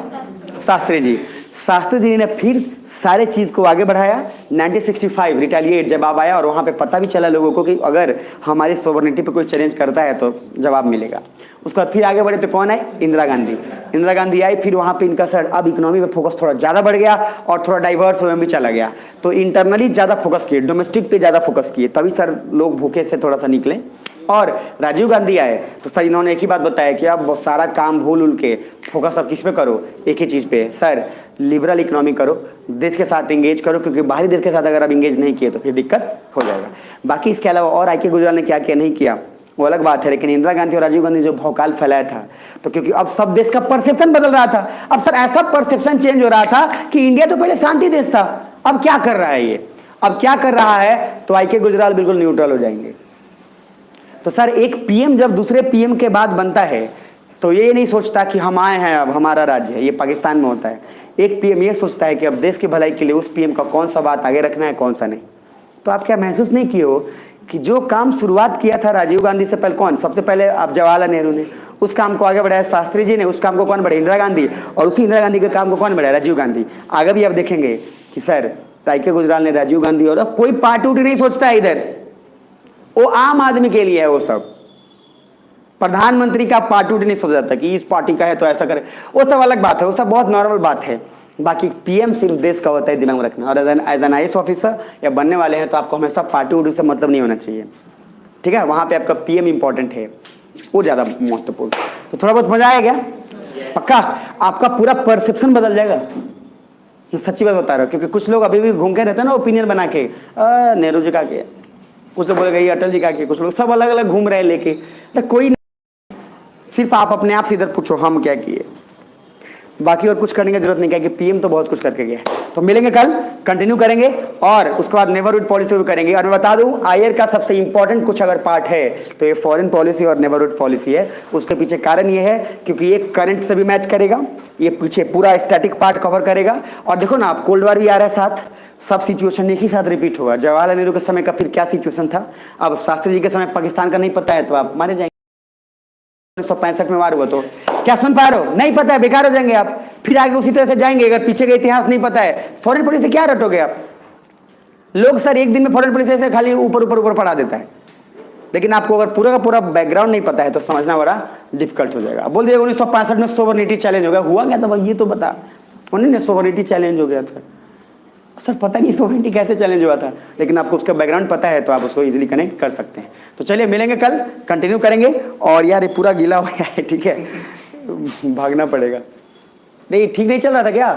शास्त्री जी। शास्त्री जी ने फिर सारे चीज को आगे बढ़ाया। 1965 रिटेलिएट जवाब आया, और वहां पे पता भी चला लोगों को कि अगर हमारी सोवरेनिटी पे कोई चैलेंज करता है तो जवाब मिलेगा। उसके बाद फिर आगे बढ़े तो कौन आए? इंदिरा गांधी। इंदिरा गांधी आई, फिर वहां पे इनका सर अब इकोनॉमी पे फोकस थोड़ा ज्यादा बढ़ गया और थोड़ा डाइवर्स में भी चला गया। तो इंटरनली ज्यादा फोकस किए, डोमेस्टिक पे ज्यादा फोकस किए, तभी सर लोग भूखे से थोड़ा सा निकले। और राजीव गांधी आए तो सर इन्होंने एक ही बात बताया कि अब सारा काम भूल उल के फोकस अब किस पे करो? एक ही चीज पे, सर लिबरल इकोनॉमी करो, देश के साथ एंगेज करो, क्योंकि बाहरी देश के साथ अगर आप एंगेज नहीं किए तो फिर दिक्कत हो जाएगा। बाकी इसके अलावा और आई के गुजराल ने क्या किया नहीं किया वो अलग बात है, लेकिन इंदिरा गांधी और राजीव गांधी जो भौकाल फैलाया था, तो क्योंकि अब सब देश का परसेप्शन बदल रहा था। अब सर ऐसा परसेप्शन चेंज हो रहा था कि इंडिया तो पहले शांति देश था, अब क्या कर रहा है ये, अब क्या कर रहा है, तो आई के गुजराल बिल्कुल न्यूट्रल हो जाएंगे। तो सर एक पीएम जब दूसरे पीएम के बाद बनता है तो ये नहीं सोचता कि हम आए हैं अब हमारा राज्य है, ये पाकिस्तान में होता है। एक पीएम ये सोचता है कि अब देश की भलाई के लिए उस पीएम का कौन सा बात आगे रखना है, कौन सा नहीं। तो आप क्या महसूस नहीं किए हो कि जो काम शुरुआत किया था राजीव गांधी से पहले कौन, सबसे पहले आप जवाहरलाल नेहरू ने, उस काम को आगे बढ़ाया शास्त्री जी ने, उस काम को कौन बढ़ाया? इंदिरा गांधी। और उसी इंदिरा गांधी के काम को कौन बढ़ाया? राजीव गांधी। आगे भी आप देखेंगे कि सर आई के गुजराल ने, राजीव गांधी, और कोई पार्टी उटी नहीं सोचता है इधर, वो आम आदमी के लिए है। वो सब प्रधानमंत्री का पार्टी उटी नहीं सोचा जाता कि इस पार्टी का है तो ऐसा करे, वो सब अलग बात है, वो सब बहुत नॉर्मल बात है। बाकी पीएम सिर्फ देश का होता है, दिमाग में रखना। और एज एन IAS ऑफिसर या बनने वाले हैं तो आपको हमेशा पार्टी उटी से मतलब नहीं होना चाहिए, ठीक है? वहां पे आपका पीएम इंपॉर्टेंट है, वो ज्यादा महत्वपूर्ण। तो थोड़ा बहुत मजा आया क्या? पक्का आपका पूरा परसेप्शन बदल जाएगा, सच्ची बात बता रहा हूँ। क्योंकि कुछ लोग अभी भी घूम के रहते हैं ना ओपिनियन बना के, नेहरू जी का किया, कुछ लोग बोलेगा ये अटल जी का किया, कुछ लोग सब अलग अलग घूम रहे हैं लेके। तो कोई सिर्फ आप अपने आप से इधर पूछो हम क्या किए। बाकी और कुछ करने की जरूरत नहीं है कि पीएम तो बहुत कुछ करके गया है। तो मिलेंगे कल, कंटिन्यू करेंगे और उसके बाद नेबरहुड पॉलिसी भी करेंगे। और मैं बता दूं आईआर का सबसे इंपॉर्टेंट कुछ अगर पार्ट है तो ये फॉरेन पॉलिसी और नेबरहुड पॉलिसी है। उसके पीछे कारण ये है क्योंकि ये करंट से भी मैच करेगा, ये पीछे पूरा स्टैटिक पार्ट कवर करेगा। और देखो ना, आप कोल्ड वॉर भी आ रहा है साथ, सब सिचुएशन एक ही साथ रिपीट होगा। जवाहरलाल नेहरू के समय का फिर क्या सिचुएशन था, अब शास्त्री जी के समय पाकिस्तान का नहीं पता है तो आप मारे जाएंगे। 1965 में वार हुआ तो क्या सुन पा रहे हो, नहीं पता है, बेकार हो जाएंगे आप, फिर आगे उसी तरह से जाएंगे। अगर पीछे का इतिहास नहीं पता है, फॉरेन पॉलिसी क्या रटोगे आप। लोग सर एक दिन में फॉरेन पॉलिसी से खाली ऊपर ऊपर ऊपर पढ़ा देता है, लेकिन आपको अगर पूरा का पूरा बैकग्राउंड नहीं पता है तो समझना बड़ा डिफिकल्ट हो जाएगा। बोल दिया 1965 में सोवरेनिटी चैलेंज हो गया, हुआ क्या था भाई ये तो बता। उन्होंने सोवरेनिटी चैलेंज हो गया था, सर पता नहीं सोवरेनिटी कैसे चैलेंज हुआ था, लेकिन आपको उसका बैकग्राउंड पता है तो आप उसको इजीली कनेक्ट कर सकते हैं। तो चलिए मिलेंगे कल, कंटिन्यू करेंगे। और यार ये पूरा गीला हो गया है, ठीक है, भागना पड़ेगा। नहीं ठीक नहीं चल रहा था क्या?